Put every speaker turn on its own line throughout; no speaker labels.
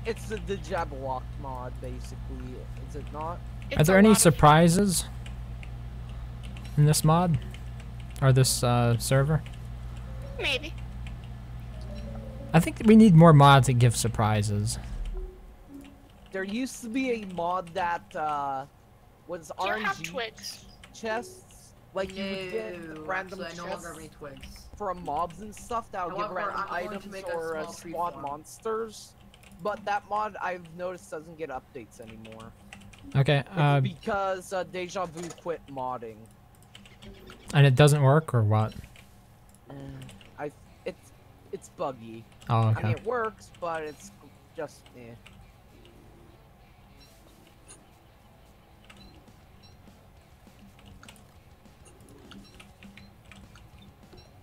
It's the Jabberwock mod, basically. Is it not?
Are there any surprises in this mod? Or this server?
Maybe.
I think we need more mods that give surprises.
There used to be a mod that was
Do you have
RNG
twigs?
chests. Like you would get random
I no longer have any
chests
twigs.
from mobs and stuff that would give
However,
random
I'm going to
items
make a
or
small tree
spawn
farm.
monsters. But that mod I've noticed doesn't get updates anymore.
Okay,
It's because Deja Vu quit modding.
and it doesn't work, or what?
It's buggy.
Oh,
I
okay.
mean, it works, but it's just eh.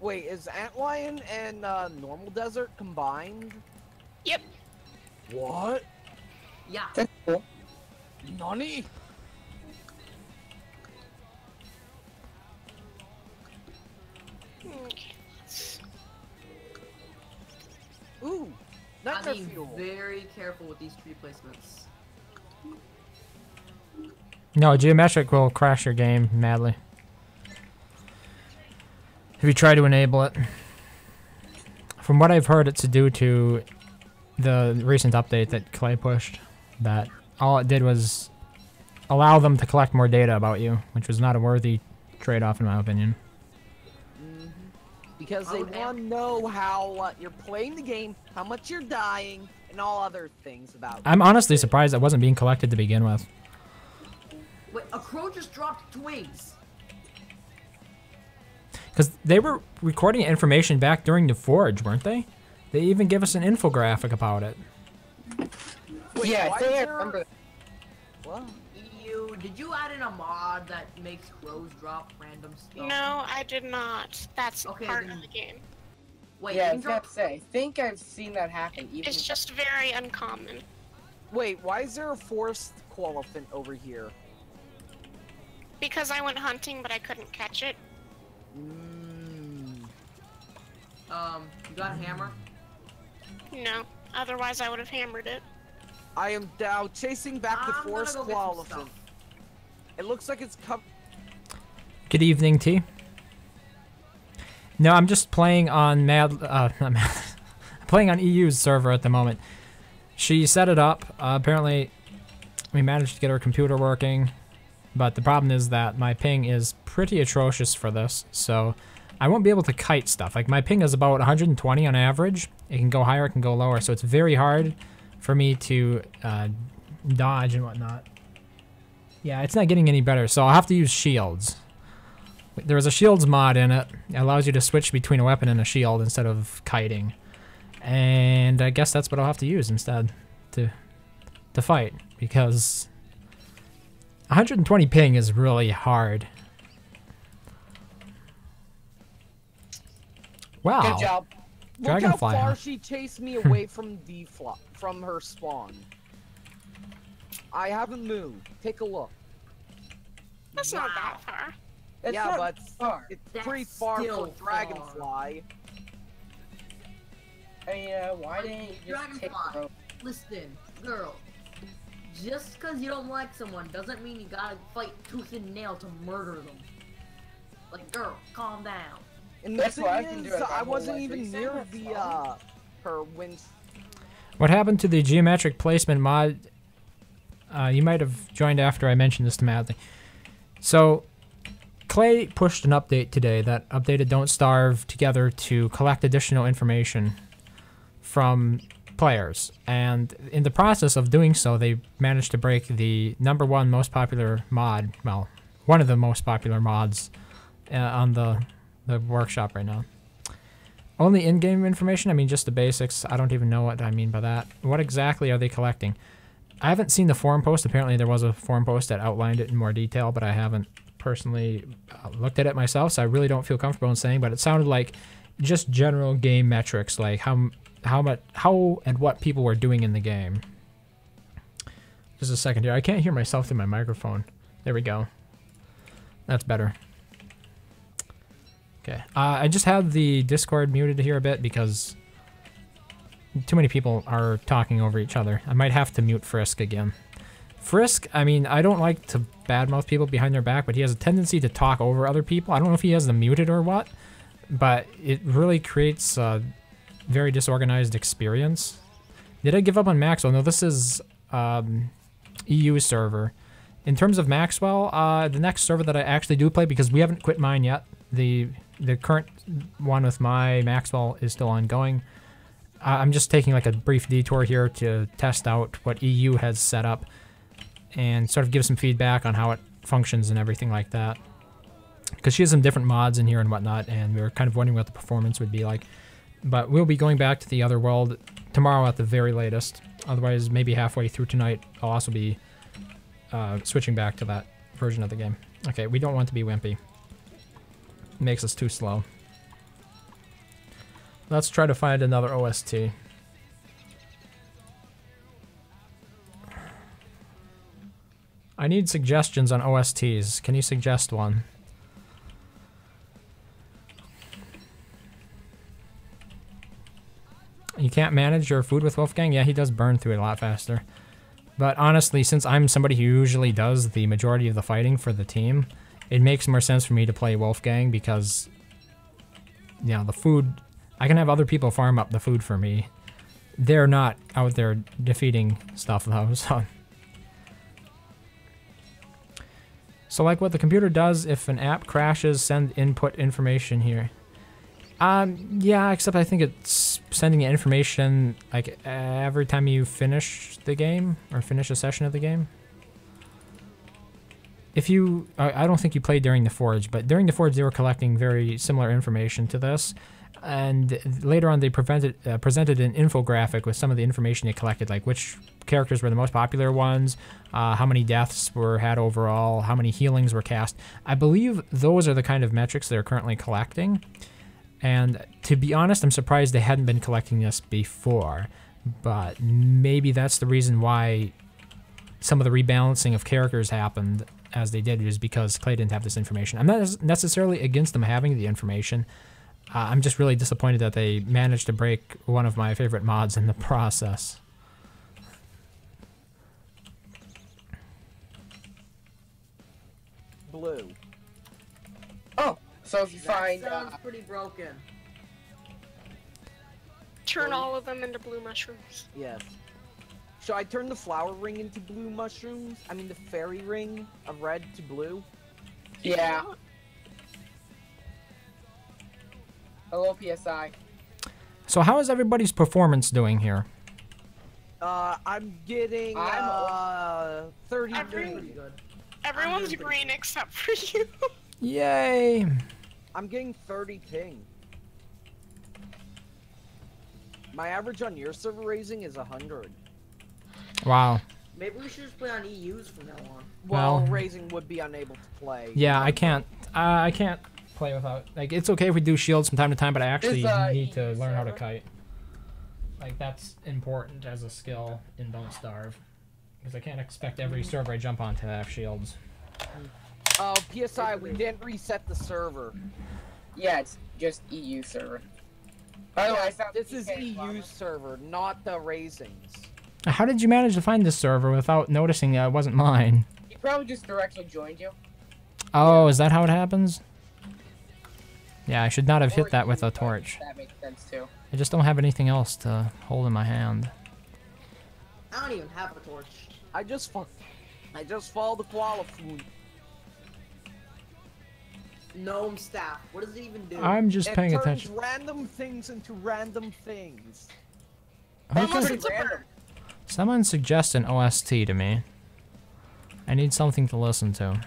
Wait, is Antlion and Normal Desert combined?
Yep.
What?
Yeah.
That's cool.
Nani?
Okay.
Ooh,
I'm
nightmare
being
fuel.
very careful with these tree placements.
No, geometric will crash your game madly if you try to enable it. From what I've heard, it's due to the recent update that Klei pushed, that all it did was allow them to collect more data about you, which was not a worthy trade-off in my opinion.
Because they want to know how you're playing the game, how much you're dying, and all other things about
I'm honestly surprised that wasn't being collected to begin with.
Wait, a crow just dropped twigs.
Because they were recording information back during the Forge, weren't they? They even gave us an infographic about it.
Wait,
Yeah,
why
I think I
is there-
remember.
What?
Did you add in a mod that makes crows drop random stuff?
No, I did not. That's
Okay,
part
then-
of the game.
Wait,
Yeah, I
you
was
can
about
drop.
to say. I think I've seen that happen. Even
It's just very uncommon.
Wait, why is there a forest qualiphant over here?
Because I went hunting, but I couldn't catch it.
You got a hammer?
No. Otherwise, I would have hammered it.
I am now chasing back the
I'm gonna
forest
go get some
qualiphant.
stuff.
It looks like it's
Good evening, T. No, I'm just playing on not Mad, playing on EU's server at the moment. She set it up. Apparently, we managed to get her computer working, but the problem is that my ping is pretty atrocious for this, so I won't be able to kite stuff. Like, my ping is about 120 on average. It can go higher, it can go lower, so it's very hard for me to dodge and whatnot. Yeah, it's not getting any better, so I'll have to use shields. There was a shields mod in it. It allows you to switch between a weapon and a shield instead of kiting. And I guess that's what I'll have to use instead to fight, because 120 ping is really hard. Wow.
Good job.
Look how
Dragonfly,
far
huh?
she chased me away from from her spawn. I haven't moved. Take a look.
That's not that far.
That's
yeah,
not
but
far.
it's
That's
pretty far
still
for Dragonfly.
I mean, why didn't you just take the
Dragonfly.
rope?
Listen, girl. Just because you don't like someone doesn't mean you gotta fight tooth and nail to murder them. Like, girl, calm down.
And the
That's
thing
what I've been
is,
doing my
I
whole
wasn't
life.
even
Are you
near
saying
the
that's wrong?
her wind.
What happened to the geometric placement mod? You might have joined after I mentioned this to Madly. So, Klei pushed an update today that updated Don't Starve together to collect additional information from players. And in the process of doing so, they managed to break the #1 most popular mod, well, one of the most popular mods on the workshop right now. Only in-game information? I mean, just the basics. I don't even know what I mean by that. What exactly are they collecting? I haven't seen the forum post. Apparently there was a forum post that outlined it in more detail, but I haven't personally looked at it myself, so I really don't feel comfortable in saying, but it sounded like just general game metrics, like how and what people were doing in the game. Just a second here. I can't hear myself through my microphone. There we go. That's better. Okay. I just have the Discord muted here a bit because Too many people are talking over each other. I might have to mute Frisk again. Frisk, I mean, I don't like to badmouth people behind their back, but he has a tendency to talk over other people. I don't know if he has them muted or what, but it really creates a very disorganized experience. Did I give up on Maxwell? No, this is EU server. In terms of Maxwell, the next server that I actually do play, because we haven't quit mine yet, the current one with my Maxwell is still ongoing. I'm just taking like a brief detour here to test out what EU has set up and sort of give some feedback on how it functions and everything like that. Because she has some different mods in here and whatnot, and we were kind of wondering what the performance would be like. But we'll be going back to the other world tomorrow at the very latest. Otherwise, maybe halfway through tonight, I'll also be switching back to that version of the game. Okay, we don't want to be wimpy. Makes us too slow. Let's try to find another OST. I need suggestions on OSTs. Can you suggest one? You can't manage your food with Wolfgang? Yeah, he does burn through it a lot faster. But honestly, since I'm somebody who usually does the majority of the fighting for the team, it makes more sense for me to play Wolfgang because, you know, the food... I can have other people farm up the food for me. They're not out there defeating stuff, though, so... So like what the computer does, if an app crashes, send input information here. Yeah, except I think it's sending information like every time you finish the game or finish a session of the game. If you, I don't think you played during the Forge, but during the Forge they were collecting very similar information to this. And later on they presented an infographic with some of the information they collected, like which characters were the most popular ones, how many deaths were had overall, how many healings were cast. I believe those are the kind of metrics they're currently collecting. And to be honest, I'm surprised they hadn't been collecting this before. But maybe that's the reason why some of the rebalancing of characters happened as they did, is because Klei didn't have this information. I'm not necessarily against them having the information. I'm just really disappointed that they managed to break one of my favorite mods in the process.
Blue.
Oh, so if you find...
That sounds pretty broken.
Turn all of them into blue mushrooms.
Yes. Should I turn the flower ring into blue mushrooms? I mean the fairy ring of red to blue?
Yeah. Hello, PSI.
So how is everybody's performance doing here?
I'm getting 33.
Pretty good.
Everyone's green except for you.
Yay!
I'm getting 30 ping. My average on your server raising is 100.
Wow.
Maybe we should just play on EUs from now on.
Well,
Well-
raising would be unable to play.
Yeah, I can't play without, like, it's okay if we do shields from time to time, but I actually need to learn how to kite. Like, that's important as a skill in Don't Starve. Because I can't expect every server I jump on to have shields.
Oh, PSI, we didn't reset the server.
Yeah, it's just EU server. By the way, I found
This is
PK
EU
llama.
server, not the raisings.
How did you manage to find this server without noticing it wasn't mine?
He probably just directly joined you.
Oh, is that how it happens? Yeah, I should not have
Or
hit that with
you,
a
but
torch.
That makes sense too.
I just don't have anything else to hold in my hand.
I don't even have a torch.
I just follow the koala food.
Gnome staff. What does it even do?
I'm just paying
It turns
attention.
random things into random things.
Unless
Okay.
it's a bird.
Someone suggest an OST to me. I need something to listen to.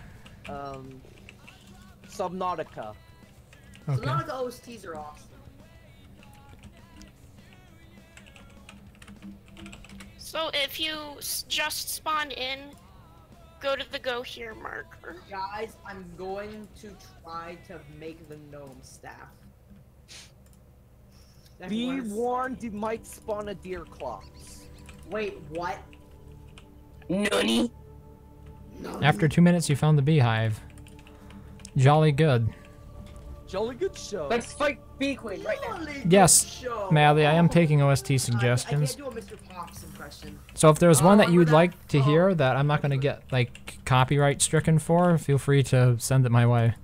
Subnautica.
So
Okay.
none of the OSTs are awesome.
So if you just spawn in, go to the go here marker.
Guys, I'm going to try to make the gnome staff.
Be
Everyone's-
warned, you might spawn a deer clops.
Wait, what?
Nunny.
No.
After 2 minutes, you found the beehive. Jolly good.
Jolly good show.
Let's fight Bee Queen right now.
Yes, Madly, I am taking OST
I
suggestions.
can't do a Mr. Fox impression.
So if there's one that you would
Remember
like to
that
hear
song?
that I'm not going to get like copyright stricken for, feel free to send it my way.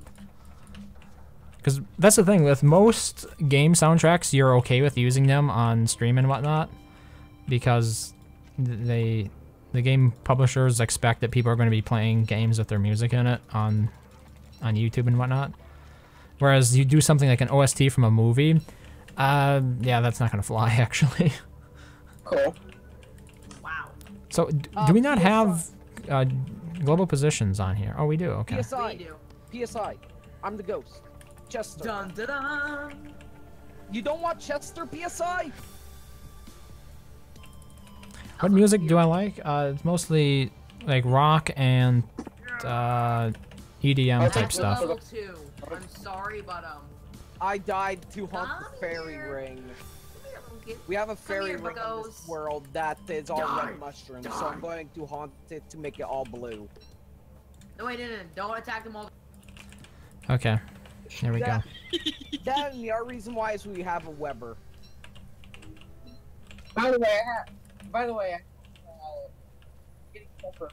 Because that's the thing, with most game soundtracks, you're okay with using them on stream and whatnot, because the game publishers expect that people are going to be playing games with their music in it on YouTube and whatnot. Whereas you do something like an OST from a movie, yeah, that's not going to fly actually.
Cool.
Wow.
So do we not have global positions on here? Oh, we do. Okay.
PSI.
We do.
PSI. I'm the ghost. Chester.
Dun dun dun.
You don't want Chester PSI?
What music do I like? It's mostly like rock and EDM type stuff.
Level 2. I'm sorry, but
I died to haunt
Come
the fairy
here.
ring.
Come here, little kid.
We have a
Come
fairy
here,
ring in
buggos.
this world that is all
Die.
red mushrooms, so I'm going to haunt it to make it all blue.
No, wait, no. Don't attack them all.
Okay. There we go.
That and the other reason why is we have a Weber.
By the way, getting pepper.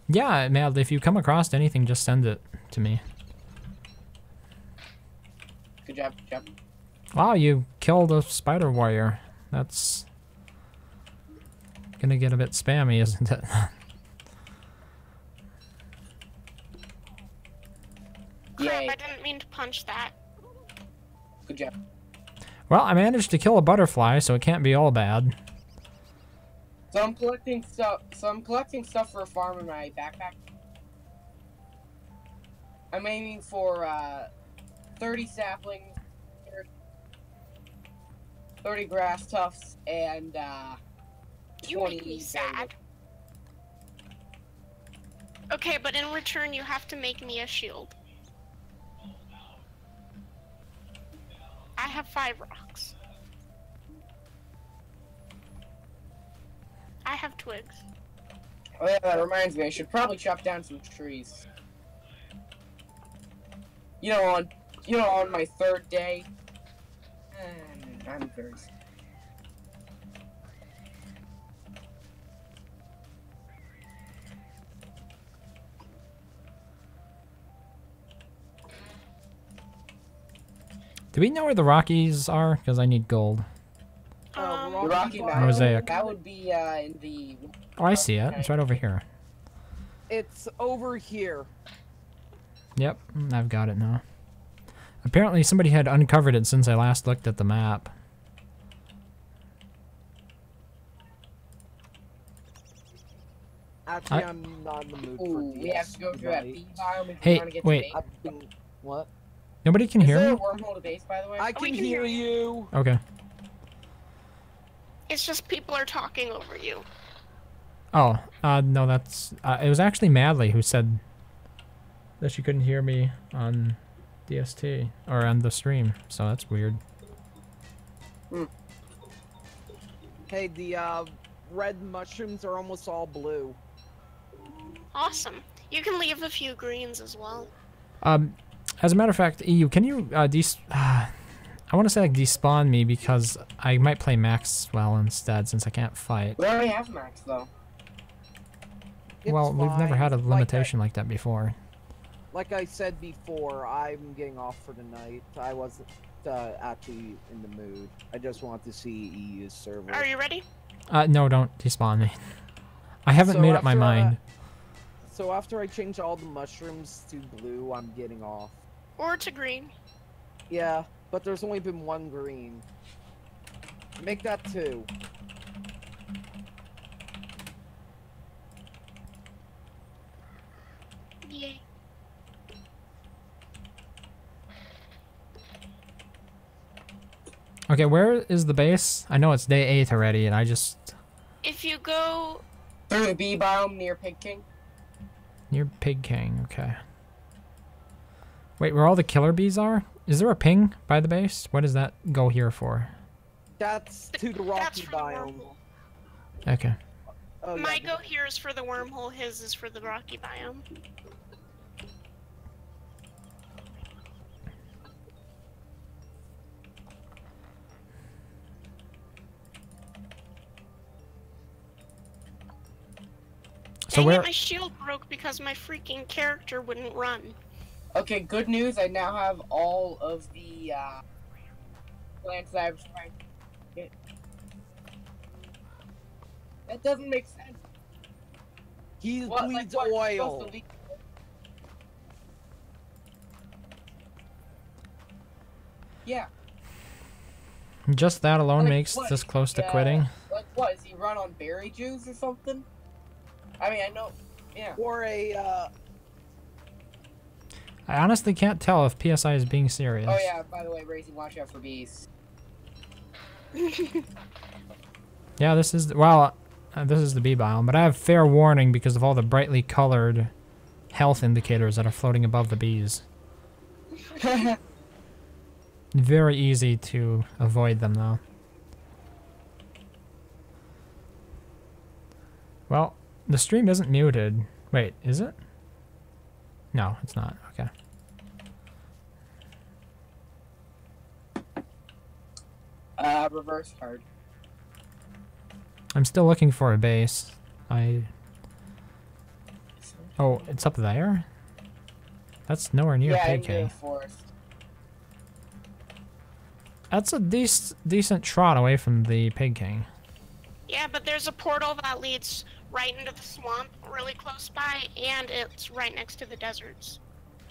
Yeah, Mad, if you come across anything, just send it to me.
Good job, good job.
Wow, you killed a spider warrior. That's gonna get a bit spammy, isn't it?
Yay.
Crap, I didn't mean to punch that.
Good job.
Well, I managed to kill a butterfly, so it can't be all bad.
So I'm collecting stuff. For a farm in my backpack. I'm aiming for 30 saplings, 30 grass tufts, and
You
20
make me
berries.
sad. Okay, but in return you have to make me a shield. I have 5 rocks. I have twigs.
Oh yeah, that reminds me. I should probably chop down some trees. On my 3rd day. I'm very.
Do we know where the Rockies are? Because I need gold.
The
Um,
Rocky
Mosaic.
Mountain.
Mosaic.
That would be in the.
Oh, I see it. It's right over here.
It's over here.
Yep, I've got it now. Apparently somebody had uncovered it since I last looked at the map.
Actually, I'm not in the mood for
Ooh, we have
DS
to go through that
tonight.
bee biome if
Hey,
we want to get
wait.
to base.
I've been... What?
Nobody can
Is
hear
there a
me?
wormhole to base, by the way?
I
we
can
can
hear
hear
you.
Okay.
It's just people are talking over you.
Oh, no, that's... it was actually Madly who said that she couldn't hear me on DST, or on the stream, so that's weird.
Hey, the red mushrooms are almost all blue.
Awesome. You can leave a few greens as well.
As a matter of fact, EU, can you, I want to say, like, despawn me, because I might play Maxwell instead, since I can't fight.
We already have max, though.
It's
Well, we've never
fine.
had a
Like
limitation like that before.
Like I said before, I'm getting off for tonight. I wasn't actually in the mood. I just want to see EU's server.
Are you ready?
No, don't despawn me. I haven't
So
made up my
after,
mind.
So after I change all the mushrooms to blue, I'm getting off.
Or to green?
Yeah, but there's only been one green. Make that 2.
Yay.
Okay, where is the base? I know it's day 8 already, and I just...
If you go...
Through the bee biome near Pig King.
Near Pig King, okay. Wait, where all the killer bees are? Is there a ping by the base? What does that go here for?
That's to the
That's
rocky
for the
biome.
Okay.
Oh,
My
yeah.
go here is for the wormhole, his is for the rocky biome.
So
Dang
where?
it, my shield broke because my freaking character wouldn't run.
Okay, good news. I now have all of the plants that I was trying to get. That doesn't make sense.
He
What?
bleeds
What? It's supposed
oil.
to leak- Yeah.
Just that alone
Like,
makes
what?
this close to
Yeah.
quitting.
Like what? Is he run on berry juice or something? I mean, I know. Yeah.
Or a
I honestly can't tell if PSI is being serious.
Oh yeah. By the way, Razy, watch out for bees.
Yeah, this is this is the bee biome, but I have fair warning because of all the brightly colored health indicators that are floating above the bees. Very easy to avoid them, though. Well, the stream isn't muted. Wait, is it? No, it's not. Okay.
Reverse card.
I'm still looking for a base. Oh, it's up there? That's nowhere near
Yeah, in
Pig
the
King.
forest.
That's a decent trot away from the Pig King.
Yeah, but there's a portal that leads right into the swamp, really close by, and it's right next to the deserts.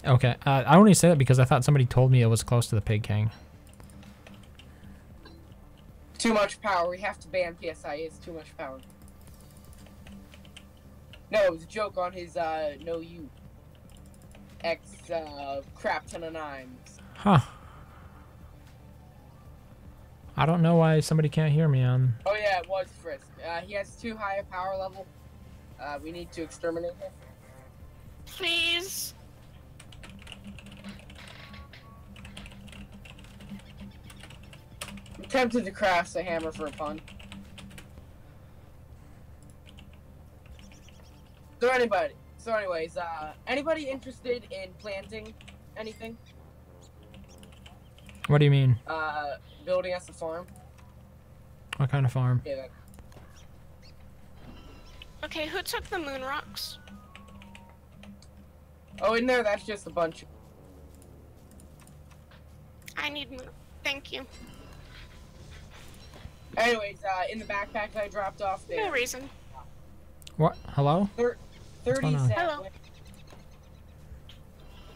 Okay, I only say that because I thought somebody told me it was close to the Pig King.
Too much power. We have to ban PSI. It's too much power. No, it was a joke on his no you X crap ton of nines.
Huh. I don't know why somebody can't hear me on.
Oh yeah, it was Frisk. He has too high a power level. We need to exterminate him.
Please.
I'm tempted to craft a hammer for a fun. So anyways, anybody interested in planting anything?
What do you mean?
Building us a farm?
What kind of farm?
Yeah.
Okay, who took the moon rocks?
Oh, in there, that's just a bunch.
I need moon. Thank you.
Anyways, in the backpack I dropped off there.
No reason.
What? Hello?
30
going on?
Hello.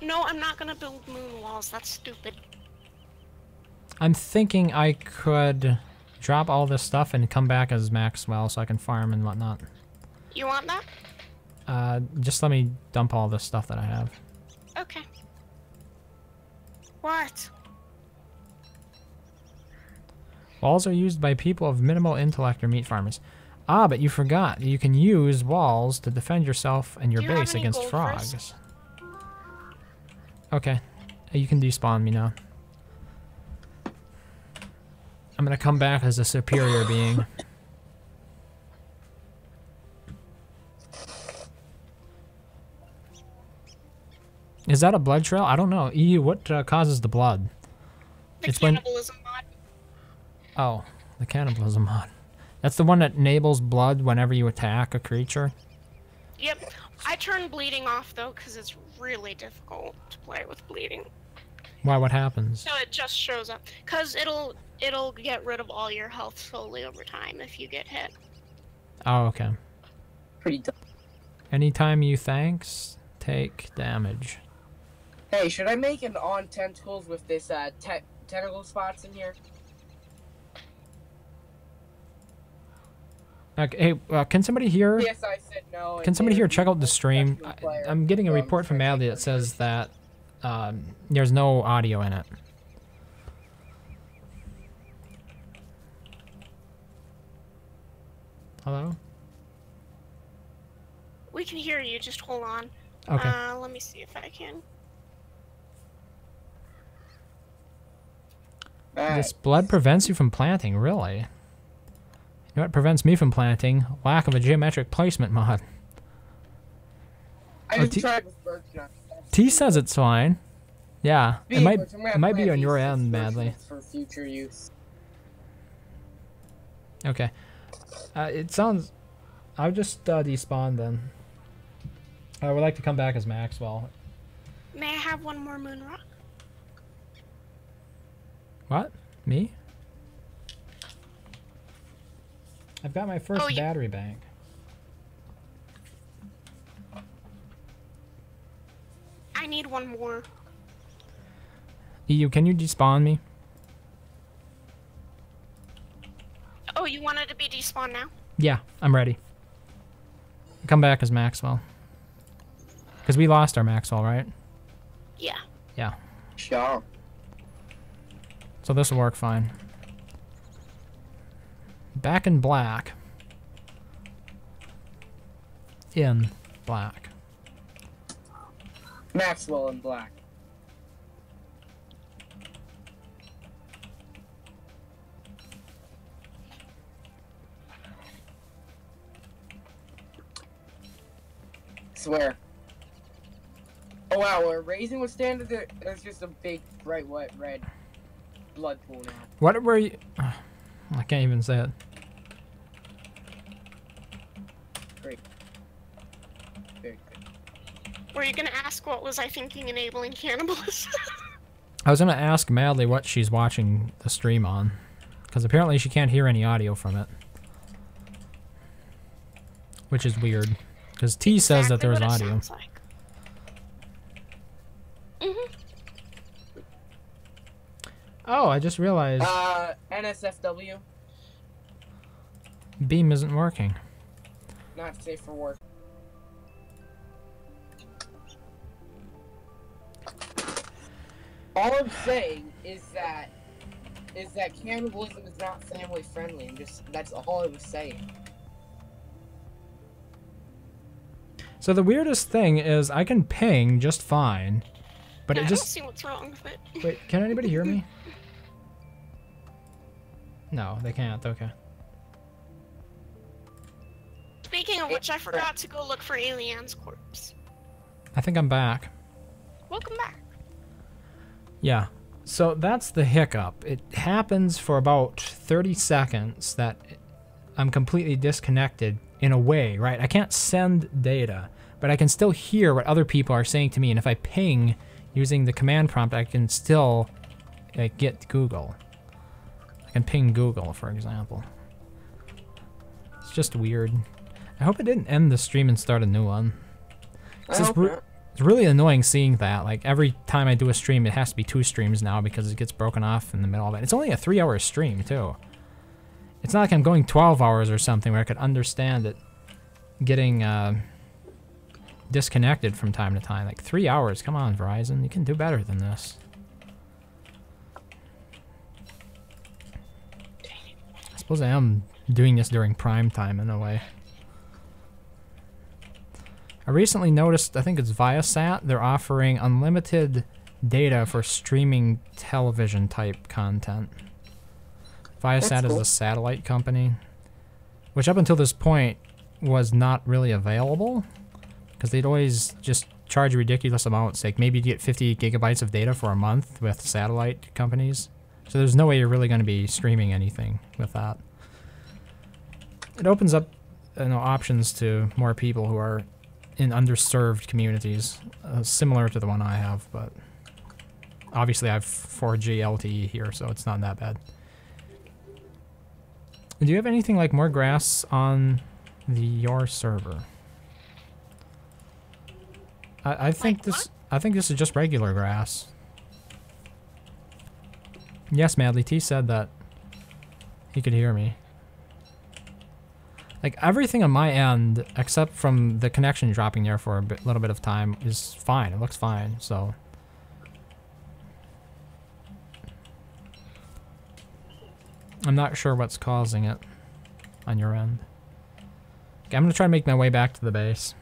No, I'm not gonna build moon walls. That's stupid.
I'm thinking I could drop all this stuff and come back as Maxwell so I can farm and whatnot.
You want that?
Just let me dump all this stuff that I have.
Okay. What?
Walls are used by people of minimal intellect or meat farmers. Ah, but you forgot. You can use walls to defend yourself and your
Do you have
base
any
against
gold
frogs.
first?
Okay. You can despawn me now. I'm gonna come back as a superior being. Is that a blood trail? I don't know. EU, what causes the blood?
The
It's when-
cannibalism mod.
Oh, the cannibalism mod. That's the one that enables blood whenever you attack a creature?
Yep. I turn bleeding off though, because it's really difficult to play with bleeding.
Why, what happens?
So it just shows up. Because it'll get rid of all your health slowly over time if you get hit.
Oh, okay.
Pretty dumb.
Anytime you take damage.
Hey, should I make an on tentacles with this tentacle spots in here?
Okay, hey, can somebody here?
Yes, I said no.
Can somebody here check out the stream?
professional player,
I'm getting a
so I'm
report from
trying to
Madly that says that there's no audio in it. Hello?
We can hear you, just hold on.
Okay.
Let me see if I can.
This blood prevents you from planting, really? You know what prevents me from planting? Lack of a geometric placement mod.
I
Oh,
just
T-
tried with birch nuts.
T says it's fine. Yeah, it might
I'm gonna
it might be
plant
on your
these
end,
birch
Madly.
nuts for future use.
Okay. It sounds... I'll just despawn then. I would like to come back as Maxwell.
May I have one more moon rock?
What? Me? I've got my first battery bank.
I need one more.
EU, can you despawn me?
Oh, you wanted to be despawned now?
Yeah, I'm ready. Come back as Maxwell. Because we lost our Maxwell, right?
Yeah.
Yeah.
Sure.
So this will work fine. Back in black. In black.
Maxwell in black. Swear. Oh wow, we're raising with standard. There's just a big bright white red blood pool now.
What were you? I can't even say it.
Great. Very good.
Were you gonna ask what was I thinking enabling cannibalism?
I was gonna ask Madly what she's watching the stream on, because apparently she can't hear any audio from it, which is weird. Because T says that there was
Exactly
audio.
what it sounds like.
Oh, I just realized
NSFW,
Beam isn't working.
not safe for work. All I'm saying is that cannibalism is not family friendly, and just that's all I was saying.
So the weirdest thing is I can ping just fine, but
Yeah,
it
I don't
just...
see what's wrong with it.
Wait, can anybody hear me? No, they can't. Okay.
Speaking of which, I forgot to go look for Alien's corpse.
I think I'm back.
Welcome back.
Yeah. So that's the hiccup. It happens for about 30 seconds that I'm completely disconnected in a way, right? I can't send data, but I can still hear what other people are saying to me, and if I ping using the command prompt, I can still get Google. I can ping Google, for example. It's just weird. I hope it didn't end the stream and start a new one. It's really annoying seeing that. Like, every time I do a stream, it has to be 2 streams now because it gets broken off in the middle of it. It's only a 3-hour stream, too. It's not like I'm going 12 hours or something where I could understand it getting disconnected from time to time. Like, 3 hours. Come on, Verizon. You can do better than this. I suppose I am doing this during prime time in a way. I recently noticed, I think it's Viasat, they're offering unlimited data for streaming television type content. Viasat is a satellite company, which up until this point was not really available, because they'd always just charge ridiculous amounts. Like, maybe you get 50 gigabytes of data for a month with satellite companies. So there's no way you're really going to be streaming anything with that. It opens up options to more people who are in underserved communities, similar to the one I have, but obviously I have 4G LTE here, so it's not that bad. Do you have anything like more grass on your server? I think I think this is just regular grass. Yes, Madly T said that he could hear me. Like, everything on my end, except from the connection dropping there for a little bit of time, is fine. It looks fine, so... I'm not sure what's causing it on your end. Okay, I'm gonna try to make my way back to the base.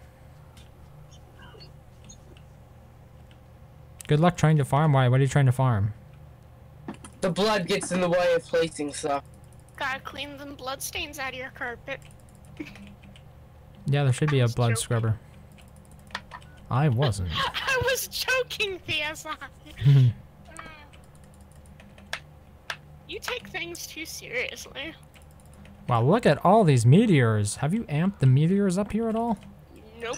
Good luck trying to farm. Why? What are you trying to farm?
The blood gets in the way of placing stuff.
Gotta clean them bloodstains out of your carpet.
Yeah, there should be a blood scrubber. I wasn't.
I was joking, PSI. You take things too seriously.
Wow, look at all these meteors. Have you amped the meteors up here at all?
Nope.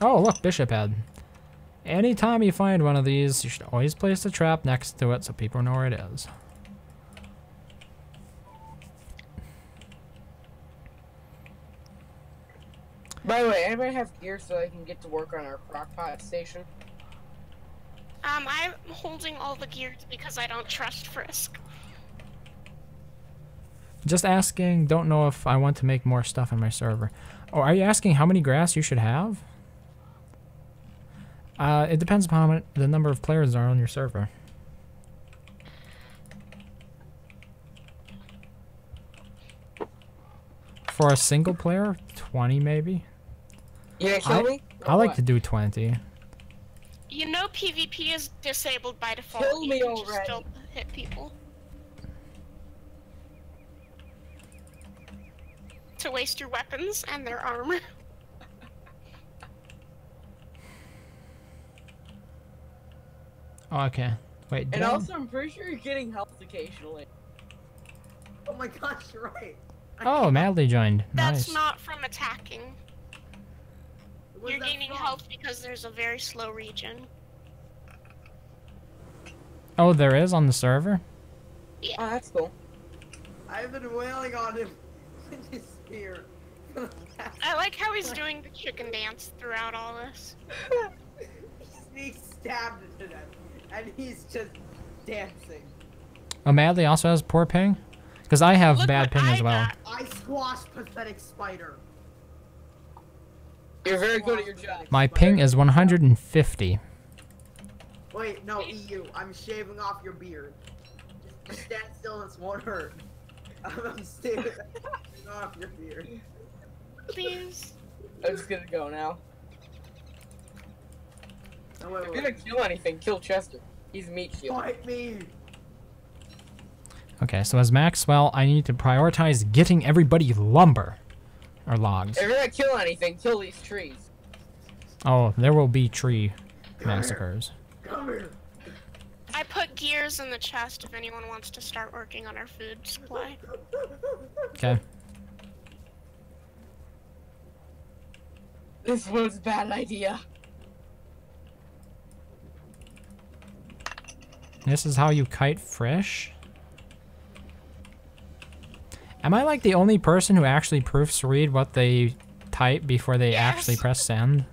Oh, look, Bishop Head. Anytime you find one of these, you should always place a trap next to it so people know where it is.
By the way, anybody have gear so I can get to work on our crockpot station?
I'm holding all the gears because I don't trust Frisk.
Just asking, don't know if I want to make more stuff in my server. Oh, are you asking how many grass you should have? It depends upon how many, the number of players are on your server. For a single player, 20 maybe.
You gonna kill me?
I like to do 20.
You know PvP is disabled by default.
Kill me
you can just
already.
still hit people. To waste your weapons and their armor.
Oh, okay. Wait,
And also, I'm pretty sure you're getting health occasionally.
Oh my gosh, you're right.
Oh, Madly joined.
That's
Nice.
not from attacking.
Where's
You're
that
gaining
from?
health because there's a very slow region.
Oh, there is on the server?
Oh, that's cool.
I've been wailing on him with his spear.
I like how he's doing the chicken dance throughout all this.
He stabbed it to death, and he's just dancing.
Oh, Madly also has poor ping? Because I have
Look
bad
what
ping
I
as well.
got.
I squashed pathetic spider.
You're very good at your job.
My ping is 150.
Wait, no, EU. I'm shaving off your beard. Just stand still, this won't hurt. I'm shaving off your beard.
Please.
I'm just gonna go now.
No, wait,
If you're
wait.
gonna kill anything, kill Chester. He's meat shield.
Fight me!
Okay, so as Maxwell, I need to prioritize getting everybody lumber. Or logs.
If you're gonna kill anything, kill these trees.
Oh, there will be tree massacres.
Come here!
I put gears in the chest if anyone wants to start working on our food supply.
Okay.
This was a bad idea.
This is how you kite fish? Am I like the only person who actually proofread what they type before they
Yes.
actually press send?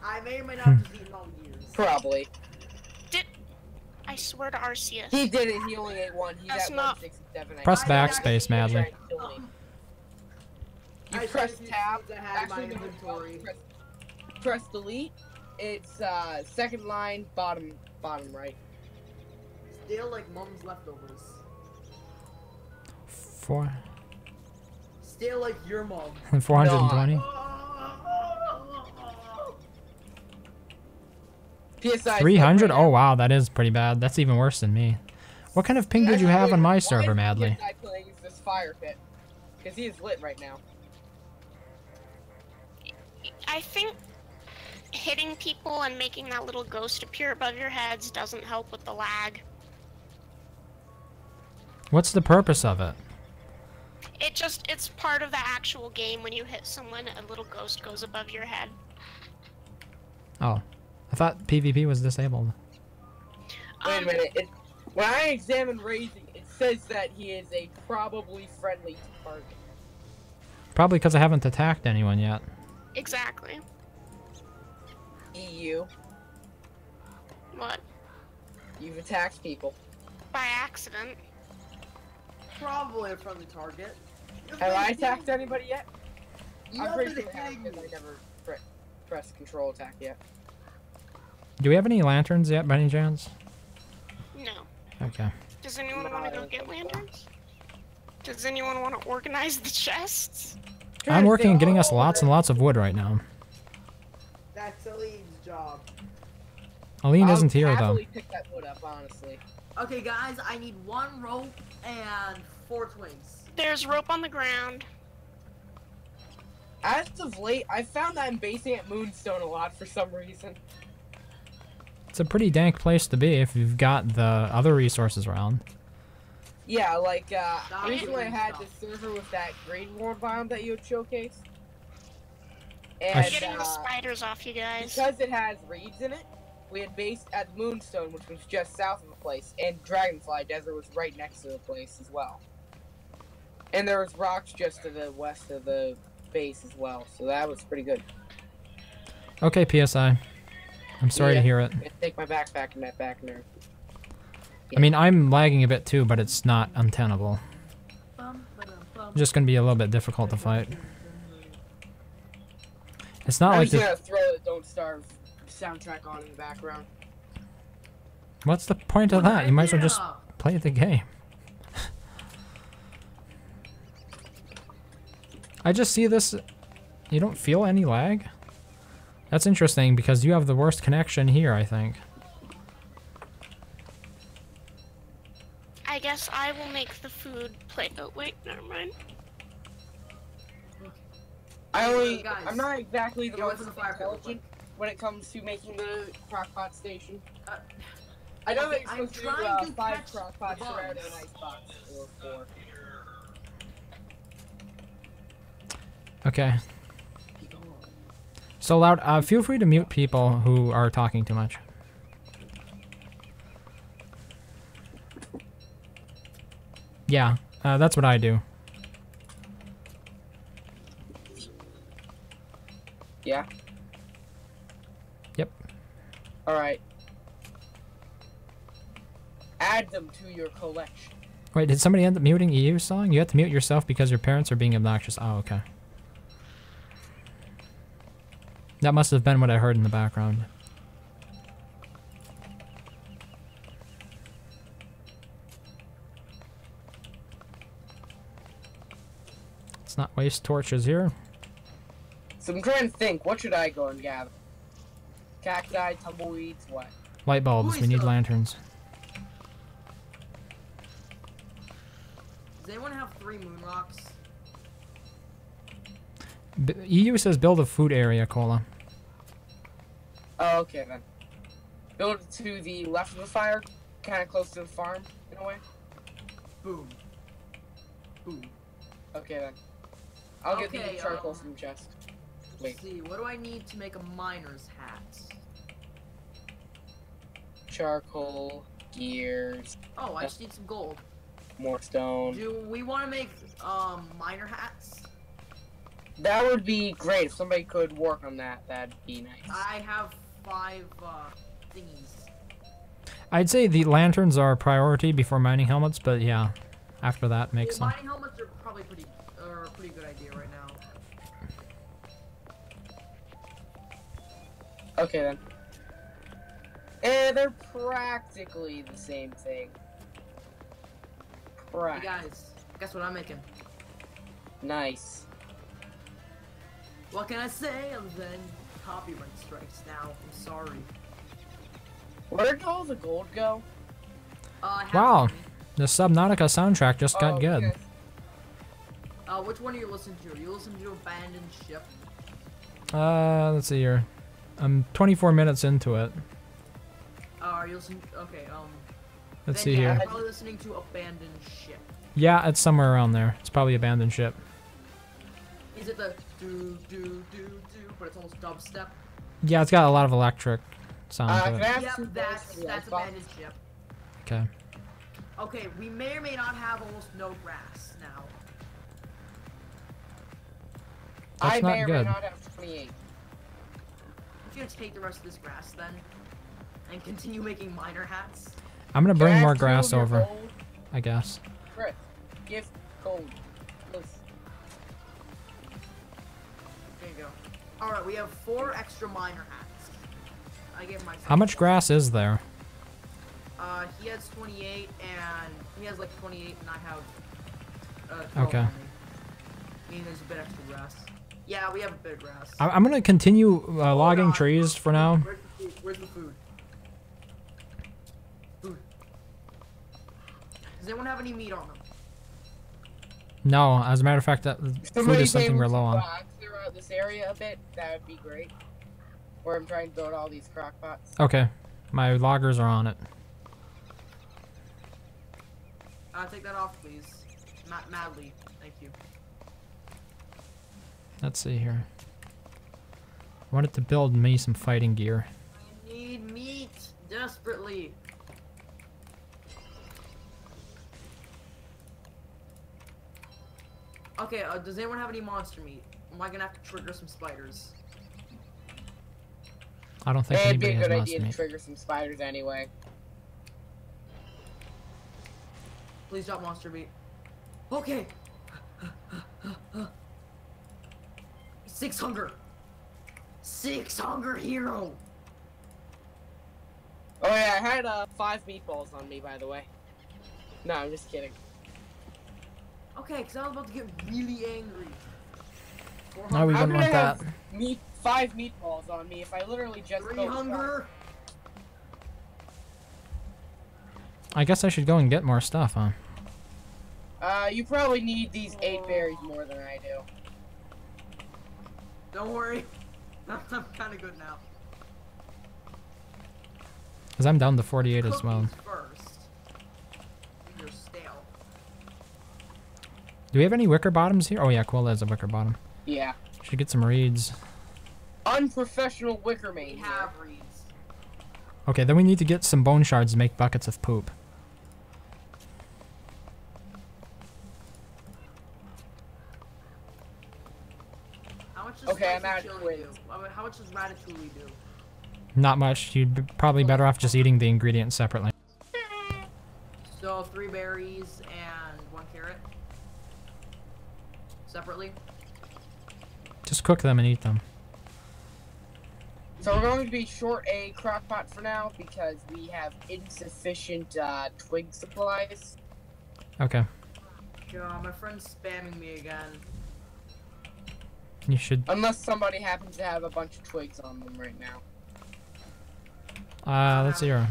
I may or may not have just eaten all years.
Probably.
I swear to Arceus.
He did it. He only ate one. He's
That's
at
not-
167.
Press
I
backspace,
actually-
Madly.
You
I
press
should use
tab.
things I had in my
Actually, no,
inventory.
press delete. It's second line, bottom right.
Still like mom's leftovers.
Four,
Still like your mom.
420?
PSI.
300? Oh wow, that is pretty bad. That's even worse than me. What kind of ping did you have on my server, Madly?
Why is playing this fire pit? Because he is lit right now.
I think hitting people and making that little ghost appear above your heads doesn't help with the lag.
What's the purpose of it?
It's part of the actual game. When you hit someone, a little ghost goes above your head.
Oh. I thought PvP was disabled.
Wait a minute. When I examine Raising, it says that he is a probably friendly target.
Probably because I haven't attacked anyone yet.
Exactly.
EU.
What?
You've attacked people.
By accident.
Probably a friendly target.
Have I attacked anybody yet?
You
I'm
have
pretty
been
sure I have
hitting
because I never pressed control attack yet.
Do we have any lanterns yet, by any chance?
No.
Okay.
Does anyone want to go get lanterns? Does anyone want to organize the chests?
I'm working on getting us lots and lots of wood right now.
That's Celine's job.
Aline isn't here,
I'll
though.
happily pick that wood up, honestly.
Okay, guys, I need 1 rope and 4 twigs.
There's rope on the ground.
As of late, I found that I'm basing at Moonstone a lot for some reason.
It's a pretty dank place to be if you've got the other resources around.
Yeah, like,
Stop
recently I
doing
had
stuff.
this server with that Grade War biome that you had showcased. And
Getting the spiders off, you guys.
because it has reeds in it, we had base at Moonstone, which was just south of the place, and Dragonfly Desert was right next to the place as well. And there was rocks just to the west of the base as well, so that was pretty good.
Okay, PSI. I'm sorry to hear it.
I'm gonna take my backpack and that back there.
I mean, I'm lagging a bit too, but it's not untenable. It's just gonna be a little bit difficult to fight. It's not
I'm
like
just
the.
gonna throw the Don't Starve soundtrack on in the background.
What's the point of that? You might as well just play the game. I just see this. You don't feel any lag? That's interesting because you have the worst connection here, I think.
I guess I will make the food plate. Oh wait, never mind.
I'm not exactly the
Get away
most
from the fire pit real
intelligent when it comes to making the crockpot station. I know that you're
I'm
supposed to
trying
do
to
5
catch
crockpots
the
surrounding an
bugs.
icebox, or 4.
Okay. So loud. Feel free to mute people who are talking too much. Yeah, that's what I do.
Yeah?
Yep.
Alright. Add them to your collection.
Wait, did somebody end up muting EU's song? You have to mute yourself because your parents are being obnoxious. Oh, okay. That must have been what I heard in the background. Let's not waste torches here.
So I'm trying to think, what should I go and gather? Cacti, tumbleweeds, what?
Light bulbs. We need lanterns.
Does anyone have 3 moon rocks?
EU says build a food area, Cola.
Oh, okay then. Build it to the left of the fire, kind of close to the farm, in a way.
Boom. Boom.
Okay then. I'll get
Okay,
the charcoal from the chest. Wait.
Let's see, what do I need to make a miner's hat?
Charcoal, gears,
Oh, I just need some gold.
more stone.
Do we want to make miner hats?
That would be great if somebody could work on that. That'd be nice.
I have 5 thingies.
I'd say the lanterns are a priority before mining helmets, but yeah, after that makes sense.
Mining helmets are probably a pretty good idea right now.
Okay then. Eh, they're practically the same thing.
Hey guys, guess what I'm making?
Nice.
What can I say other than copyright strikes now? I'm sorry.
Where'd all the gold go?
Wow, the Subnautica soundtrack just got good.
Okay.
Which one are you listening to? Are you listening to Abandoned Ship?
Let's see here. I'm 24 minutes into it.
Are you listening? Okay,
Let's
then
see
yeah,
here.
I'm probably listening to Abandoned Ship.
Yeah, it's somewhere around there. It's probably abandoned ship.
Is it the do do do do, but it's almost dubstep?
Yeah, it's got a lot of electric sound to
Can I
it.
have
Yep,
2
that's
for the icebox?
Abandoned Ship.
Okay.
Okay, we may or may not have almost no grass now.
That's
I
not
may or may
good.
not have 28.
I'm gonna take the rest of this grass then, and continue making miner hats.
I'm gonna
Can I
bring
have
more
2
grass
of your
over,
gold?
I guess.
Chris, give gold. Please.
There you go. Alright, we have 4 extra miner hats. I gave myself
How much
1.
grass is there?
He has 28, and he has like 28, and I have 12
Okay.
on me. Meaning there's a bit extra grass. Yeah, we have a bit of grass.
I'm gonna continue logging
on.
trees for now.
Where's the food? Where's the food? Food. Does anyone have any meat on them?
No, as a matter of fact, that food
Somebody
is something
able
we're
to,
low on.
clear out this area a bit, that would be great. Where I'm trying to build all these crock pots.
Okay, my loggers are on it.
Take that off, please. Madly. Thank you.
Let's see here. wanted to build me some fighting gear.
I need meat desperately. Okay, does anyone have any monster meat? Am I gonna have to trigger some spiders?
I don't think
It'd be
anybody
a
has
good
monster
idea to
meat.
trigger some spiders anyway.
Please drop monster meat. Okay. 6 hunger. 6 hunger hero.
Oh yeah, I had 5 meatballs on me, by the way. No, I'm just kidding.
Okay, because I was about to get really angry.
No, we
How
wouldn't
could
want
I have
that.
5 meatballs on me if I literally just
3
built
hunger.
I guess I should go and get more stuff, huh?
You probably need these 8 berries more than I do.
Don't worry. I'm kind of good now.
Because I'm down to 48 as well.
Cookies first. You're stale.
Do we have any wicker bottoms here? Oh yeah, Quilla has a wicker bottom.
Yeah.
Should get some reeds.
Unprofessional wicker
We
mane.
have reeds.
Okay, then we need to get some bone shards to make buckets of poop.
How much does
Okay, I'm
spicy
out of
chili do?
twigs.
How much does ratatouille do?
Not much. You'd be probably better off just eating the ingredients separately.
So 3 berries and 1 carrot. Separately.
Just cook them and eat them.
So we're going to be short a crock pot for now because we have insufficient twig supplies.
Okay.
God, my friend's spamming me again.
You should.
Unless somebody happens to have a bunch of twigs on them right now.
Let's see here.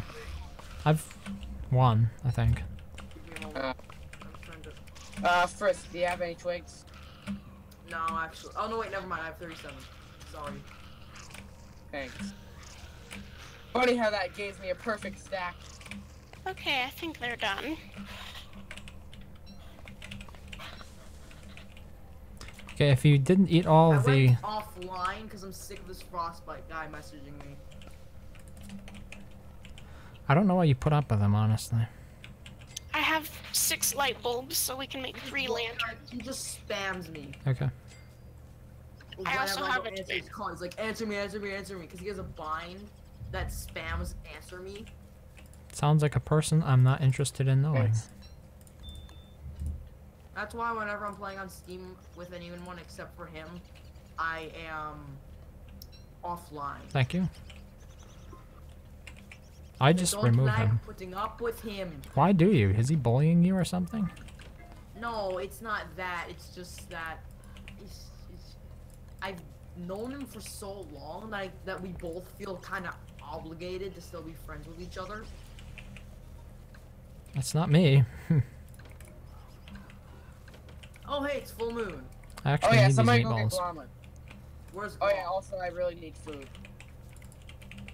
I've one, I think.
Give me a moment.
Uh.
I'm trying to...
Frisk, do you have any twigs?
No, actually. Oh, no, wait, never mind. I have 37. Sorry.
Thanks. Funny how that gave me a perfect stack.
Okay, I think they're done.
Okay, if you didn't eat all
I
the.
went offline because I'm sick of this frostbite guy messaging me.
I don't know why you put up with them, honestly.
I have 6 light bulbs, so we can make 3 lanterns.
He just spams me.
Okay.
I also
Whenever
have
don't
a-
answer his call, he's like, answer me, answer me, answer me, because he has a bind that spams answer me.
Sounds like a person I'm not interested in knowing.
Thanks.
That's why whenever I'm playing on Steam with anyone except for him, I am offline.
Thank you. I just
Don't
remove
like
him.
putting up with him.
Why do you? Is he bullying you or something?
No, it's not that. It's just that I've known him for so long that we both feel kind of obligated to still be friends with each other.
That's not me.
Oh, hey, it's full moon.
I
Oh
actually
yeah,
need these
somebody go get
meatballs.
llama.
Where's
Oh yeah,
Grom?
also I really need food.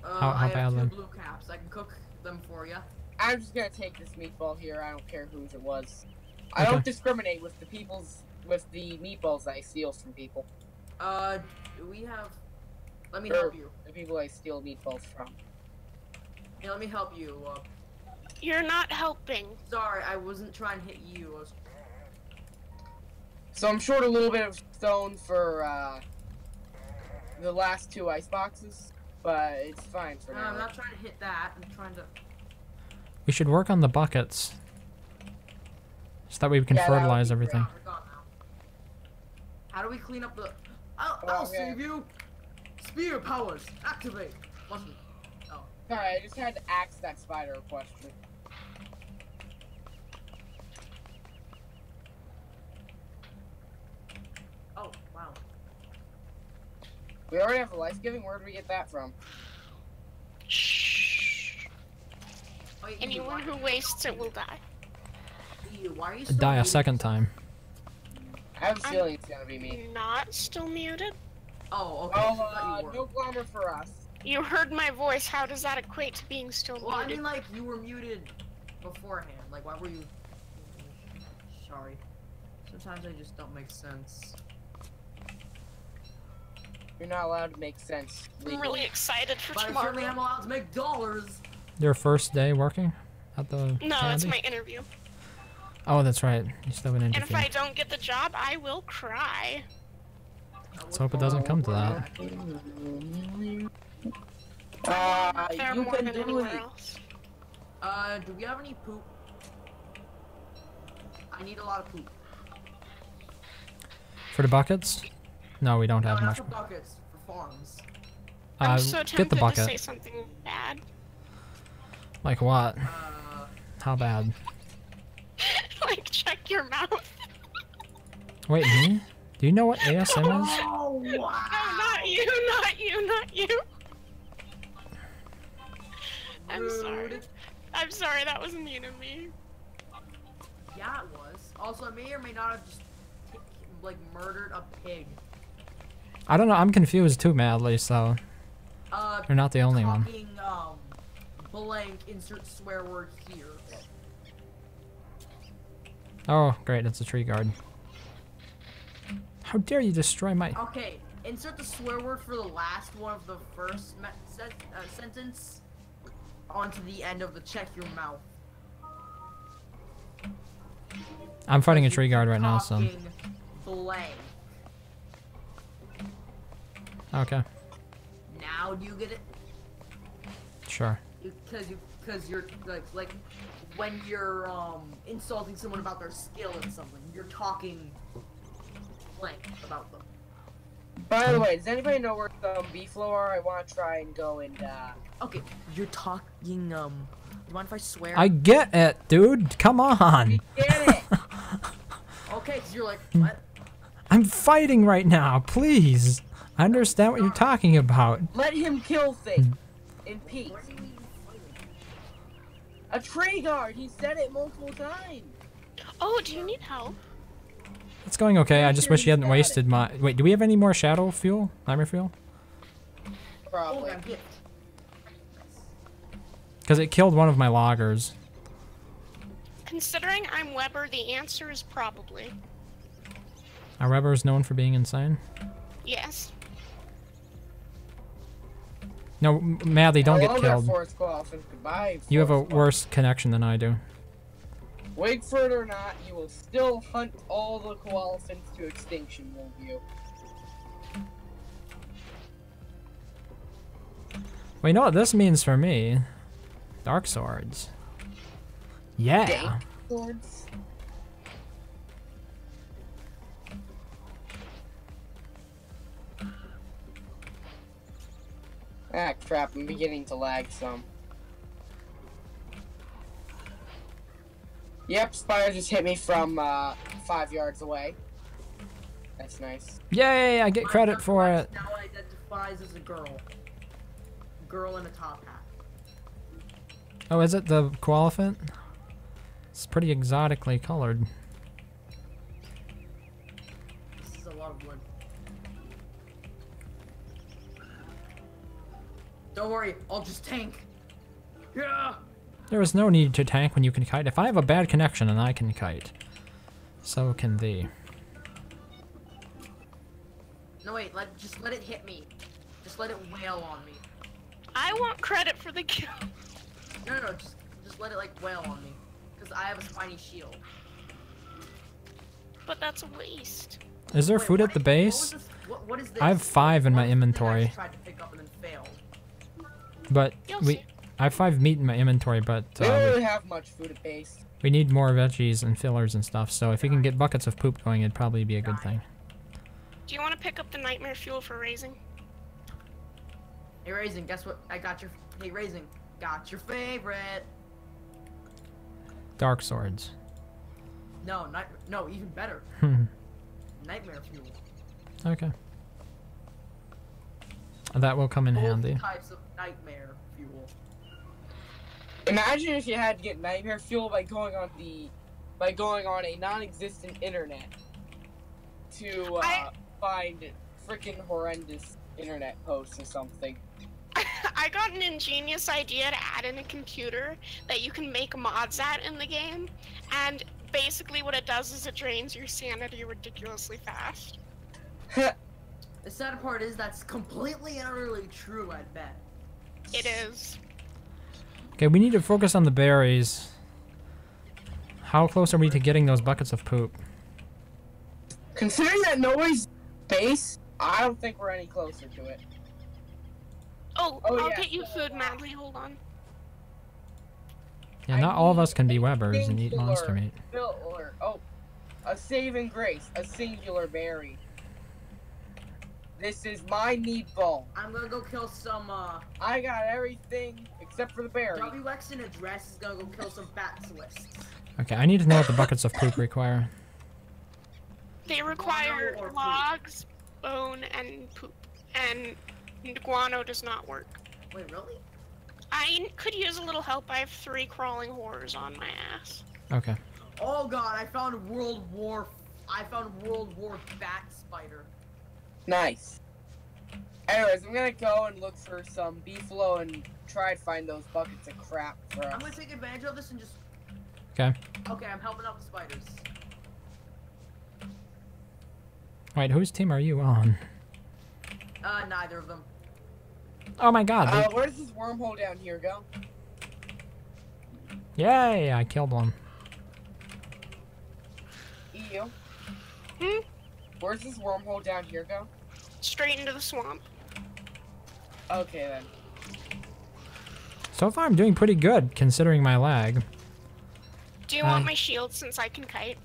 How
I have
bad
2
then?
blue caps. I can cook them for you.
I'm just gonna take this meatball here. I don't care whose it was. I
Okay.
don't discriminate with the meatballs I steal from people.
Do we have... Let me
Or
help you.
the people I steal meatballs from.
Yeah, let me help you.
You're not helping.
Sorry, I wasn't trying to hit you. I was...
So I'm short a little bit of stone for the last 2 ice boxes, but it's fine for
No,
now.
I'm not trying to hit that. I'm trying to...
We should work on the buckets. So that way we can
Yeah, that would
fertilize
be
everything.
They're gone now. How do we clean up the... I'll
Oh, yeah.
save you! Spear powers, activate! Wasn't... Oh.
Sorry, I just had to ask that spider a question.
Oh, wow.
We already have a life giving. Where did we get that from?
Shh.
Oh, you-
Anyone who wastes it will die.
Why are you
I'd
still
die a
muted?
second time.
I have a feeling it's gonna be me.
Not still muted?
Oh, okay. I
Oh,
thought you were.
no glamour for us.
You heard my voice. How does that equate to being still
Well, I
muted?
mean, like, you were muted beforehand. Like, why were you... Sorry. Sometimes I just don't make sense.
You're not allowed to make sense.
I'm
legally.
really excited for
But
tomorrow.
certainly I'm allowed to make dollars.
Your first day working at the
No,
candy?
it's my interview.
Oh, that's right. You still have an
And
interview.
if I don't get the job, I will cry.
Let's hope it doesn't come to that.
There
You
more
can
than
do
anywhere
it.
else.
Do we have any poop? I need a lot of poop.
For the buckets? No, we don't
No,
have
not
much.
for buckets, for farms.
I'm so tempted
get the
to say
bucket.
something bad.
Like what? How bad?
Like, check your mouth.
Wait, me? Do you know what ASM is?
Oh, wow.
No, not you, not you, not you. I'm sorry.
Rude.
I'm sorry, that was mean of me.
Yeah, it was. Also, I may or may not have just, like, murdered a pig.
I don't know. I'm confused too, madly. So you're not the only one.
Talking, blank, insert swear word here.
Oh, great. It's a tree guard. How dare you destroy my...
Okay, insert the swear word for the last one of the first sentence onto the end of the check your mouth.
I'm fighting a tree guard right now, so...
Talking blank.
Okay,
Now do you get it?
sure.
Because you're like when you're insulting someone about their skill in something, you're talking blank about them.
By the way, does anybody know where the beefalo are? I want to try and go and
Okay, you're talking you mind if I swear?
I get it, dude. Come on.
get it.
Okay, so you're like, what?
I'm fighting right now. Please. I understand what you're talking about.
Let him kill things in peace.
What do you mean fighting?
A tree guard. He said it multiple times.
Oh, do you need help?
It's going okay. I just wish you hadn't wasted my... Wait, do we have any more shadow fuel? Nightmare fuel?
Oh,
Probably.
I'm gift.
Because it killed one of my loggers.
Considering I'm Weber, the answer is probably.
Our Weber is known for being insane.
Yes.
No, Madly, don't get
Hello there,
killed.
Forest Coffin. Goodbye.
You have a
Forest Coffin.
worse connection than I do.
Wigford or not, you will still hunt all the koalefants to extinction, won't you?
Well, you know what this means for me? Dark swords. Yeah.
Dank swords. Ah, crap, I'm beginning to lag some. Yep, Spire just hit me from 5 yards away. That's nice.
Yay, I get credit for it.
Now identifies as a girl. Girl in a top hat.
Oh, is it the koalefant? It's pretty exotically colored.
This is a lot of wood. Don't worry, I'll just tank. Yeah.
There is no need to tank when you can kite. If I have a bad connection and I can kite, so can thee.
No wait, just let it hit me. Just let it wail on me.
I want credit for the kill.
No, just let it like wail on me. Cause I have a spiny shield.
But that's a waste.
Is there
Wait,
food
what
at the
is-
base?
What is this?
I have 5 in
What
my
is the thing I
inventory,
tried to pick up and then failed?
but
You'll
we...
see.
I have 5 meat in my inventory, but
We don't really have much food at base.
we need more veggies and fillers and stuff, so if you can get buckets of poop going, it'd probably be a good thing.
Do you want to pick up the nightmare fuel for raising?
Hey Raisin, guess what? I got your. Hey Raisin, got your favorite.
Dark swords.
No, no, even better. Nightmare fuel.
Okay. That will come in
Both
handy.
types of nightmare fuel.
Imagine if you had to get nightmare fuel by going on a non-existent internet to find freaking horrendous internet posts or something.
I got an ingenious idea to add in a computer that you can make mods at in the game, and basically what it does is it drains your sanity ridiculously fast.
The sad part is that's completely and utterly true, I bet.
It is.
Okay, we need to focus on the berries. How close are we to getting those buckets of poop?
Considering that nobody's base, I don't think we're any closer to it.
Oh,
Oh,
I'll
yeah,
get you
so,
food, Madly. Hold on.
Yeah,
I
not all of
need
us can be
a
Webbers and eat monster
singular
meat.
filler. Oh, a saving grace, a singular berry. This is my meatball.
I'm gonna go kill some,
I got everything except for the berry.
WX in a dress is gonna go kill some basilisks.
Okay, I need to know what the buckets of poop require.
They require
Guano or poop?
logs, bone, and poop. And guano does not work.
Wait, really?
I could use a little help. I have 3 crawling horrors on my ass.
Okay.
Oh god, I found World War bat spider.
Nice. Anyways, I'm gonna go and look for some beefalo and try to find those buckets of crap for
I'm
us.
gonna take advantage of this and just...
Okay.
Okay, I'm helping out the spiders.
Wait, whose team are you on?
Neither of them.
Oh my god.
Where does this wormhole down here go?
Yay, I killed one.
EU?
Hmm?
Where's this wormhole down here go?
Straight into the swamp.
Okay then.
So far I'm doing pretty good considering my lag.
Do you want my shield since I can kite?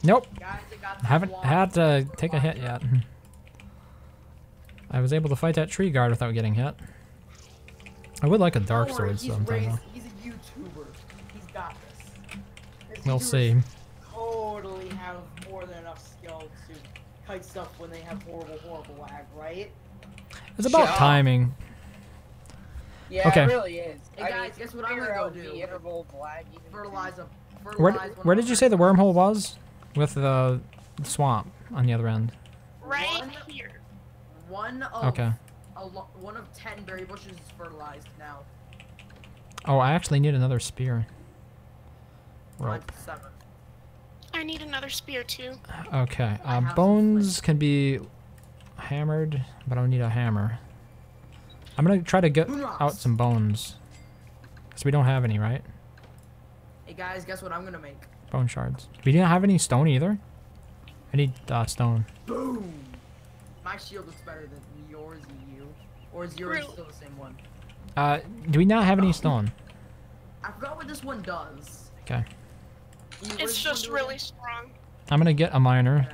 Nope.
Guys, I got the
Haven't
wand
had to
for
take a hit
Elijah.
yet. I was able to fight that tree guard without getting hit. I would like a dark
Don't worry,
sword sometime though.
He's a YouTuber. He's got this. This
We'll
YouTubers
see.
Totally have more than enough skill to kite stuff when they have horrible lag, right?
It's about
Yeah.
timing.
Yeah,
Okay.
it really is.
Hey
I
guys,
mean,
guess what I'm
figure
gonna go
out
do?
the interval of lag even
Fertilize them.
Where did you say the wormhole was? With the swamp on the other end.
Right
One-
here.
One of
Okay.
one of 10 berry bushes is fertilized now.
Oh, I actually need another spear.
Mine's
Rope.
7.
I need another spear too.
Okay.
I have some
Bones can be hammered, but I'll need a hammer. I'm gonna try to get
Moonrocks.
out some bones. Because we don't have any, right?
Hey guys, guess what I'm gonna make?
Bone shards. We didn't have any stone either? I need stone.
Boom! My shield looks better than yours, EU. Or is yours
True.
still the same one?
Do we not have any stone?
I forgot what this one does.
Okay.
EU, what does
It's
this one
just
do
really
again?
strong.
I'm gonna get a miner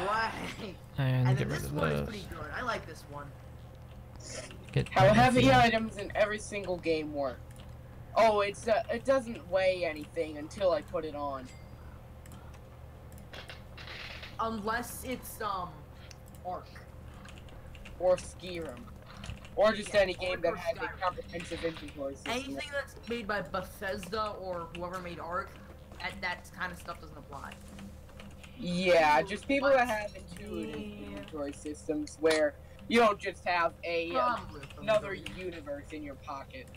Right.
and
And
get
then
rid
this
of
one is
this.
pretty good. I like this one.
Get
How heavy
fuel.
items in every single game work. Oh, it doesn't weigh anything until I put it on.
Unless it's Ark.
Or Skyrim. Or just
Yeah,
any game
Ark
that
or
has a
Skyrim.
comprehensive inventory system.
Anything that's made by Bethesda or whoever made Ark, that kind of stuff doesn't apply.
Yeah, just people that have
Yeah.
intuitive inventory systems where you don't just have
Probably from
another
the-
universe in your pocket.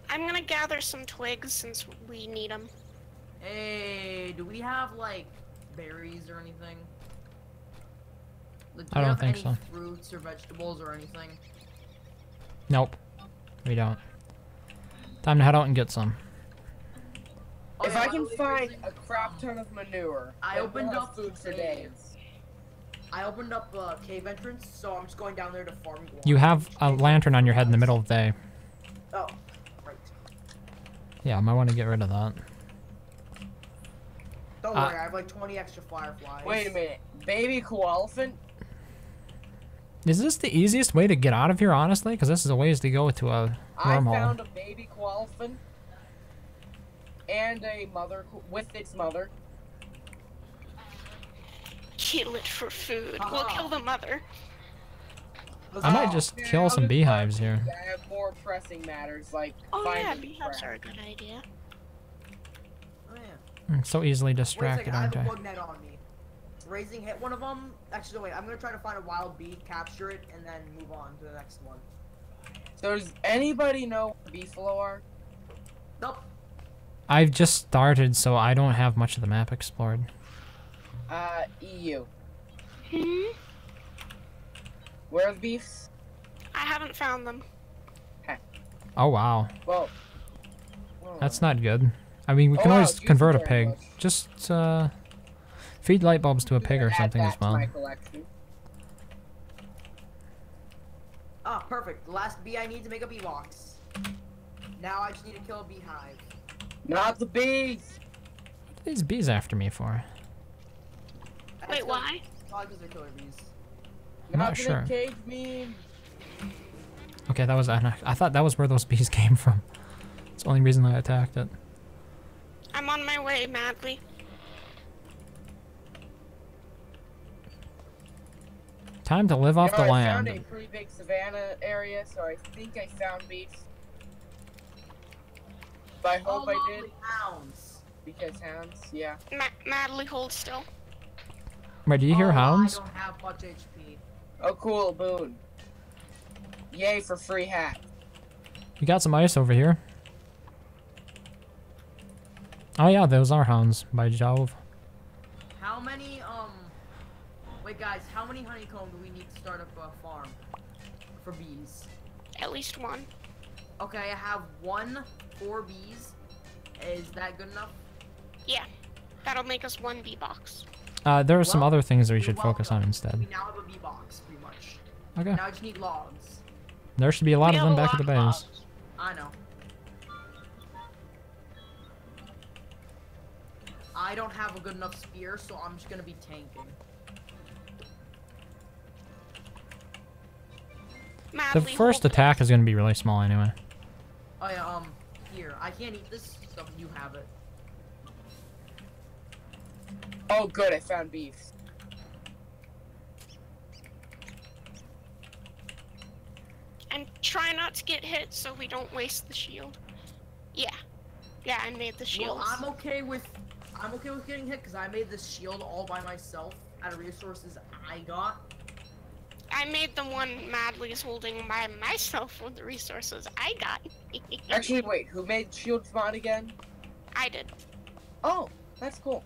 I'm gonna gather some twigs since we need them.
Hey, do we have like berries or anything? Like, do
I
we
don't
have
think
any
so.
fruits or vegetables or anything?
Nope. We don't. Time to head out and get some.
Oh,
If
yeah,
I
by
can
the way,
find
Grizzly,
a crap ton of manure,
I
then
opened
we'll have
up
food for
a-
days.
I opened up a cave entrance, so I'm just going down there to farm guano.
You have a lantern on your head in the middle of the day.
Oh, right.
Yeah, I might want to get rid of that.
Don't worry, I have like 20 extra fireflies.
Wait a minute, baby koalefant?
Is this the easiest way to get out of here, honestly? Because this is a ways to go to a
I
wormhole.
found a baby koalefant and a mother with its mother.
Kill it for food. We'll
Haha.
kill the mother.
I might just kill some beehives here.
I have more pressing matters like
Oh yeah,
finding
beehives
crap.
are a good idea.
Oh, yeah.
I'm so easily
Wait a
distracted,
second, I have
aren't
a
I?
bug net on me. Raising hit one of them. Actually, no, wait. I'm gonna try to find a wild bee, capture it, and then move on to the next one.
So does anybody know what beefalo are?
Nope.
I've just started, so I don't have much of the map explored.
EU.
Hmm?
Where are the beefs?
I haven't found them.
Oh wow,
Well.
that's not good. I mean, we can
wow,
always
juicy
convert a
berry
pig.
bush.
Just feed light bulbs to a pig or
Add
something
that
as
to
well.
my collection.
Ah, perfect. The last bee I need to make a bee box. Now I just need to kill a beehive.
Not the bees.
What are these bees after me for?
Wait, why?
Probably because they're killer bees.
I'm not
Not the
sure.
cage meme.
Okay, that was. I thought that was where those bees came from. It's the only reason I attacked it.
I'm on my way, madly.
Time to live off the
I found a
land.
pretty big savanna area, so I think I found beefs. But I hope I did,
lovely hounds.
because hounds, yeah.
Madly hold still.
Wait, do you hear hounds?
I don't have much HP.
Oh cool, boon. Yay for free hat.
You got some ice over here. Oh yeah, those are hounds, by Jove.
How many, wait guys, how many honeycomb do we need to start up a farm for bees?
At least one.
Okay, I have 4 bees. Is that good enough?
Yeah. That'll make us 1 bee box.
There are some
Well,
other things that we
you're
should focus on
welcome.
instead.
We now have a bee box, pretty much.
Okay.
Now I just need logs.
There should be a lot
We
of
have
them
a
back at
lot
the
of
base.
logs.
I know. I don't have a good enough spear, so I'm just gonna be tanking.
The
Madly
first
hold
attack is going to be really small anyway.
Oh yeah, here. I can't eat this stuff. You have it.
Oh good, I found beefs.
And try not to get hit so we don't waste the shield. Yeah. Yeah, I made the shield.
Well, I'm okay with getting hit because I made this shield all by myself out of resources I got.
I made the one Madly is holding by myself with the resources I got.
Actually, wait, who made shield mod again?
I did.
Oh, that's cool.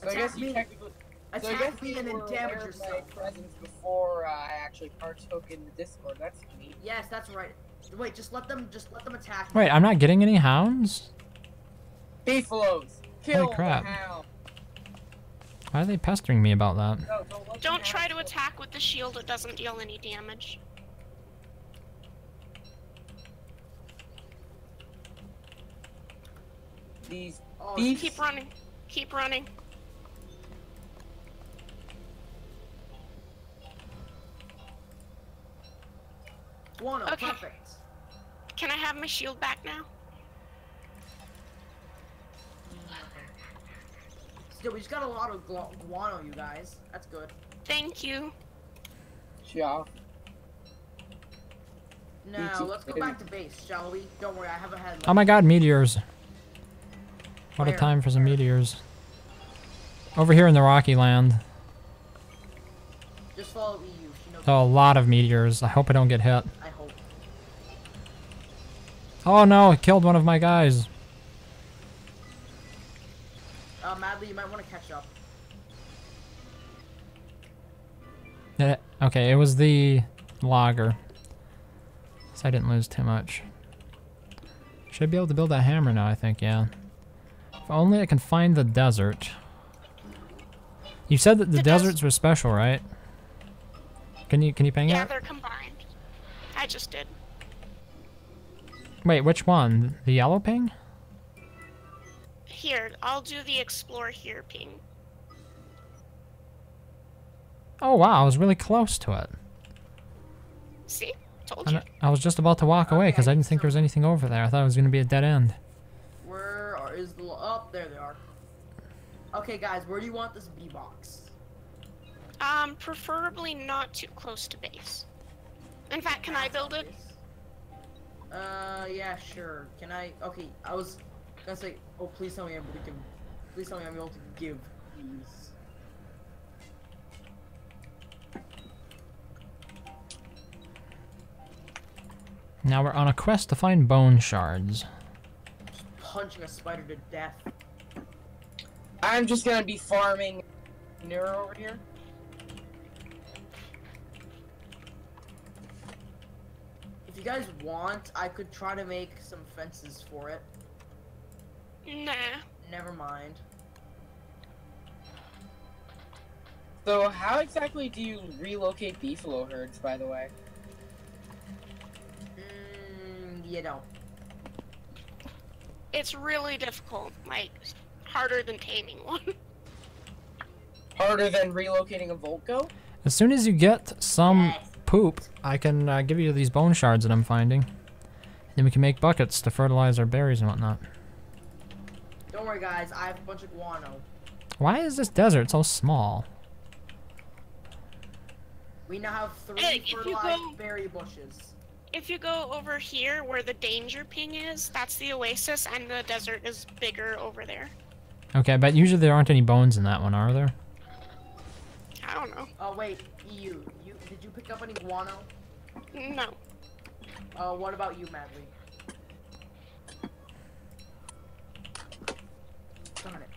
So I guess
Attack
you
me.
technically. So I
Attack
guess
me
you
and then
were
damage
aware of my
yourself.
presence before I actually partook in the Discord. That's neat.
Yes, that's right. Wait, just let them attack me.
Wait, I'm not getting any hounds?
Beefaloes, kill
crap.
the hound.
Why are they pestering me about that?
No, don't let the
Don't try
hound
to
kill-
attack with the shield, it doesn't deal any damage.
These
Oh,
beefs.
Keep running. Keep running.
Guano,
Okay.
perfect.
Can I have my shield back now?
Still, we just got a lot of guano, you guys. That's good.
Thank you.
Yeah.
Now,
too.
let's go back to base, shall we? Don't worry, I have a headlight.
Oh my god, meteors. What a
Where?
time for some meteors. Over here in the Rocky Land.
Just follow EU. She knows.
Oh, a lot of meteors. I hope I don't get hit.
I hope.
Oh no, it killed one of my guys.
Madly, you might want to catch up.
Okay, it was the logger. So I didn't lose too much. Should be able to build that hammer now, I think, yeah. If only I can find the desert. You said that the deserts were special, right? Can you ping
Yeah,
it?
they're combined. I just did.
Wait, which one? The yellow ping?
Here, I'll do the explore here ping.
Oh wow, I was really close to it.
See? Told you.
And I was just about to walk away because I
Okay,
didn't think there was
so-
anything over there. I thought it was going to be a dead end.
Is the... Oh, there they are. Okay, guys, where do you want this bee box?
Preferably not too close to base. In fact, can I build it?
Yeah, sure. Can I... Okay, I was gonna say... Oh, please tell me I'm able to... Please tell me I'm able to give these.
Now we're on a quest to find bone shards.
Punching a spider to death.
I'm just gonna be farming near over here.
you guys want, I could try to make some fences for it.
Nah.
Never mind.
So how exactly do you relocate beefalo herds, by the way?
You don't.
It's really difficult. Like, harder than taming one.
Harder than relocating a Volco?
As soon as you get some
Yes.
poop, I can give you these bone shards that I'm finding. Then we can make buckets to fertilize our berries and whatnot.
Don't worry, guys. I have a bunch of guano.
Why is this desert so small?
We now have 3
Hey, if you
fertilized
go-
berry bushes.
If you go over here where the danger ping is, that's the oasis, and the desert is bigger over there.
Okay, but usually there aren't any bones in that one, are there?
I don't know.
Oh wait, EU. Did you pick up any guano?
No.
What about you, Madly? Darn it.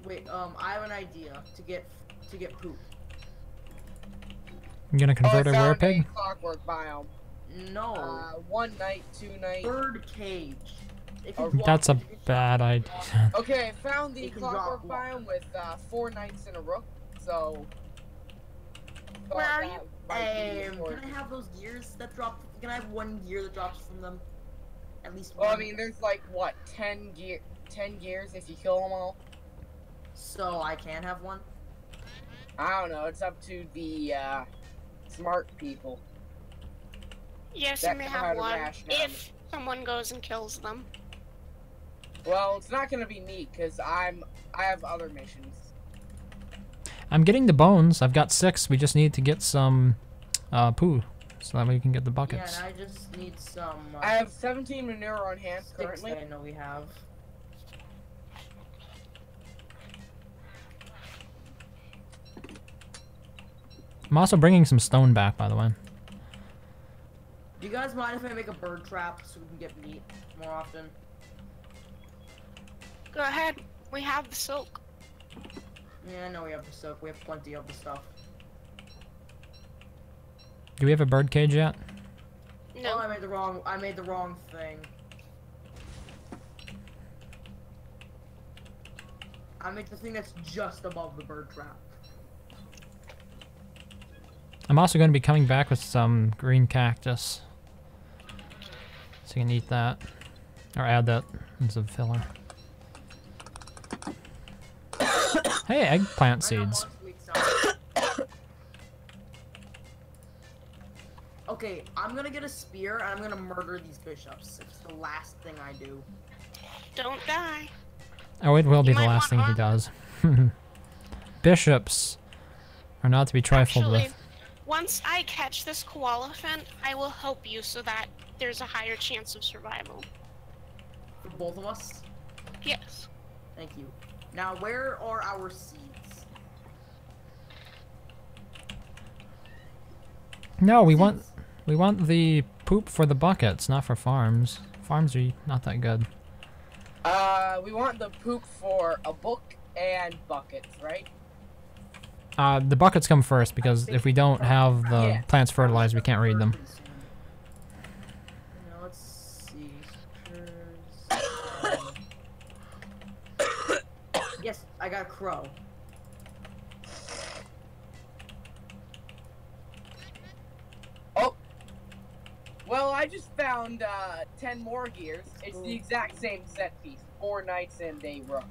Wait, I have an idea to get poop.
I'm gonna convert
I
a
found
werepig.
a clockwork biome.
No.
1 night, 2 night.
Bird cage. It
Oh,
can drop-
That's a
it can drop-
bad idea.
Okay, I found the
It can
clockwork
drop
biome with 4 nights in a row, so...
Where are
that
you?
might be
Can I
important.
have those gears that drop? Can I have 1 gear that drops from them? At least
Well,
one.
I mean, there's like, what, 10 gears if you kill them all?
So I can have one?
I don't know, it's up to the, smart people.
Yes,
That
you may
know how
have
to
one
ration them.
if someone goes and kills them.
Well, it's not gonna be me, because I have other missions.
I'm getting the bones. I've got 6. We just need to get some poo, so that way we can get the
Yeah,
buckets.
and I just need some.
I have 17 manure on hand
sticks
currently.
that I know we have.
I'm also bringing some stone back, by the way.
Do you guys mind if I make a bird trap so we can get meat more often?
Go ahead. We have the silk.
Yeah, I know we have the silk. We have plenty of the stuff.
Do we have a bird cage yet?
No.
Oh, I made the wrong thing. I made the thing that's just above the bird trap.
I'm also going to be coming back with some green cactus. So you can eat that. Or add that as a filler. Hey, eggplant seeds.
Okay, I'm gonna get a spear and I'm gonna murder these bishops. It's the last thing I do.
Don't die.
Oh, it will be
You
the
might
last thing
want
he does. Bishops are not to be trifled
Actually,
with.
once I catch this koalaphant, I will help you so that there's a higher chance of survival.
For both of us?
Yes.
Thank you. Now, where are our seeds?
No, we want the poop for the buckets, not for farms. Farms are not that good.
We want the poop for a book and buckets, right?
The buckets come first because if we don't have the
Yeah.
plants fertilized, we can't read them.
Now, let's see. Yes, I got a crow.
Well, I just found 10 more gears. It's the exact same set piece. 4 knights and a rook.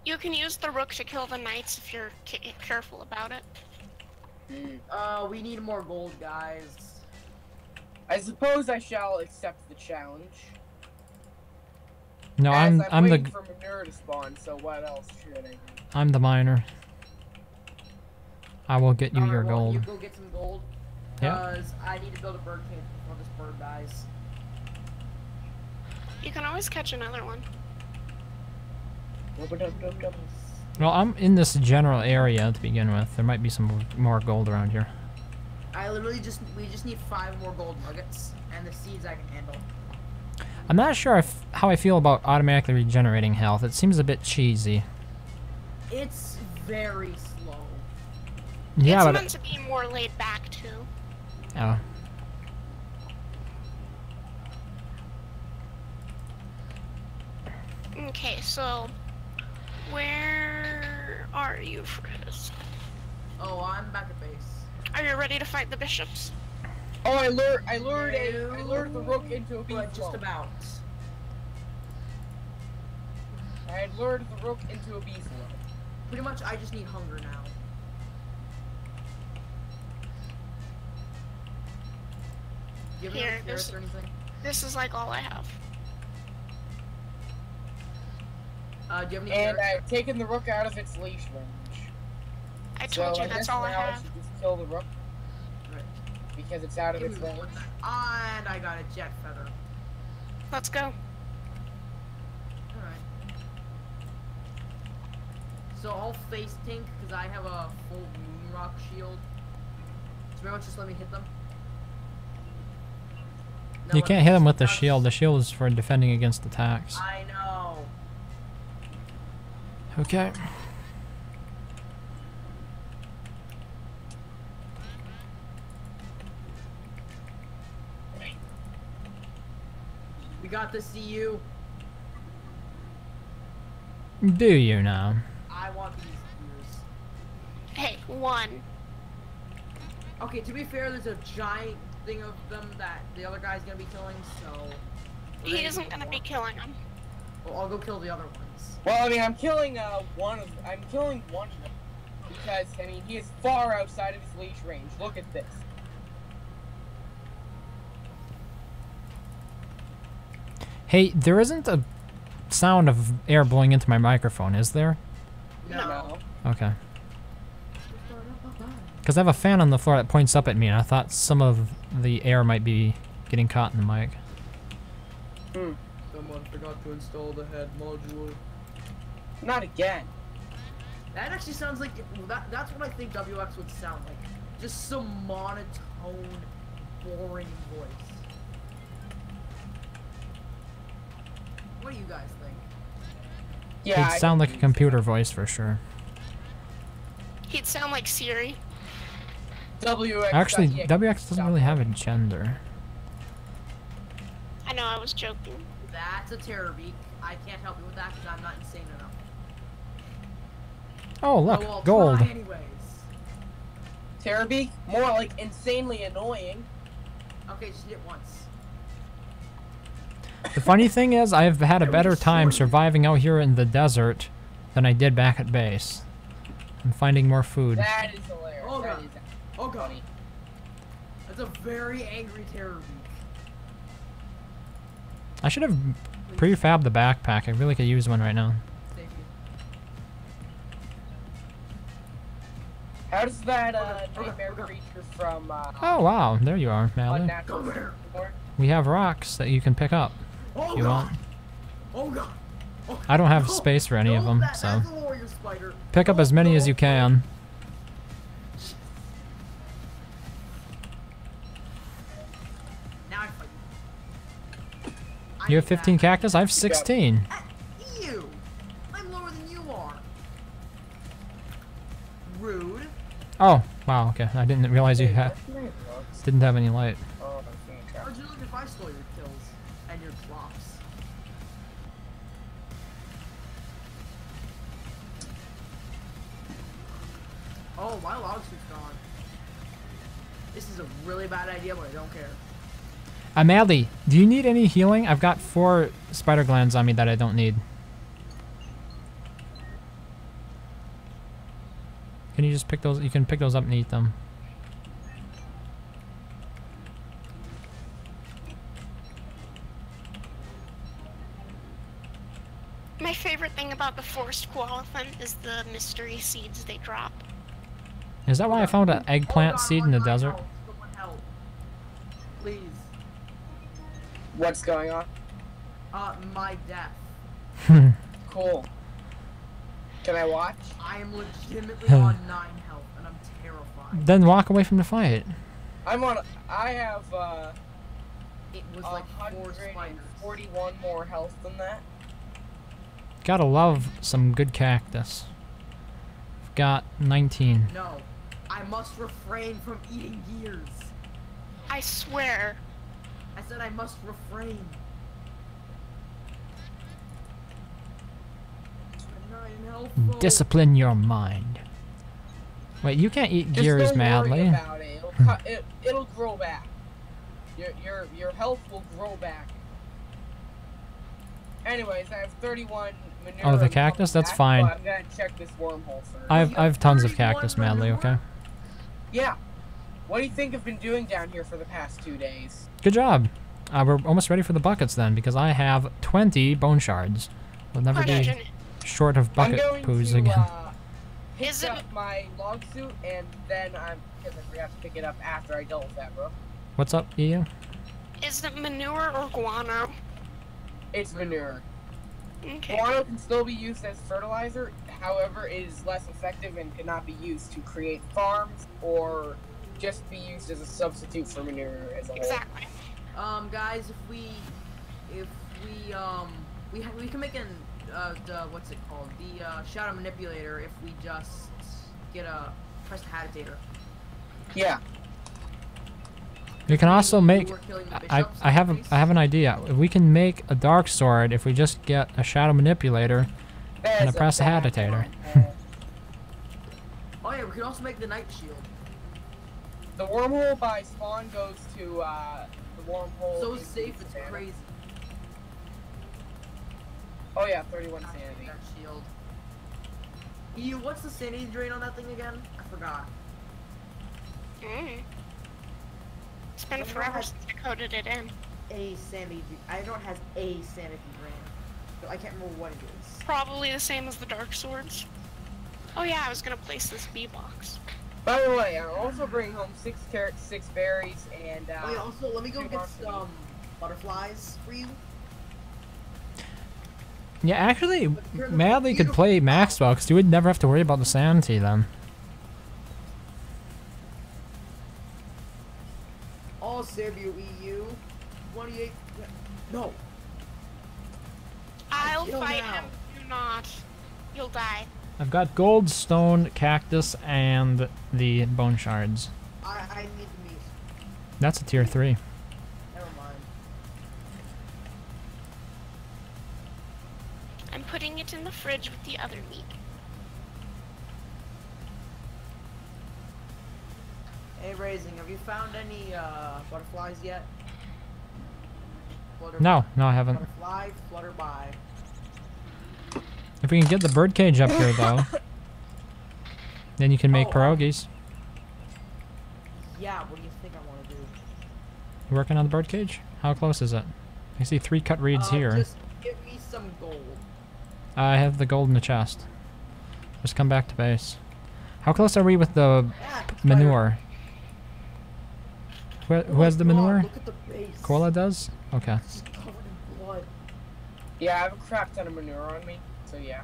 You can use the rook to kill the knights if you're careful about it.
We need more gold, guys.
I suppose I shall accept the challenge.
No,
As
I'm
waiting
the
for manure to spawn, so what else should I do?
I'm the miner. I will get you
Alright,
your
well,
gold.
You go get some gold.
Yeah.
Because I need to build a bird cage before this bird dies.
You can always catch another one.
Well, I'm in this general area to begin with. There might be some more gold around here.
We just need 5 more gold nuggets, and the seeds I can handle.
I'm not sure how I feel about automatically regenerating health. It seems a bit cheesy.
It's very slow.
Yeah,
it's
but
meant to be more laid back too.
oh,
Okay, so where are you, Frizz?
Oh, I'm back at base.
Are you ready to fight the bishops?
Oh, I lured the rook into a bee
But just
flow.
about.
I had lured the rook into a bee flow.
Pretty much, I just need hunger now. Do you have
Here,
any carrots or anything?
This is like all I have.
Do you have any
And
carrots?
I've taken the rook out of its leash range.
I told
so
you that's
guess
all I
now
have.
should just kill the rook
Right.
because it's out of
Give
its
me
range.
one. And I got a jet feather.
Let's go.
Alright. So I'll face tank because I have a full moon rock shield. So pretty much just let me hit them. Now
you
what-
can't hit him with the
now
shield. The shield is for defending against attacks.
I know.
Okay.
We got the CU.
Do you now?
I want these CUs.
Hey, one.
Okay, to be fair, there's a giant thing of them that the other guy's gonna be killing, so... we're
He
gonna
isn't
need
gonna be
more.
killing them.
Well, I'll go kill the other ones.
Well, I mean, I'm killing one of them because I mean he is far outside of his leash range. Look at this.
Hey, there isn't a sound of air blowing into my microphone, is there?
No.
Okay. Because I have a fan on the floor that points up at me, and I thought some of the air might be getting caught in the mic.
Someone forgot to install the head module.
Not again.
That actually sounds like that's what I think WX would sound like. Just some monotone, boring voice. What do you guys think?
Yeah.
It'd sound like a computer voice for sure.
He'd sound like Siri.
WX.
Actually,
yeah,
WX doesn't really have a gender.
I know, I was joking.
That's a terror beak. I can't help you with that because I'm not insane enough.
Oh, look,
So I'll
gold.
try anyways.
Terrorbeak? More like insanely annoying.
Okay, just hit it once.
The funny thing is, I've had a better time surviving out here in the desert than I did back at base. I'm finding more food.
That is hilarious.
Oh
That
god.
is
Oh god.
funny.
That's a very angry terror beak.
I should have prefabbed the backpack. I really could use one right now.
Thank you.
How does that
Okay,
nightmare
okay.
creature from
Oh, wow. There you are, Mally.
Unnatural
Come here.
work?
We have rocks that you can pick up.
Oh
You
god.
want?
Oh god. Oh,
I don't have
no.
space for any of
No,
them,
that's
so
a warrior spider.
pick up
No,
as many as
no.
you can.
Now I fight you.
You have 15 cactus? I have 16.
You! I'm lower than you are. Rude.
Oh, wow, okay. I didn't realize you didn't have any light.
Oh, I can't try.
How'd you look if I stole your kills and your drops? Oh, my log suit's gone. This is a really bad idea, but I don't care.
Madly, do you need any healing? I've got 4 spider glands on me that I don't need. Can you just pick those? You can pick those up and eat them.
My favorite thing about the forest koalathon is the mystery seeds they drop.
Is that why I found an eggplant
Oh, God,
seed in the
my
desert?
help. Someone help. Please.
What's going on?
My death.
Cool. Can I watch?
I am legitimately on 9 health, and I'm terrified.
Then walk away from the fight.
I'm on. I have
It was like 4 spiders.
141 more health than that.
Gotta love some good cactus. I've got 19.
No. I must refrain from eating gears.
I swear.
I said I must refrain. I'm not helpful.
Discipline your mind. Wait, you can't eat
Just
gears,
don't
Madly.
worry about it. It'll grow back. Your health will grow back. Anyways, I have 31 manure.
Oh, the
and
cactus?
coming
That's
back,
fine.
but I'm gonna check this wormhole first.
I have tons of
31
cactus, Madly, okay?
manure?
Yeah. What do you think I've been doing down here for the past 2 days?
Good job. We're almost ready for the buckets then, because I have 20 bone shards. We'll never be
Question.
short of bucket
I'm going
poos
to
again.
pick
Is it-
up my log suit, and then because I forgot to pick it up after I dealt with that, bro.
What's up, EU?
Is it manure or guano?
It's manure.
Okay.
Guano can still be used as fertilizer, however, it is less effective and cannot be used to create farms or just be used as a substitute for manure as a whole.
Exactly.
Guys, we can make what's it called? The shadow manipulator if we just press the habitator.
Yeah.
We can also make.
We're killing the
I
bishops
I have
in
I have an idea. We can make a dark sword if we just get a shadow manipulator.
That
And
is
I press the
bad
habitator.
wormhole.
Oh yeah, we can also make the night shield.
The wormhole by spawn goes to the wormhole.
So
into
safe, it's
Savannah.
crazy.
Oh yeah, 31
Gotta make
sanity.
that shield. What's the sanity drain on that thing again? I forgot.
Mm. It's been
Someone
forever
has-
since I coded it in.
A sanity. I know it has a sanity drain, but I can't remember what it is.
Probably the same as the dark swords. Oh yeah, I was gonna place this bee box.
By the way, I'm also bringing home 6 carrots, 6 berries, and
Oh yeah, also let me go
two
get
mushrooms.
some butterflies for you.
Yeah, actually,
But you're the
Madly could
beautiful-
play Maxwell because you would never have to worry about the sanity then.
I'll save you, EU. 28. No.
I'll
kill
fight
now.
him. Do not. You'll die.
I've got gold, stone, cactus, and the bone shards.
I need the meat.
That's a tier 3.
Never mind.
I'm putting it in the fridge with the other meat.
Hey, Raising, have you found any butterflies yet? Flutter
No, no, I haven't.
Butterfly, flutter by.
If we can get the birdcage up here, though, then you can make
Oh,
pierogies.
Yeah, what do you think I want to do?
You working on the birdcage? How close is it? I see 3 cut reeds here.
Just give me some gold.
I have the gold in the chest. Just come back to base. How close are we with the
Yeah,
manure? Who
Oh
has the
my God,
manure?
Look at the base.
Koala does? Okay.
It's just covered in blood.
yeah, I have a crap ton of manure on me, so yeah.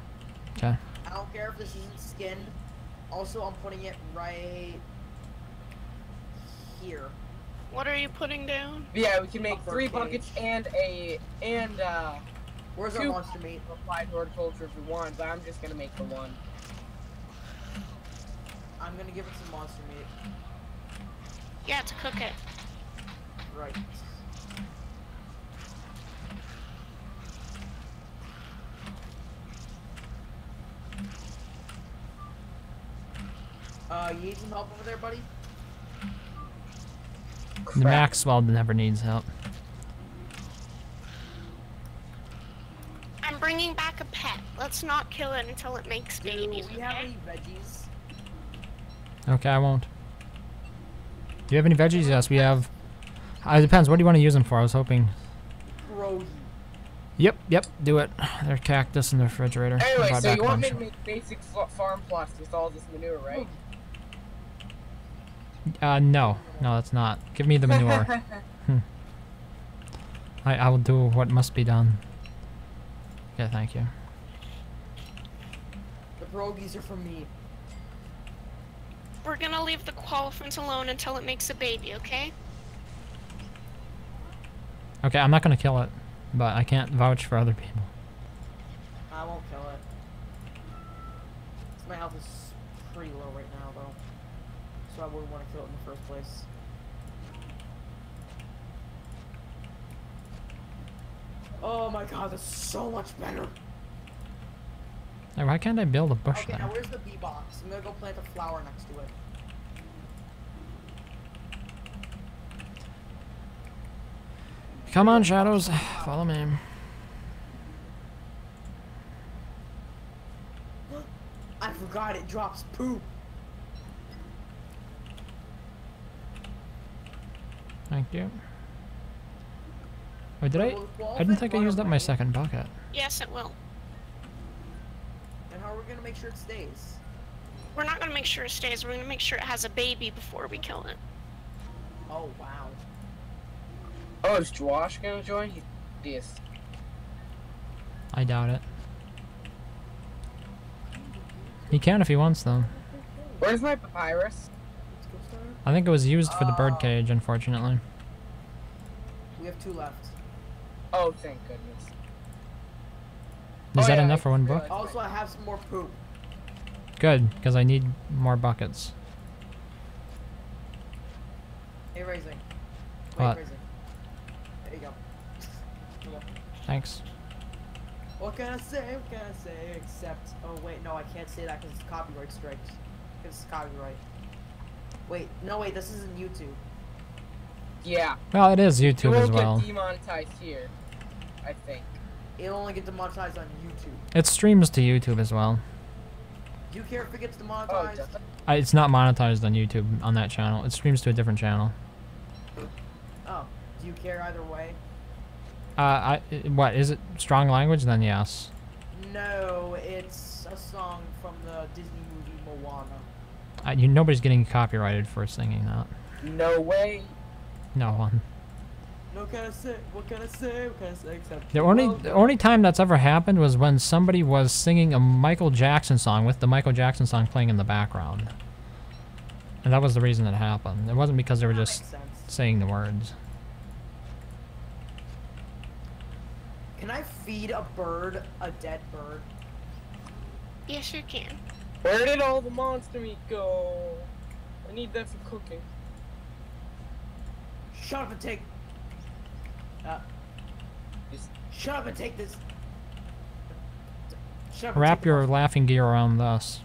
Okay.
I don't care if this isn't skinned. Also, I'm putting it right here.
What are you putting down?
Yeah, we can make
Upper
3
cage.
buckets and
Where's our
2
monster meat?
applied horticulture if we want, but I'm just gonna make the 1.
I'm gonna give it some monster meat.
Yeah, to cook it.
Right. You need some help over there, buddy?
The Maxwell never needs help.
I'm bringing back a pet. Let's not kill it until it makes
Do
babies,
we have
okay?
any veggies?
Okay, I won't. Do you have any veggies? Yes, we have. It depends. What do you want to use them for? I was hoping.
Pierogi.
Yep, do it. There's cactus in the refrigerator. I'll
Anyway,
buy
so
back
you
a
want me
bunch.
to make basic farm plots with all this manure, right?
No, that's not. Give me the manure. I will do what must be done. Yeah, thank you.
The pierogies are for me.
We're gonna leave the qualifiant alone until it makes a baby, okay?
Okay, I'm not gonna kill it, but I can't vouch for other people.
I won't kill it. My health is pretty low right now, though. so I wouldn't want to kill it in the first place. Oh my god, that's so much better.
Hey, why can't I build a bush
Okay,
there?
now where's the bee box? I'm gonna go plant a flower next to it.
Come on, shadows, follow me.
I forgot it drops poop.
Thank you. Oh, did I? I didn't think I used up my second bucket.
Yes, it will.
And how are we gonna make sure it stays?
We're not gonna make sure it stays. We're gonna make sure it has a baby before we kill it.
Oh wow.
Oh, is Josh gonna join? Yes.
I doubt it. He can if he wants, though.
Where's my papyrus?
Let's go start.
I think it was used for the bird cage, unfortunately.
We have 2 left.
Oh, thank goodness.
Is
Oh,
that
yeah,
enough
I
for one book?
realized-
Also, I have some more poop.
Good, because I need more buckets.
Hey, Raising.
What?
Raising. There you go. Come on.
Thanks.
What can I say? What can I say? Except, oh wait, no, I can't say that because it's copyright strikes. Because it's copyright. Wait, no, wait, this isn't YouTube.
Yeah.
Well, it is
It
YouTube
won't
as well.
get demonetized here, I think.
It'll only get demonetized on YouTube.
It streams to YouTube as well.
Do you care if it gets
Oh,
demonetized?
does it?
It's not monetized on YouTube on that channel. It streams to a different channel.
Oh, do you care either way?
What is it? Strong language? Then yes.
No, it's a song from the Disney movie Moana.
Nobody's getting copyrighted for singing that.
No way.
No one.
No, can I say? What can I say? What can I say? Except
The only time that's ever happened was when somebody was singing a Michael Jackson song with the Michael Jackson song playing in the background. And that was the reason it happened. It wasn't because they were
That
just
makes sense.
saying the words.
Can I feed a bird a dead bird?
Yes, you can.
Where did all the monster meat go? I need that for cooking.
Shut up and take.
Just-
Shut up and take this. Shut up and
Wrap
take the
your
mushroom.
laughing gear around this.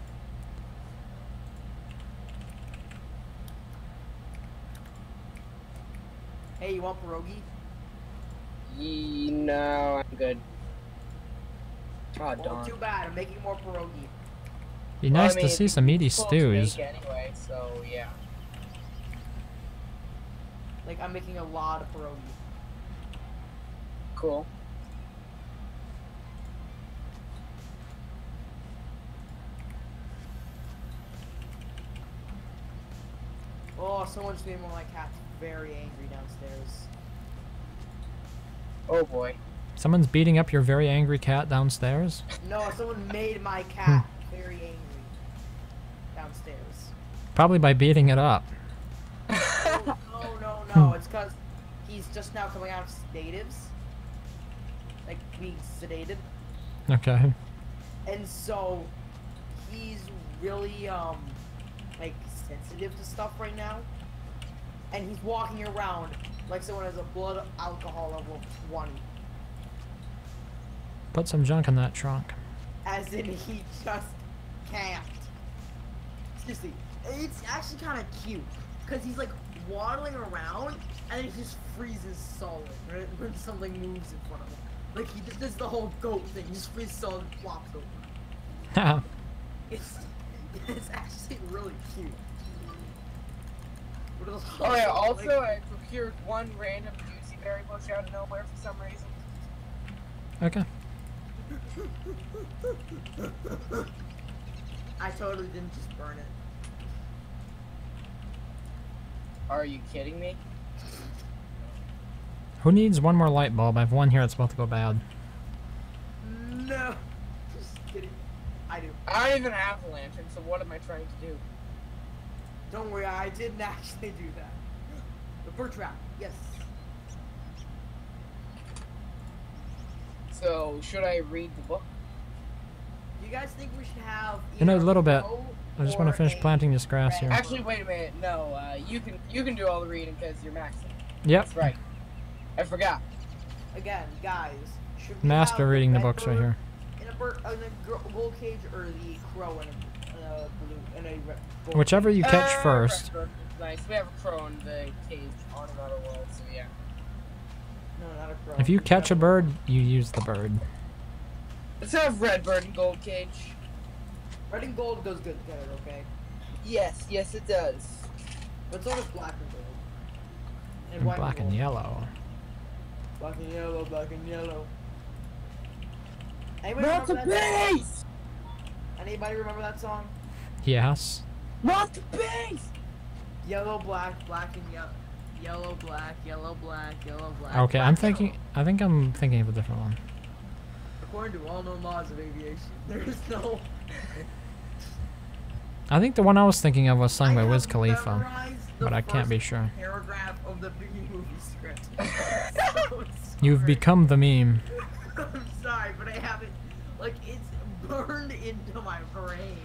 Hey, you want pierogi?
No, I'm good. Oh,
Well,
darn.
too bad. I'm making more pierogi.
Be
Well, I
nice
mean,
to see some meaty
it's close to
stews.
make Anyway, so yeah.
Like, I'm making a lot of pierogi.
Cool.
Oh, someone's being my cat's very angry downstairs.
Oh boy.
Someone's beating up your very angry cat downstairs?
No, someone made my cat very angry downstairs.
Probably by beating it up.
No, it's because he's just now coming out of sedatives. Like, being sedated.
Okay.
And so, he's really, like, sensitive to stuff right now. And he's walking around like someone has a blood alcohol level of 20.
Put some junk in that trunk.
As in, he just can't. Seriously, it's actually kind of cute. Because he's, like, waddling around, and then he just freezes solid, right? When something moves in front of him. Like, he just does the whole goat thing. He just freezes solid and flops over. It's actually really cute. What are those
Oh yeah,
hustle,
also
like-
I procured one random juicy berry bush out of nowhere for some reason.
Okay.
I totally didn't just burn it.
Are you kidding me?
Who needs one more light bulb? I have one here that's about to go bad.
No! Just kidding. I do.
I don't even have a lantern, so what am I trying to do?
Don't worry, I didn't actually do that. The bird trap, yes.
So, should I read the book?
you guys think we should have?
In a
either
little bit.
crow
I just want
or
to finish
a
planting this grass here.
red
Actually, wait a minute. No, you can do all the reading because you're maxing.
Yep.
That's right. I forgot.
Again, guys. Should we
Master
have
reading the
red
books right
bird
here.
In a gold cage or the crow in a blue in a red gold
Whichever you catch
Red
first.
bird is nice. We have a crow in the cage on another world, so yeah.
cage? No, not a crow.
If you catch a bird, you use the bird.
Let's have red bird and gold cage.
Red and gold goes good together, okay?
Yes, yes it does.
But so does black and gold.
And
white
black and
gold.
yellow.
Black and yellow, black and yellow. Anybody
Not the
remember that song?
base!
Anybody remember that song?
Yes.
Not the base!
Yellow, black, black and yellow. Yellow, black, yellow, black, yellow, black.
Okay,
black,
I'm
yellow.
thinking. I think I'm thinking of a different one.
According to all known laws of aviation, there is no.
I think the one I was thinking of was sung by
I
Wiz
have
Khalifa,
memorized the
but I can't be
first
sure.
Paragraph of the movie script. So
You've
sorry.
become the meme.
I'm sorry, but I haven't. Like, it's burned into my brain.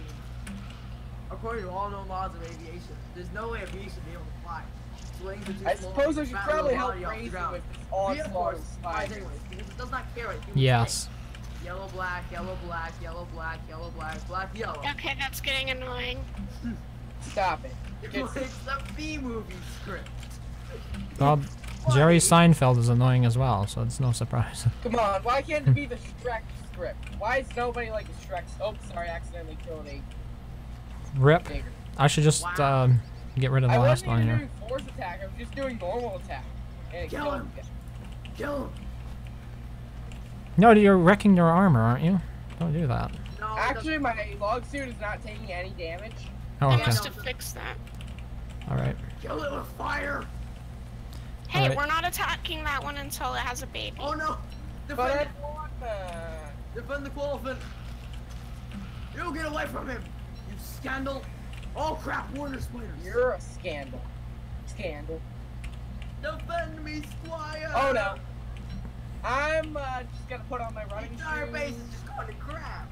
According to all known laws of aviation, there's no way aviation should be able to fly. Swings are too
I
slow,
suppose I should
battle
probably
the
help
body off the
raise you
ground.
with this
Yeah, of
onslaught
course.
of
Flies
spiders.
anyways, because it does not care what humans
Yes.
think. Yellow, black, yellow, black, yellow, black, yellow, black, black, yellow.
Okay, that's getting annoying.
Stop it.
It's
Just-
the B-movie script.
Well, Jerry Seinfeld is annoying as well, so it's no surprise.
Come on, why can't it be the Shrek script? Why is nobody like the Shrek? Oh, sorry, accidentally killed a
Rip.
nigger.
I should just
Wow.
get rid of the
I
last
wasn't
one
even
here.
doing force attack, I was just doing normal attack. And it
Kill
killed
him.
me.
Kill him.
No, you're wrecking their armor, aren't you? Don't do that.
No,
Actually, my log suit is not taking any damage.
Oh,
They
okay.
must have fixed that.
All right.
kill it with fire.
Hey,
Alright.
we're not attacking that one until it has a baby.
Oh no.
But I
Defend it.
want
Defend the elephant. You get away from him. You scandal. Oh crap, water spiders.
You're a scandal. Scandal.
Defend me, Squire.
Oh no. I'm just gonna put on my
The
running
entire base
shoes.
is just going to crap.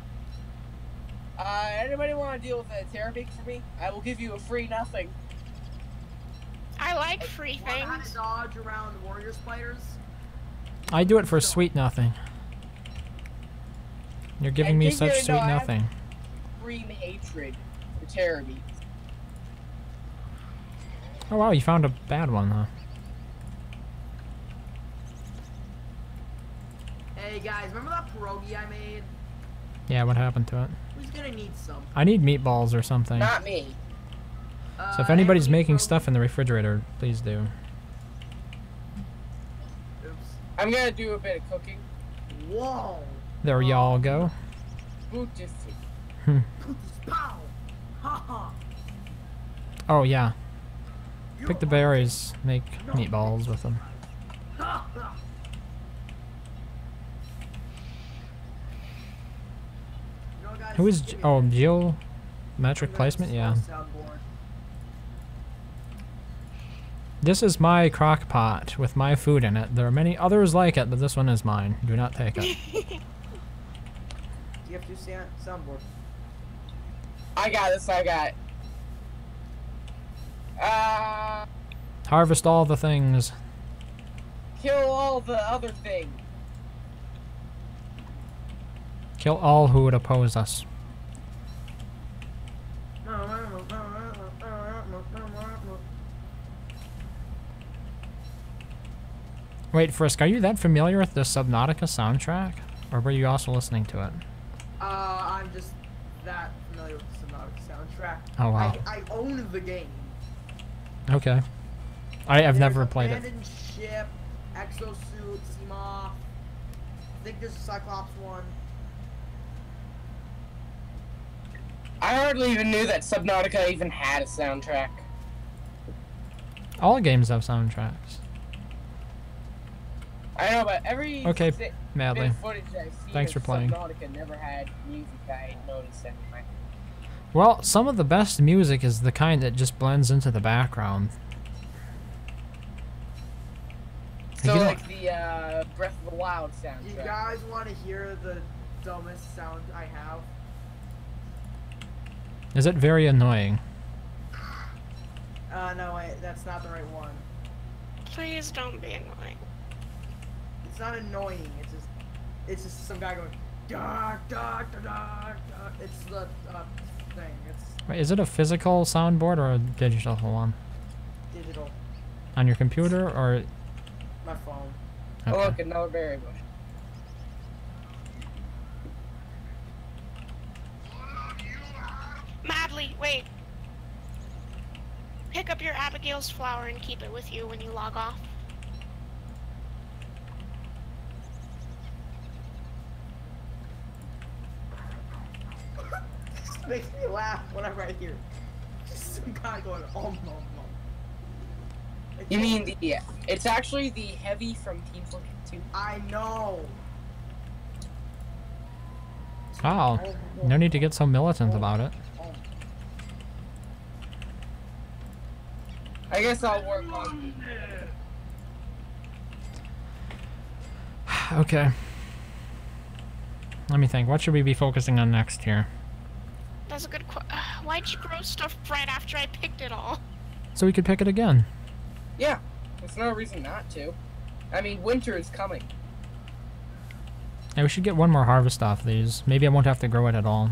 Anybody want to deal with a terror peak for me? I will give you a free nothing.
I like free
Want how to
things.
dodge around warrior spiders?
I do it for sweet nothing. You're giving
I
me
think
such
you know,
sweet
I have-
nothing.
Extreme hatred for terror beats.
Oh wow, you found a bad one, huh?
Hey guys, remember that pierogi I made?
Yeah, what happened to it?
Who's gonna need some?
I need meatballs or something.
Not me.
So if anybody's
anybody
making
pierogi?
stuff in the refrigerator, please do.
Oops.
I'm gonna do a bit of cooking.
Whoa.
There y'all go.
Bootiful.
Pow. Ha ha.
Oh yeah,
You
pick the
are-
berries, make meatballs with them.
Ha ha. You know, guys,
Who is?
give me
Oh,
a minute.
geometric
I'm
placement.
gonna
Yeah.
soundboard.
This is my crock pot with my food in it. There are many others like it, but this one is mine. Do not take it.
You have to soundboard.
I got this. I got it.
Harvest all the things.
Kill all the other things.
Kill all who would oppose us. Wait, Frisk, are you that familiar with the Subnautica soundtrack? Or were you also listening to it?
I'm just that familiar with the Subnautica soundtrack.
Oh, wow.
I own the game.
Okay. I've never
There's
played it.
Abandoned Ship, Exosuit, Seamoth. I think there's a Cyclops one.
I hardly even knew that Subnautica even had a soundtrack.
All games have soundtracks.
I know, but every
Okay,
bit
Madly.
of footage I've seen
Thanks
of
for playing.
Subnautica never had music I had noticed anyway.
Well, some of the best music is the kind that just blends into the background.
So
You know-
like the Breath of the Wild
Do you
soundtrack.
guys want to hear the dumbest sound I have?
Is it very annoying?
No, wait, that's not the right one.
Please don't be annoying.
It's not annoying. It's just some guy going, dark, dark, dark, dark. It's the thing. It's
Wait, is it a physical soundboard or a digital one?
digital.
On your computer or?
My phone.
Oh,
Okay.
look, another berry bush.
Madly, wait. Pick up your Abigail's flower and keep it with you when you log off.
This makes me laugh whenever I hear just some guy going, oh no, no.
You mean the, yeah, it's actually the heavy from Team Fortress 2.
I know.
Oh, no need to get so militant about it.
I guess I'll work on.
Okay. Let me think. What should we be focusing on next here?
That's a good why'd you grow stuff right after I picked it all?
So we could pick it again.
Yeah, there's no reason not to. I mean, winter is coming.
Hey, we should get one more harvest off these. Maybe I won't have to grow it at all.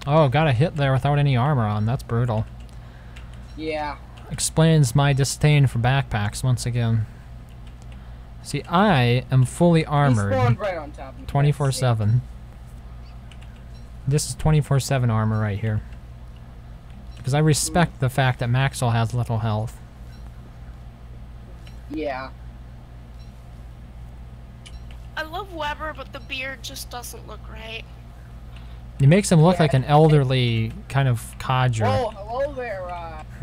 Oh, got a hit there without any armor on. That's brutal.
Yeah.
Explains my disdain for backpacks once again. See, I am fully
He
armored
spawned right on top of me.
24/7. This is 24/7 armor right here. Because I respect the fact that Maxwell has little health.
Yeah.
I love Weber, but the beard just doesn't look right.
It makes him look
Yeah.
like an elderly kind of codger.
Oh, hello there,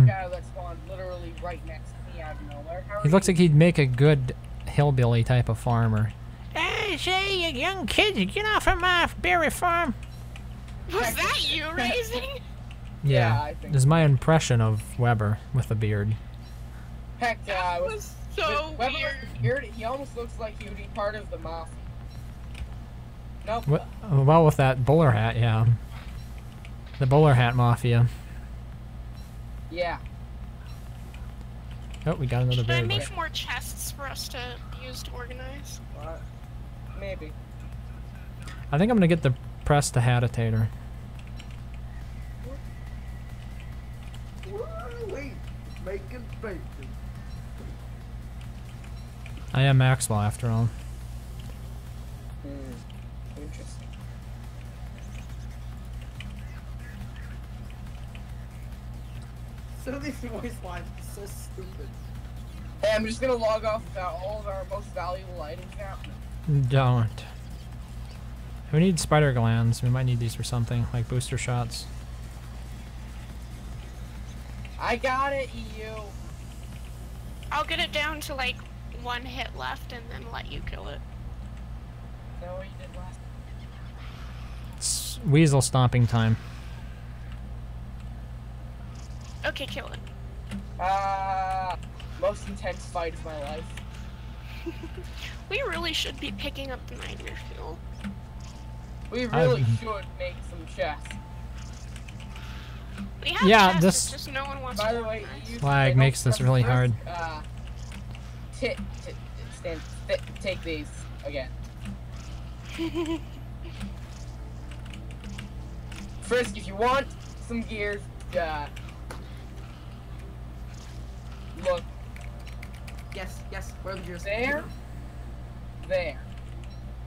guy that spawned literally right next to me out of nowhere. How are
He looks
you?
like he'd make a good hillbilly type of farmer.
Hey, say, you young kids, get off of my berry farm.
Was that you raising?
Yeah, I think
This is my impression of Weber with a beard.
Heck,
That
with-
was so
with Weber
weird.
with the beard, he almost looks like he would be part of the mafia. Nope.
Well, with that bowler hat, yeah. The bowler hat mafia.
Yeah.
Oh, we got another
Should I
berry
make
bush.
more chests for us to use to organize?
What? Maybe.
I think I'm gonna get the prestidigitator.
Wait, making bacon.
I am Maxwell after all.
Interesting.
Some of these voice lines are so stupid.
Hey, I'm just gonna log off without all of our most valuable items now.
Don't. We need spider glands. We might need these for something, like booster shots.
I got it, EU.
I'll get it down to like 1 hit left and then let you kill it.
Is that what you did last?
It's weasel stomping time.
Okay, kill it.
Most intense fight of my life.
We really should be picking up the nightmare fuel.
We really
I've-
should make some chests.
We have
Yeah,
chests,
this-
it's just no one wants
By
to
the way,
organize.
you
Flag
don't
makes this
press
really
first,
hard.
Take these again. First, if you want some gear, look
Yes, yes, where the gears?
there. There.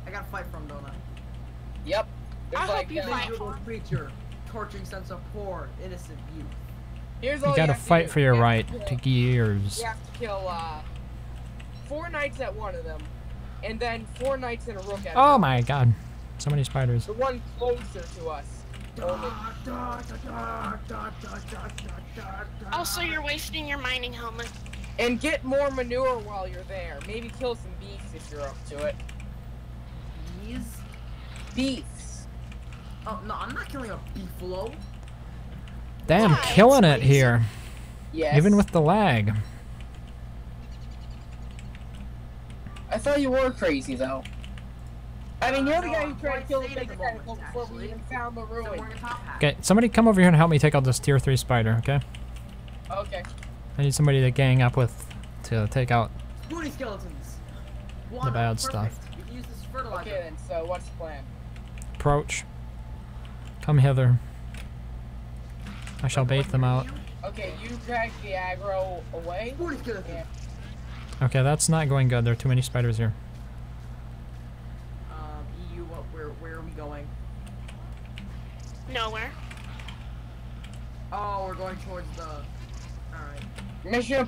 I gotta fight from Dona.
Yep. There's
I hope
like
you fight.
Miserable creature, torturing sense of poor, innocent youth.
Here's all
You gotta
have to
fight
do.
for your
You have
right
to
to
kill-
gears.
You have to kill 4 knights at one of them, and then 4 knights in a rook at
Oh
another.
my god. So many spiders.
The one closer to us. Only.
Also, you're wasting your mining helmet.
And get more manure while you're there. Maybe kill some beefs if you're up to it.
Bees?
Beefs.
Oh no, I'm not killing a beefalo.
Damn,
Why?
killing it
It's
here.
Yes.
Even with the lag.
I thought you were crazy though. I mean, you're the
No,
guy who
I'm
tried to
quite
kill the
safe at
big
the
tentacle
moment,
before we
actually.
even found the
So I'm
ruin.
wearing a top hat.
Okay, somebody come over here and help me take out this tier 3 spider, okay?
Okay.
I need somebody to gang up with to take out.
Booty skeletons.
The bad
Perfect.
stuff.
You can use this as fertilizer.
Okay then, so what's the plan?
Approach. Come hither. I shall bait them out.
Okay, you drag the aggro away.
Booty skeleton.
Yeah.
Okay, that's not going good. There are too many spiders here.
EU, where are we going?
Nowhere.
Oh, we're going towards the. Alright.
Mission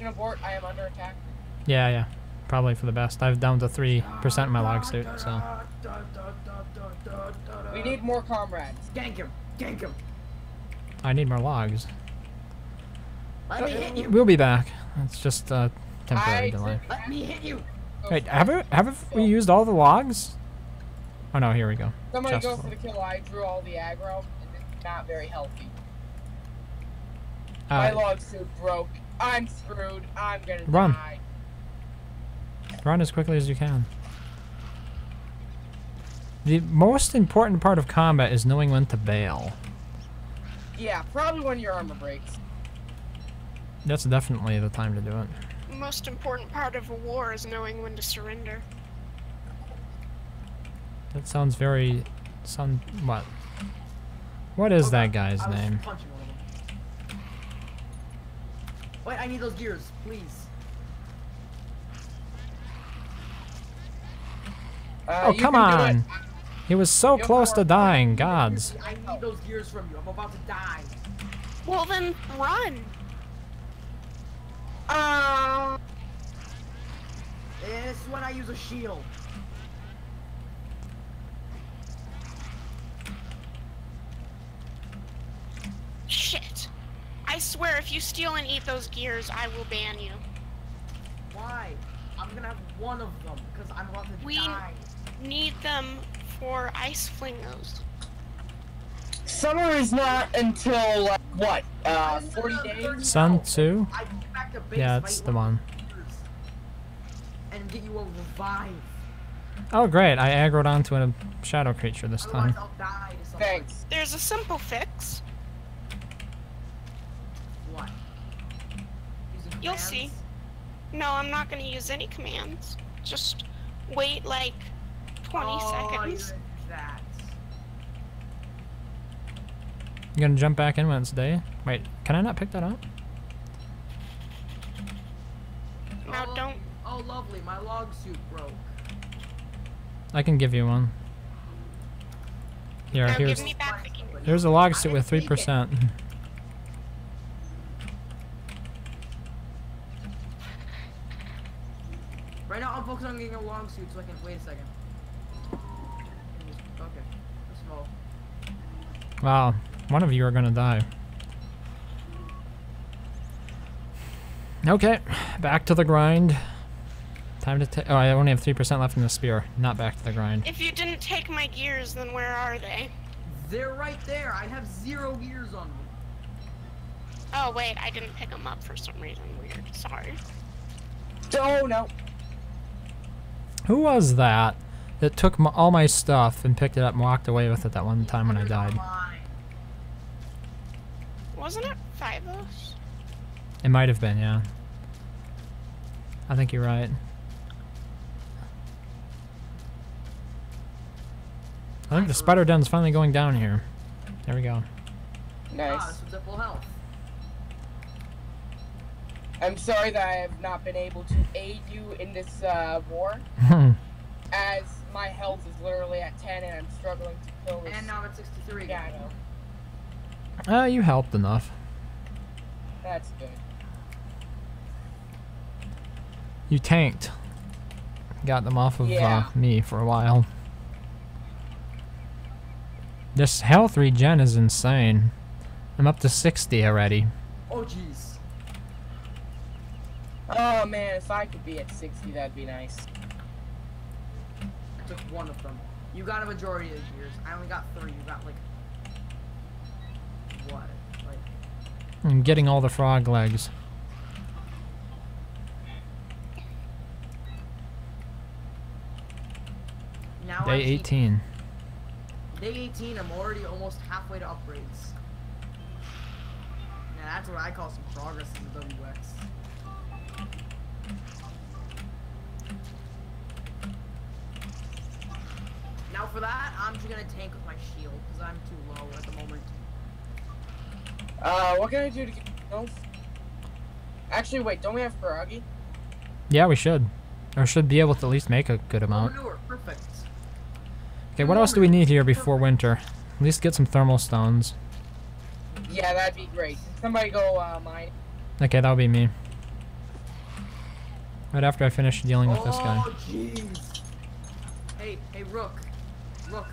abort, I am under attack.
Yeah. Probably for the best. I've down to 3% in my log suit, so.
We need more comrades.
Gank him! Gank him!
I need more logs.
Let me hit you!
We'll be back. It's just a temporary delay.
Let me hit you!
Wait, have we used all the logs? Oh no, here we go.
Somebody
Chest
go
full.
for the kill. I drew all the aggro, and it's not very healthy. My log suit broke. I'm screwed. I'm gonna
Run.
die.
Run as quickly as you can. The most important part of combat is knowing when to bail.
Yeah, probably when your armor breaks.
That's definitely the time to do it.
The most important part of a war is knowing when to surrender.
That sounds very... what? What is that guy's
I was
name?
punching one of them. Wait, I need those gears, please.
Oh,
You
come
can do
on!
it.
He was so
Go
close
for
to
it.
dying, gods.
I need those gears from you. I'm about to die.
Well then, run.
This is when I use a shield.
Shit. I swear, if you steal and eat those gears, I will ban you.
Why? I'm gonna have one of them because I'm about to
We-
die.
Need them for ice flingos.
Summer is not until like, what? 40 days.
Sun Tzu?
I can get back to base
Yeah,
if I
it's
eat
the
one
one.
of those gears and get you a revive.
Oh great, I aggroed onto a shadow creature this
Otherwise,
time.
I'll die to something.
Thanks.
There's a simple fix.
What? Using
You'll
commands?
see. No, I'm not gonna use any commands. Just wait like 20
Oh,
seconds.
even that.
You gonna jump back in when it's day? Wait, can I not pick that up?
Now
Oh,
don't.
Oh, lovely. My log suit broke.
I can give you one. Here,
Now
here's
give me back the gear.
here's a log suit with 3%.
Right now, I'm focused on getting a long suit so I can. Wait a second. Okay. First of all.
Wow, one of you are gonna die. Okay, back to the grind. Time to take. Oh, I only have 3% left in the spear. Not back to the grind.
If you didn't take my gears, then where are they?
They're right there. I have 0 gears on me.
Oh wait, I didn't pick them up for some reason. Weird. Sorry.
Oh no.
Who was that took all my stuff and picked it up and walked away with it that one time when I died?
Wasn't it 5 of us?
It might have been, yeah. I think you're right. I think the spider den's finally going down here. There we go.
Nice.
This was at full health.
I'm sorry that I have not been able to aid you in this war, as my health is literally at 10 and I'm struggling to kill this
And now it's 63 again.
shadow.
You helped enough.
That's good.
You tanked. Got them off of
Yeah.
me for a while. This health regen is insane. I'm up to 60 already.
Oh, jeez.
Oh man, if I could be at 60, that'd be nice.
I took one of them. You got a majority of the gears. I only got 3. You got like. What? Like.
I'm getting all the frog legs.
now
Day 18.
Day 18, I'm already almost halfway to upgrades. Now that's what I call some progress in the WX. Now for that, I'm just gonna tank with my shield, because I'm too low at the moment.
What can I do to get health? Actually, wait, don't we have pierogi?
Yeah, we should. Or should be able to at least make a good amount.
Manure, perfect.
Okay, what else do we need here before winter? At least get some thermal stones.
Yeah, that'd be great. Somebody go, mine.
Okay, that'll be me. Right after I finish dealing with this guy.
Oh, jeez. Hey, Rook. Rook,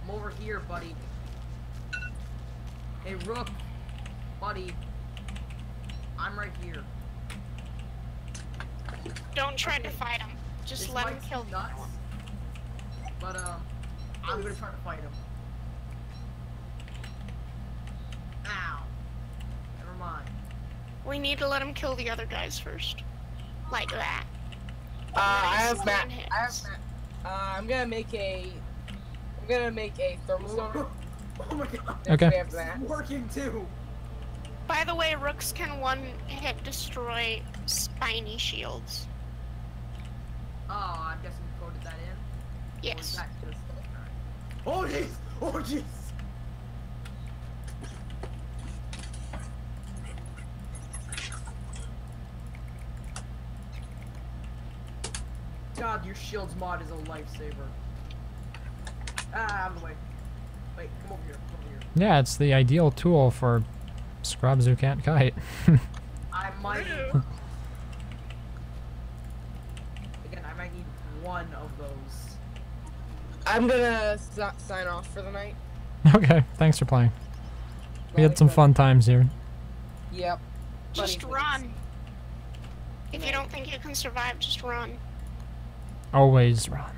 I'm over here, buddy. Hey, Rook. Buddy. I'm right here.
Don't try to
Okay.
fight him. Just
This
let
might
him kill
seem
the other
nuts,
one.
but, I'm gonna try to fight him. Ow. Never mind.
We need to let him kill the other guys first. Like that.
I have
Nice.
Matt.
One hit.
I have Matt. I'm gonna make a thermal stone.
Oh my god.
Okay.
We have that.
It's working too.
By the way, rooks can one-hit destroy spiny shields.
Oh, I'm guessing you coded that in? Or is
Yes.
that just... Oh jeez! Oh jeez! God, your shields mod is a lifesaver. Ah, out of the way. Wait, come over here, come over here.
Yeah, it's the ideal tool for scrubs who can't kite.
I might...
Ew.
Again, I might need one of those.
I'm gonna sign off for the night.
Okay, thanks for playing. We had some fun times here.
Yep.
Just
Funny
run. If you don't think you can survive, just run.
Always run.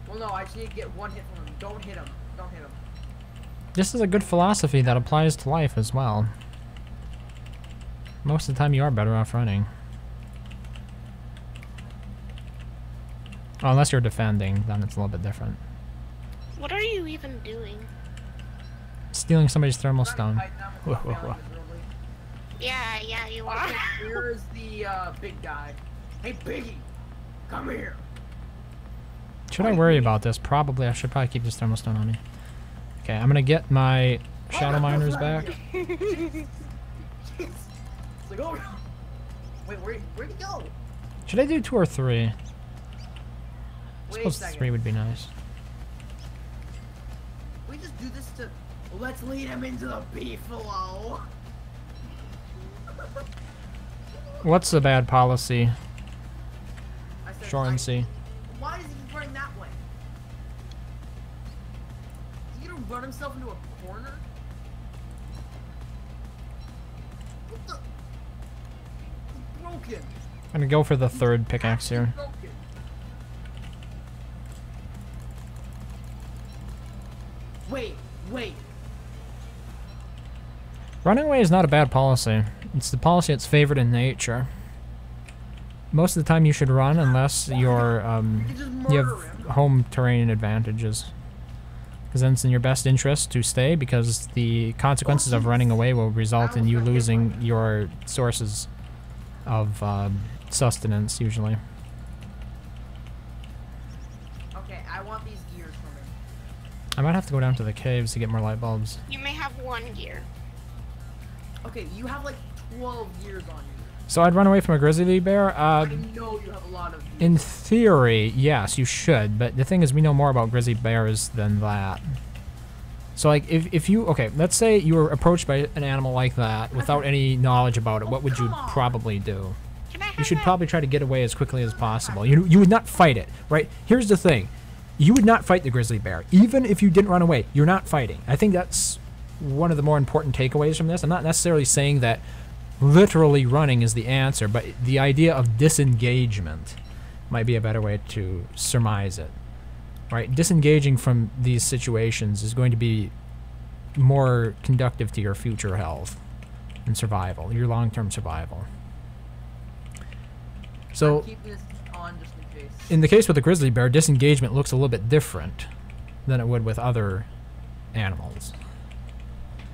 Well, no, I just need to get one hit from him. Don't hit him. Don't hit him.
This is a good philosophy that applies to life as well. Most of the time you are better off running. Oh, unless you're defending, then it's a little bit different.
What are you even doing?
Stealing somebody's thermal
Trying to
stone.
fight them
Whoa,
without
whoa,
failing
whoa.
miserably.
Yeah, you are.
Okay, here is the big guy. Hey, Biggie, come here.
Should I worry about this? Probably. I should probably keep this thermal stone on me. Okay, I'm gonna get my shadow miners back.
It's like, oh, wait, where'd he go?
Should I do 2 or 3? I
Wait a
suppose
second.
3 would be nice.
We just do this to. Let's lead him into the beefalo.
What's the bad policy?
I said,
Shore and sea.
Why is he running that way? Is he gonna run himself into a corner? What the? He's broken.
I'm gonna go for the 3rd pickaxe here.
Broken. Wait.
Running away is not a bad policy. It's the policy that's favored in nature. Most of the time you should run unless you're,
You can just
you
murder
have
him.
home terrain advantages. Because then it's in your best interest to stay, because the consequences of running away will result in you losing your sources of sustenance, usually.
Okay, I want these gears from him.
I might have to go down to the caves to get more light bulbs.
You may have one gear.
Okay, you have like 12 gears on you.
So I'd run away from a grizzly bear?
I know you have a lot of gears.
In theory, yes, you should, but the thing is we know more about grizzly bears than that. So like, if you, okay, let's say you were approached by an animal like that without any knowledge about it, what would you probably do?
Can I have
You should
that?
probably try to get away as quickly as possible. You would not fight it, right? Here's the thing. You would not fight the grizzly bear. Even if you didn't run away, you're not fighting. I think that's one of the more important takeaways from this. I'm not necessarily saying that literally running is the answer, but the idea of disengagement might be a better way to surmise it. Right? Disengaging from these situations is going to be more conductive to your future health and survival, your long-term survival. So,
I'm keeping this on just in face.
in the case with the grizzly bear, disengagement looks a little bit different than it would with other animals.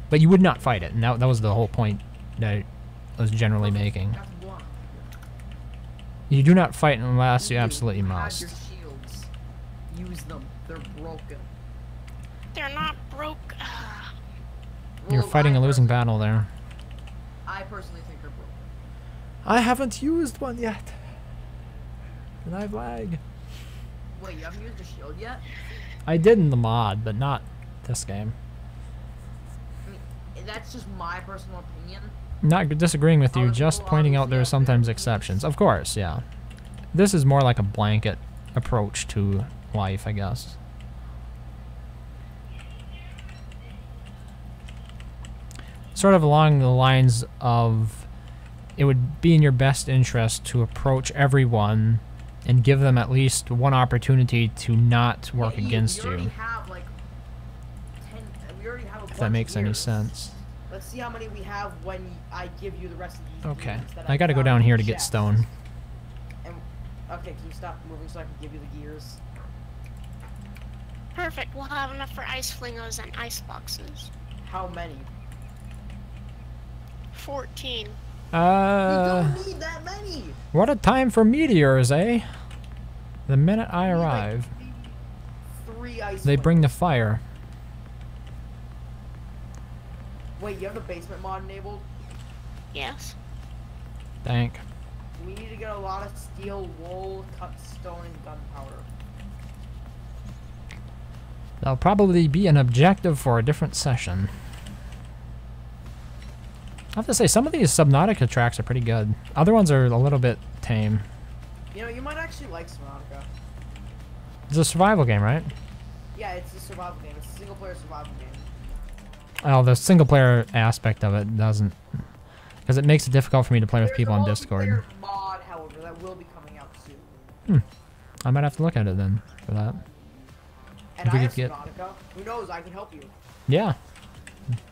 But you would not fight it, and that was the whole point that I was generally making.
That's one.
You do not fight unless you absolutely
Have
must.
your shields. Use them. They're broken.
They're not broke.
You're
Well,
fighting a losing
personally-
battle there.
I personally think they're broken.
I haven't used one yet. And I've lag.
Wait, you haven't used your shield yet?
I did in the mod, but not this game.
I mean, that's just my personal opinion.
Not disagreeing with you,
Other
just
people
pointing out
obviously
there are
have
sometimes
their
exceptions. Of course, yeah. This is more like a blanket approach to life, I guess. Sort of along the lines of it would be in your best interest to approach everyone and give them at least one opportunity to not work
Yeah,
against
we already
you,
have like 10. We already have a bunch
if that makes
of
any
gears.
sense.
Let's see how many we have when I give you the rest of these.
Okay,
gears that
I gotta go
found
down
in
here
the
to get
chest.
stone.
And okay, can you stop moving so I can give you the gears?
Perfect. We'll have enough for ice flingos and ice boxes.
How many?
14.
We don't need that many.
What a time for meteors, eh? The minute I
We need, like,
arrive,
maybe 3 ice.
they bring the
flingos.
fire.
Wait, you have the basement mod enabled?
Yes.
Thank.
We need to get a lot of steel, wool, cut stone, and gunpowder.
That'll probably be an objective for a different session. I have to say, some of these Subnautica tracks are pretty good. Other ones are a little bit tame.
You know, you might actually like Subnautica.
It's a survival game, right?
Yeah, it's a survival game. It's a single-player survival game.
Oh, the single player aspect of it doesn't, because it makes it difficult for me to play with
There's
people
a
on Discord.
multiplayer mod, however, that will be coming out soon.
I might have to look at it then for that.
And
If we
I
could
have
get-
Subnautica. Who knows? I can help you.
Yeah.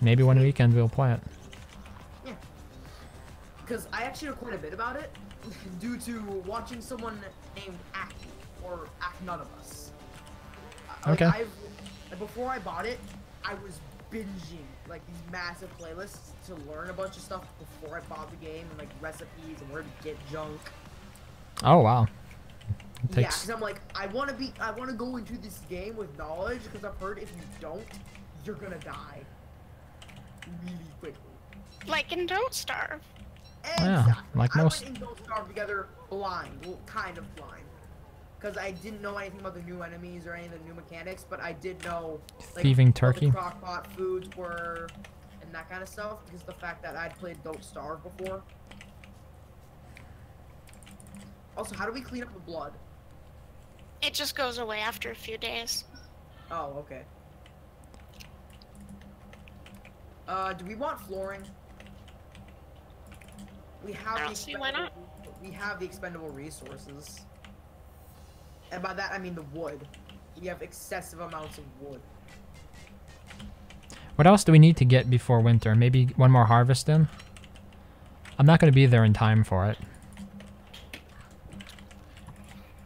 Maybe one weekend we'll play it.
Because I actually know quite a bit about it due to watching someone named Ack or Ack None of Us.
Okay.
Before I bought it, I was binging like these massive playlists to learn a bunch of stuff before I bought the game and like recipes and where to get junk.
Oh wow. It
Yeah,
takes
because I'm like, I want to go into this game with knowledge because I've heard if you don't, you're gonna die really quickly.
Like in Don't Starve.
Yeah,
Exactly.
like
I
most-
went and Don't Starve together blind, well, kind of blind, because I didn't know anything about the new enemies or any of the new mechanics, but I did know like,
Thieving
what
turkey.
the crockpot foods were, and that kind of stuff, because of the fact that I'd played Don't Starve before. Also, how do we clean up the blood?
It just goes away after a few days.
Oh, okay. Do we want flooring? We have
I
the
don't see why not.
We have the expendable resources. And by that I mean the wood. We have excessive amounts of wood.
What else do we need to get before winter? Maybe one more harvest in? I'm not going to be there in time for it.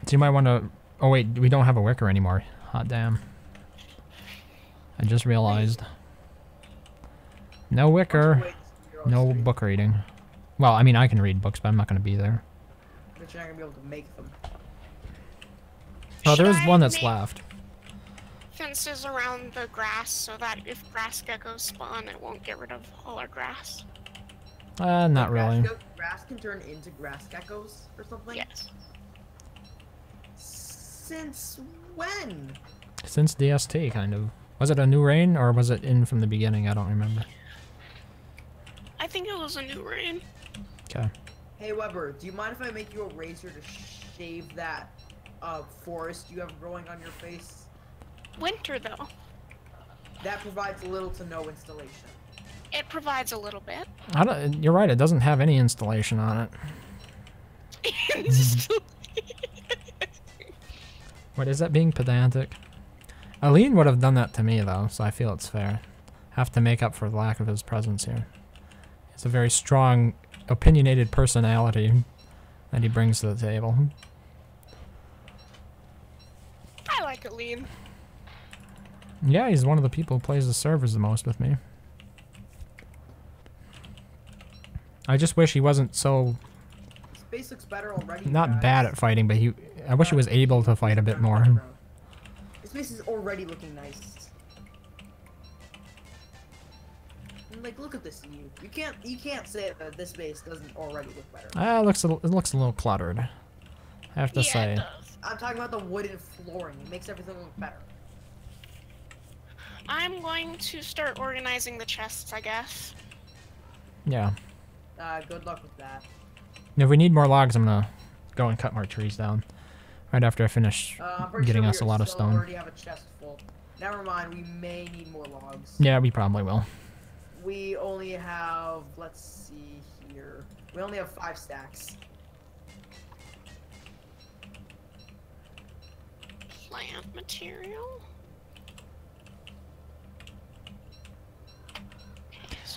So you might want to... Oh wait, we don't have a wicker anymore. Hot damn. I just realized. No wicker.
Wait, you're
No
on stream,
book reading. Well, I mean, I can read books, but I'm not going to be there.
but you're not gonna be able to make them.
Oh,
Should
there is
I
one that's
make
left.
fences around the grass so that if grass geckos spawn, it won't get rid of all our grass?
Not really.
Grass can turn into grass geckos or something?
Yes.
Since when?
Since DST, kind of. Was it a new rain, or was it in from the beginning? I don't remember.
I think it was a new rain.
Okay.
Hey Weber, do you mind if I make you a razor to shave that forest you have growing on your face?
Winter, though.
That provides little to no installation.
It provides a little bit.
I don't, you're right, it doesn't have any installation on it. What, is that being pedantic? Aline would have done that to me, though, so I feel it's fair. Have to make up for the lack of his presence here. It's a very strong, opinionated personality that he brings to the table.
like it, Lean.
Yeah, he's one of the people who plays the servers the most with me. I just wish he wasn't so
Space looks better already.
not
guys.
bad at fighting, but I wish he was able to fight a bit more.
This space is already looking nice. And, like, look at this view. You can't say that this space doesn't already look better.
It looks a little cluttered, I have to
Yeah,
say.
it does.
I'm talking about the wooden flooring. It makes everything look better.
I'm going to start organizing the chests, I guess.
Yeah.
Good luck with that.
If we need more logs, I'm gonna go and cut more trees down. Right after I finish
I'm pretty
getting
sure
us a lot of
still
stone.
already have a chest full. Never mind, we may need more logs.
Yeah, we probably will.
We only have, let's see here. We only have 5 stacks.
Plant material.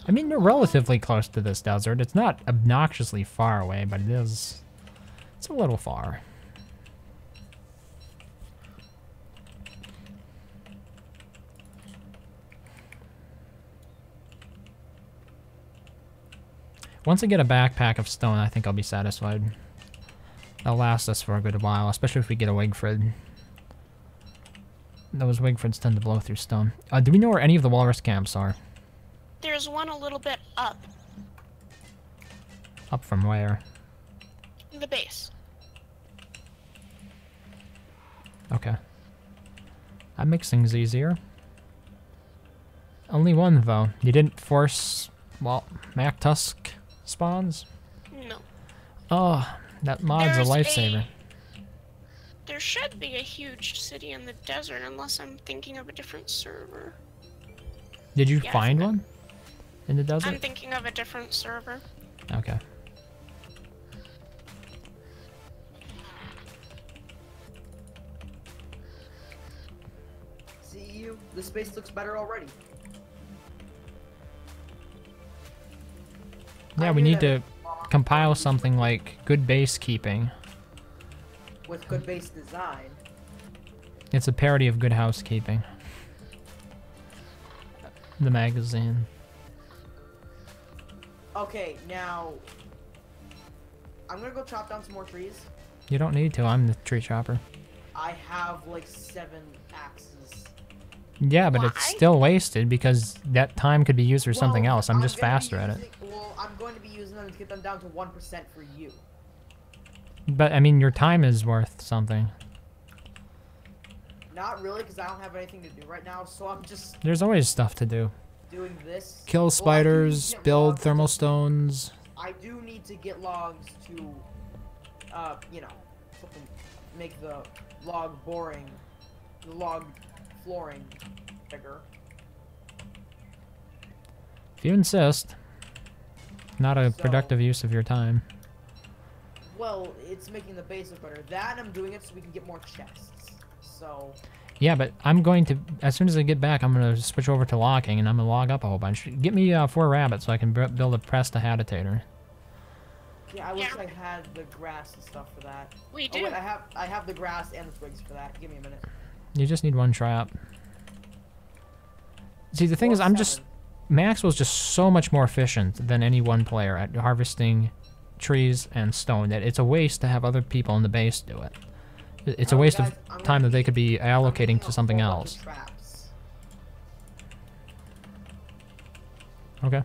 I mean, we're relatively close to this desert. It's not obnoxiously far away, but it's a little far. Once I get a backpack of stone, I think I'll be satisfied. That'll last us for a good while, especially if we get a Wigfrid. Those Wigfrids tend to blow through stone. Do we know where any of the walrus camps are?
There's one a little bit up
Up from where?
the base.
Okay. That makes things easier. Only one, though. You didn't force, well, Mac Tusk spawns?
No.
Oh, that mod's
There's
a lifesaver.
There should be a huge city in the desert, unless I'm thinking of a different server.
Did you
Yeah, I
find
think
one? In the
I'm
desert?
thinking of a different server.
Okay.
See you. This space looks better already.
Yeah,
I
we
knew
need
that
to compile something like good base keeping.
with good base design.
It's a parody of Good Housekeeping. The magazine.
Okay, now I'm gonna go chop down some more trees.
You don't need to, I'm the tree chopper.
I have like 7 axes.
Yeah, but it's
Why?
still wasted because that time could be used for something
Well,
else. I'm just
gonna be
faster at it.
Well, I'm going to be using them to get them down to 1% for you.
But, I mean, your time is worth something.
Not really, because I don't have anything to do right now, so I'm just
There's always stuff to do.
doing this.
Kill
Well, I do need
spiders,
to get
build
logs
thermal
to-
stones.
I do need to get logs to, you know, fucking make the log boring, the log flooring bigger.
If you insist. Not a
So-
productive use of your time.
Well, it's making the base look better. That, and I'm doing it so we can get more chests. So,
Yeah, but I'm going to, as soon as I get back, I'm going to switch over to logging, and I'm going to log up a whole bunch. Get me 4 rabbits so I can build a prestidigitator.
yeah, I wish
Yeah.
I had the grass and stuff for that.
We
Oh
do.
wait, I have the grass and the twigs for that. Give me a minute.
You just need 1 trap. See, the thing
Or
is, I'm just...
7.
Maxwell's just so much more efficient than any one player at harvesting trees and stone that it's a waste to have other people in the base do it. It's a waste
Guys,
of
I'm
time
gonna
that they could be
I'm
allocating
making
to
a
something
whole bunch
else.
of traps.
Okay.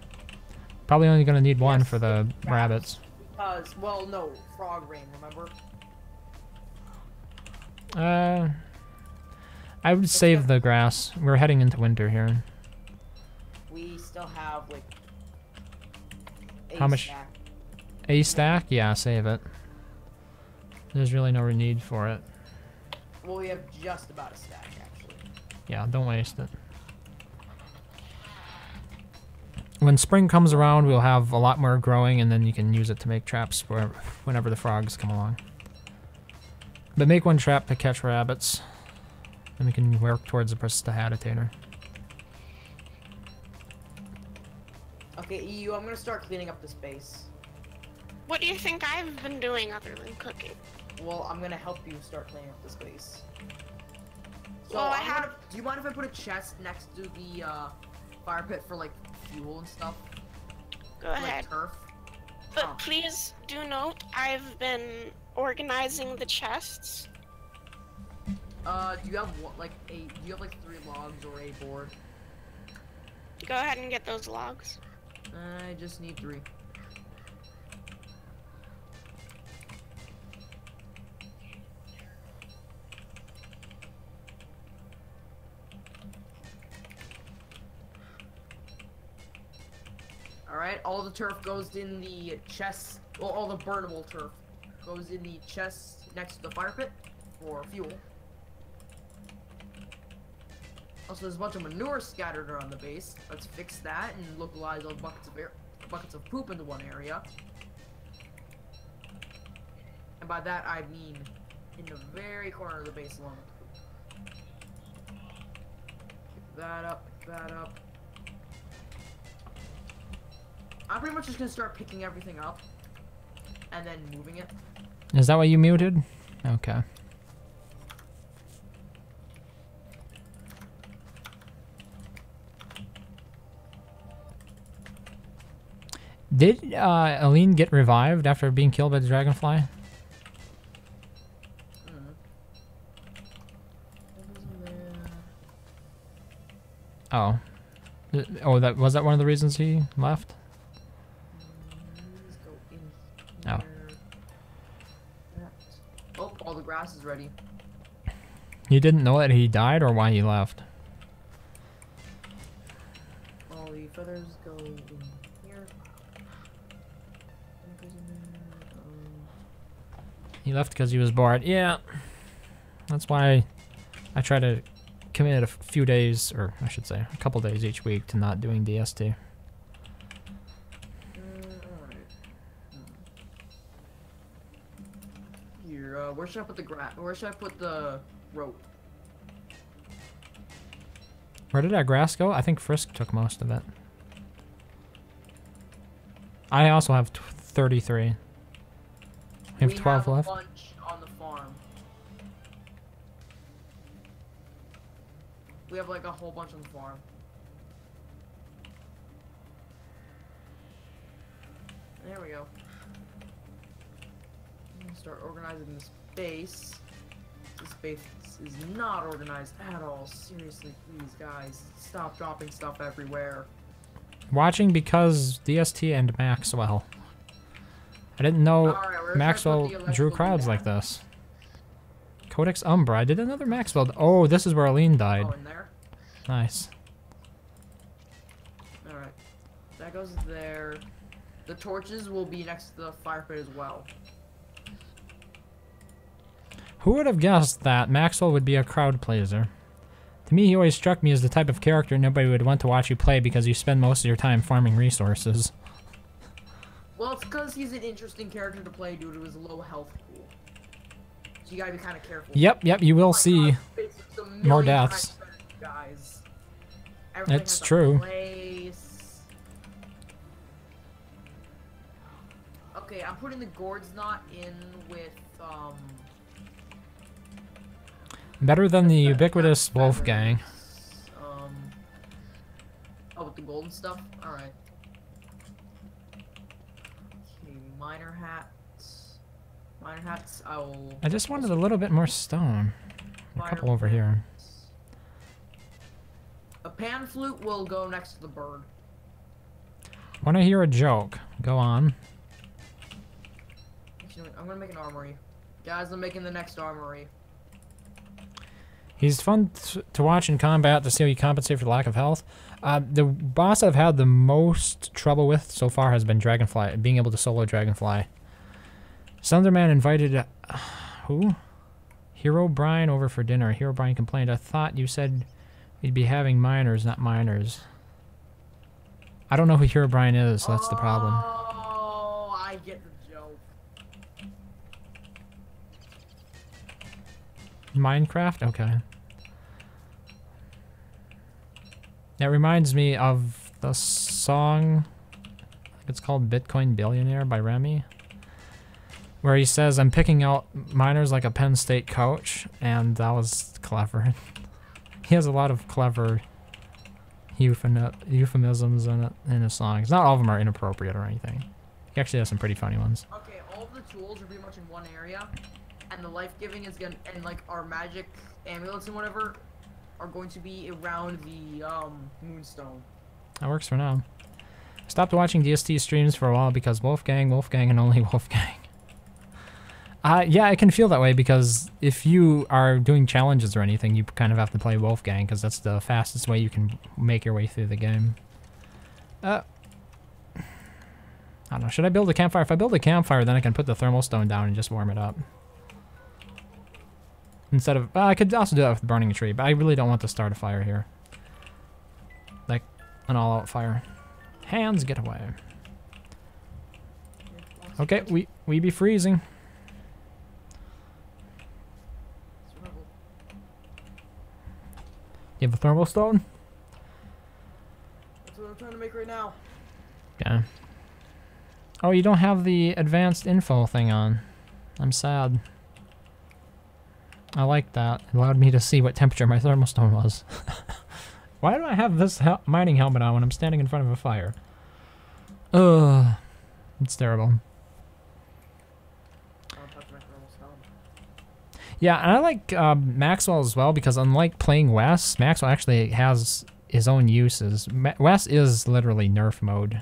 Probably only going to need 1
Yes,
for the
traps.
rabbits.
Because, well, no, frog rain, remember?
I would save the grass. We're heading into winter here.
We still have, like, a
How much-
stack.
A stack? Yeah, save it. There's really no need for it.
Well, we have just about a stack, actually.
Yeah, don't waste it. When spring comes around, we'll have a lot more growing, and then you can use it to make traps for whenever the frogs come along. But make 1 trap to catch rabbits, and we can work towards a prestidigitator.
Okay, EU, I'm gonna start cleaning up this base.
What do you think I've been doing other than cooking?
Well, I'm gonna help you start cleaning up this base. So
Well, I have.
do you mind if I put a chest next to the fire pit for like fuel and stuff?
Go
Like
ahead.
turf?
But
Oh.
please do note, I've been organizing the chests.
Do you have do you have like 3 logs or a board?
Go ahead and get those logs.
I just need 3. Alright, all the turf goes in the chest, well, all the burnable turf goes in the chest next to the fire pit for fuel. Also, there's a bunch of manure scattered around the base. Let's fix that and localize all buckets of poop into one area. And by that, I mean in the very corner of the base alone. Pick that up, pick that up. I'm pretty much just gonna start picking everything up and then moving it.
Is that what you muted? Okay. Did Aline get revived after being killed by the dragonfly? Oh. Oh, that was that one of the reasons he left?
Let's go in
Oh.
here. Oh, all the grass is ready.
You didn't know that he died or why he left?
All the feathers go in here. What goes in there?
He left because he was bored. Yeah. That's why I try to commit a few days, or I should say a couple days each week to not doing DST.
Alright. Here, where should I put the where should I put the rope?
Where did that grass go? I think Frisk took most of it. I also have 33. We have 12 left.
We have a bunch on the farm. We have like a whole bunch on the farm. There we go. I'm gonna start organizing this base. This base is not organized at all. Seriously, please, guys, stop dropping stuff everywhere.
Watching because DST and Maxwell. I didn't know
Alright, we're
Maxwell
gonna put the
drew
electrical
crowds
down.
like this. Codex Umbra. I did another Maxwell. Oh, this is where Aline died.
Oh, in there?
Nice.
Alright. That goes there. The torches will be next to the fire pit as well.
Who would have guessed that Maxwell would be a crowd pleaser? To me, he always struck me as the type of character nobody would want to watch you play because you spend most of your time farming resources.
Well, it's because he's an interesting character to play due to his low health pool. So you gotta be kind of careful.
Yep, you will
Oh my
see
God, it's a million
more
times
deaths.
better than you guys. Everything
It's
has a
true.
place. Okay, I'm putting the gourds knot in with
Better than the
feathers.
ubiquitous Wolfgang.
Oh, with the golden stuff? Alright. Okay, miner hats. Miner hats, I will...
I just wanted a little bit more stone. A couple over here.
A pan flute will go next to the bird.
Want to hear a joke? Go on.
Actually, I'm gonna make an armory. Guys, I'm making the next armory.
He's fun to watch in combat to see how you compensate for the lack of health. The boss I've had the most trouble with so far has been Dragonfly, being able to solo Dragonfly. Sunderman invited... who? Hero Brian over for dinner. Hero Brian complained, I thought you said we'd be having miners, not miners. I don't know who Hero Brian is, so that's the problem.
Oh, I get the joke.
Minecraft? Okay. That reminds me of the song, I think it's called Bitcoin Billionaire by Remy, where he says, I'm picking out miners like a Penn State coach, and that was clever. He has a lot of clever euphemisms in his songs. Not all of them are inappropriate or anything. He actually has some pretty funny ones.
Okay, all of the tools are pretty much in one area, and the life-giving is gonna, and like our magic amulets and whatever, are going to be around the moonstone.
That works for now. I stopped watching DST streams for a while because Wolfgang, and only Wolfgang. Yeah, I can feel that way because if you are doing challenges or anything, you kind of have to play Wolfgang because that's the fastest way you can make your way through the game. I don't know. Should I build a campfire? If I build a campfire, then I can put the thermal stone down and just warm it up. Instead of... I could also do that with burning a tree, but I really don't want to start a fire here. Like, an all-out fire. Hands, get away. Okay, we be freezing. You have a thermal stone?
That's what I'm trying to make right now.
Yeah. Oh, you don't have the advanced info thing on. I'm sad. I like that. It allowed me to see what temperature my thermal stone was. Why do I have this mining helmet on when I'm standing in front of a fire? Ugh. It's terrible. Yeah, and I like Maxwell as well because unlike playing Wes, Maxwell actually has his own uses. Wes is literally nerf mode.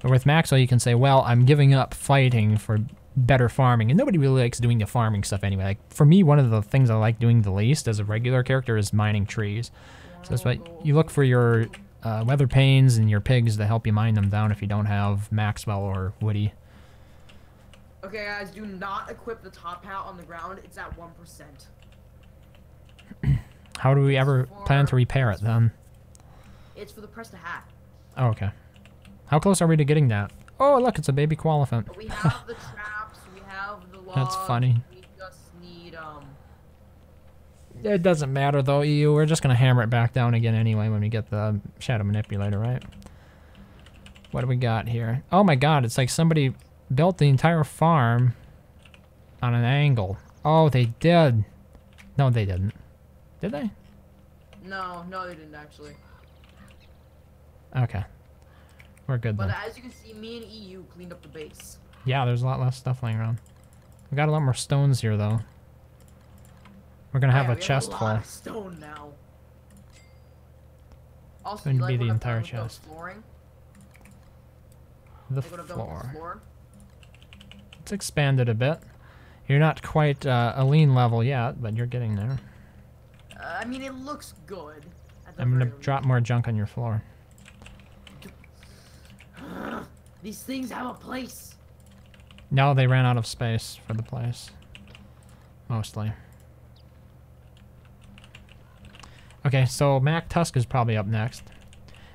But with Maxwell you can say, well, I'm giving up fighting for better farming. And nobody really likes doing the farming stuff anyway. Like, for me, one of the things I like doing the least as a regular character is mining trees. So that's why you look for your weather panes and your pigs to help you mine them down if you don't have Maxwell or Woody.
Okay, guys, do not equip the top hat on the ground. It's at 1%.
How do we ever plan to repair it then?
It's for the press to hat.
Oh, okay. How close are we to getting that? Oh, look, it's a baby koalefant.
We have the traps, we have the logs.
That's funny.
We just need,
It doesn't matter though, EU. We're just gonna hammer it back down again anyway when we get the shadow manipulator, right? What do we got here? Oh my god, it's like somebody built the entire farm on an angle. Oh, they did. No, they didn't. Did they?
No, they didn't actually.
Okay. We're good
But
then.
as you can see, me and EU cleaned up the base.
Yeah, there's a lot less stuff laying around. We got a lot more stones here though. We're gonna have a chest
full.
full.
Of stone now. Also,
Going
you
to be
like
the
what I've
entire
done with the
chest.
flooring?
The
Like what I've done with the
floor.
floor?
It's expanded a bit. You're not quite a lean level yet, but you're getting there.
I mean, it looks good. At the
I'm gonna
very
drop more junk on your floor.
least. These things have a place.
No, they ran out of space for the place. Mostly. Okay, so Mac Tusk is probably up next.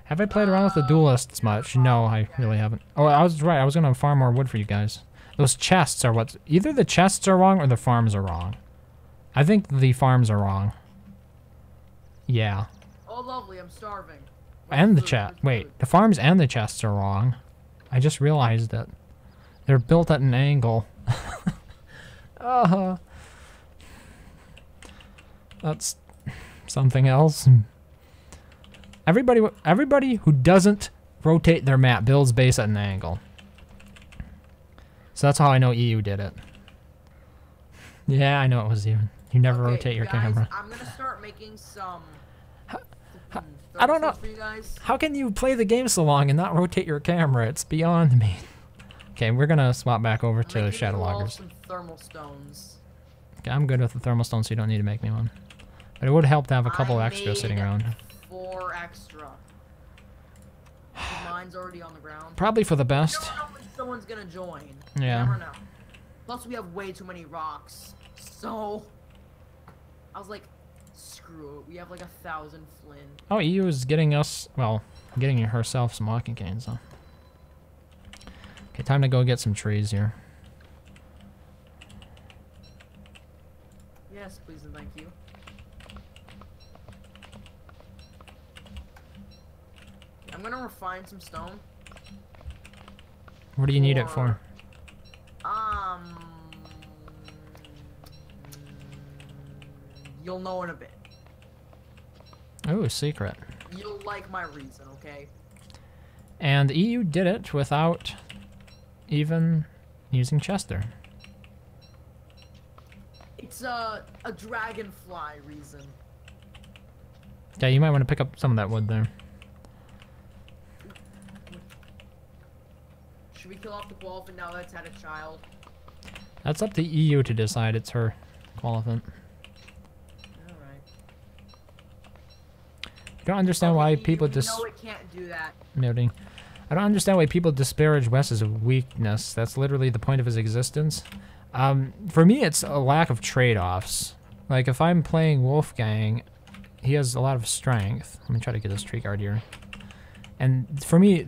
Have I played around with the duelists much? No, I really haven't. Oh, I was right. I was gonna farm more wood for you guys. Those chests are what's... Either the chests are wrong or the farms are wrong. I think the farms are wrong. Yeah.
Oh, lovely. I'm starving.
And the
Food,
chat.
food.
Wait, the farms and the chests are wrong. I just realized it. They're built at an angle. That's something else. Everybody who doesn't rotate their map builds base at an angle. So that's how I know EU did it. Yeah, I know it was you. You never
Okay,
rotate your
guys,
camera.
I'm gonna start making some.
I don't know.
For you guys.
How can you play the game so long and not rotate your camera? It's beyond me. Okay, we're gonna swap back over
I'm
to
making
Shadow
you all
Loggers.
some thermal stones.
Okay, I'm good with the thermal stone, so you don't need to make me one. But it would help to have a couple
I
extra sitting
made
around.
4 extra. Mine's already on the ground.
Probably for the
You
best.
don't know when someone's gonna join.
Yeah.
You never know. Plus, we have way too many rocks. So, I was like, screw it. We have like 1,000 flint.
Oh, EU is getting us, well, getting herself some walking canes, though. Okay, time to go get some trees here.
Yes, please and thank you. I'm gonna refine some stone.
What do you need it for?
You'll know in a bit.
Oh, secret.
You'll like my reason, okay?
And EU did it without even using Chester.
It's a dragonfly reason.
Yeah, you might want to pick up some of that wood there.
Should we kill off the Qualifiant now that's had a child?
That's up to EU to decide. It's her Qualifiant.
Alright.
I don't understand why people
No, it can't do that.
noting. I don't understand why people disparage Wes's weakness. That's literally the point of his existence. For me, it's a lack of trade-offs. Like, if I'm playing Wolfgang, he has a lot of strength. Let me try to get this tree guard here. And for me,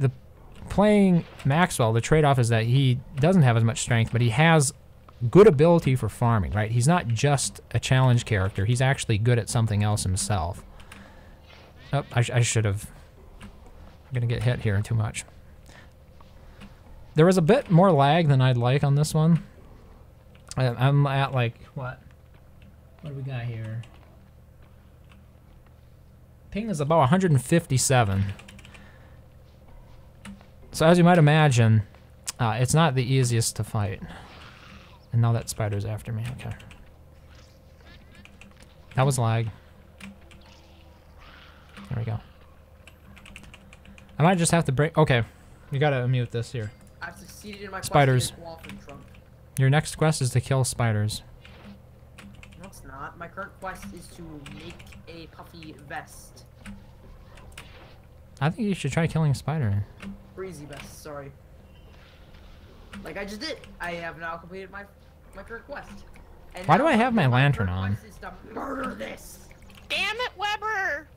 playing Maxwell, the trade-off is that he doesn't have as much strength, but he has good ability for farming, right? He's not just a challenge character. He's actually good at something else himself. Oh, I should have... I'm gonna get hit here too much. There was a bit more lag than I'd like on this one. I'm at like, what? What do we got here? Ping is about 157. So as you might imagine, it's not the easiest to fight. And now that spider's after me, okay. That was lag. There we go. I might just have to break, okay. You gotta mute this here.
I've succeeded in my
Spiders.
quest to get a Qualifiant trunk.
Your next quest is to kill spiders.
No, it's not. My current quest is to make a puffy vest.
I think you should try killing a spider.
Breezy vest, sorry. Like I just did. I have now completed my current quest. And
Why
now
do I have my lantern
current
on?
quest is to murder this.
Damn it, Weber!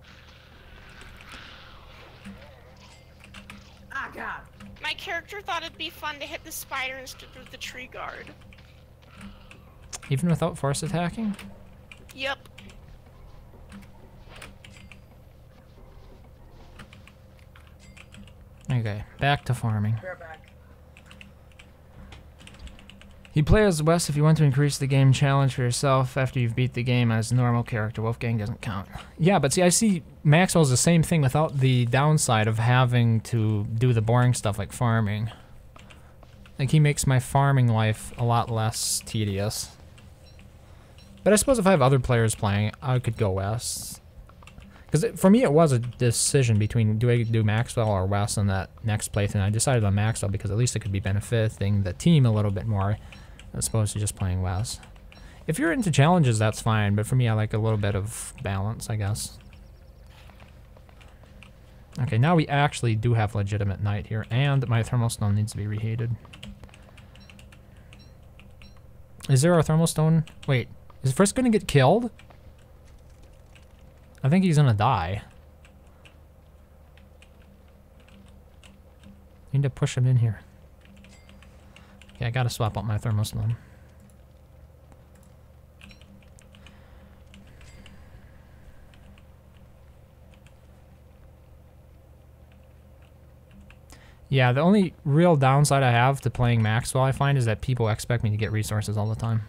Ah, God.
My character thought it'd be fun to hit the spider instead of the tree guard.
Even without force attacking?
Yep.
Okay, back to farming.
We're back.
You play as Wes if you want to increase the game challenge for yourself after you've beat the game as a normal character. Wolfgang doesn't count. Yeah, but see, I see Maxwell's the same thing without the downside of having to do the boring stuff like farming. Like, he makes my farming life a lot less tedious. But I suppose if I have other players playing, I could go Wes. Because for me, it was a decision between do I do Maxwell or Wes in that next playthrough. And I decided on Maxwell because at least it could be benefiting the team a little bit more as opposed to just playing Wes. If you're into challenges, that's fine. But for me, I like a little bit of balance, I guess. Okay, now we actually do have legitimate night here. And my thermal stone needs to be reheated. Is there a thermal stone? Wait, is Frisk going to get killed? I think he's gonna die. Need to push him in here. Okay, I gotta swap out my thermostone. Yeah, the only real downside I have to playing Maxwell, I find, is that people expect me to get resources all the time.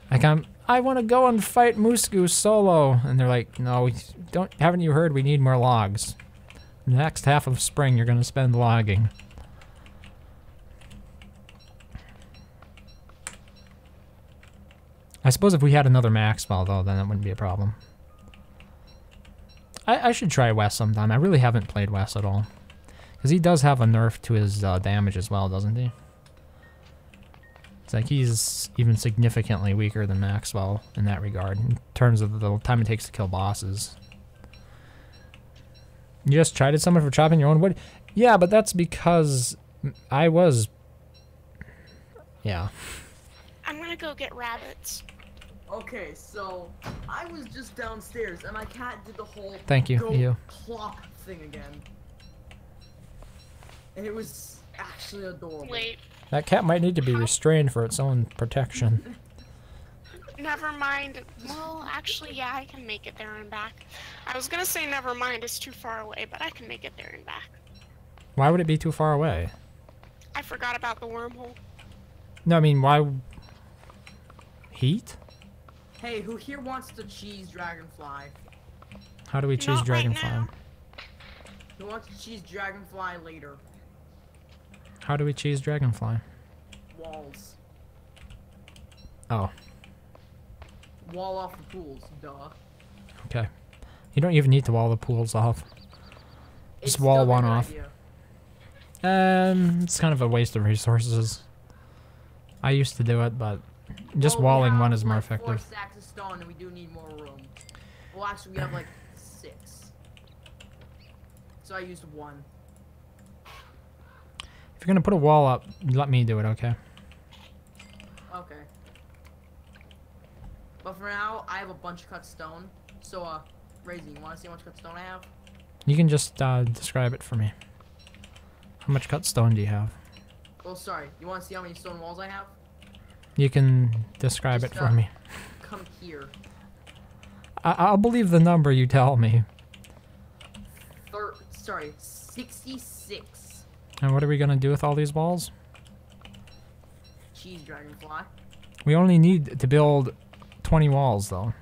Like, I want to go and fight Moose Goose solo. And they're like, no, haven't you heard? We need more logs. The next half of spring, you're going to spend logging. I suppose if we had another Maxwell, though, then it wouldn't be a problem. I should try Wes sometime. I really haven't played Wes at all. Because he does have a nerf to his damage as well, doesn't he? It's like he's even significantly weaker than Maxwell in that regard, in terms of the time it takes to kill bosses. You just chided someone for chopping your own wood? Yeah, but that's because I was... Yeah.
I'm gonna go get rabbits.
Okay, so I was just downstairs and my cat did the whole
Thank you,
go
you.
plop thing again. And it was actually adorable.
Wait,
That cat might need to be restrained for its own protection.
never mind. Well, actually, yeah, I can make it there and back. I was gonna say never mind, it's too far away, but I can make it there and back.
Why would it be too far away?
I forgot about the wormhole.
No, I mean, why... Heat?
Hey, who here wants to cheese dragonfly?
How do we choose
Not right
Dragonfly?
now.
Who wants to choose Dragonfly later?
How do we choose Dragonfly?
Walls.
Oh,
Wall off the pools, duh.
okay. You don't even need to wall the pools off.
It's
Just wall
still a
one
good
off.
idea.
It's kind of a waste of resources. I used to do it, but just
Well, we
walling one
have,
is more
like,
effective.
4 stacks of stone, and we do need more room. Well, actually, we have like 6. So I used 1.
If you're gonna put a wall up, let me do it, okay?
Okay. But for now, I have a bunch of cut stone. So, Raising, you want to see how much cut stone I have?
You can just describe it for me. How much cut stone do you have?
Well, sorry. You want to see how many stone walls I have?
You can describe
Just,
it for me.
Come here.
I'll believe the number you tell me.
66.
And what are we gonna do with all these walls?
Cheese dragonfly.
We only need to build 20 walls, though.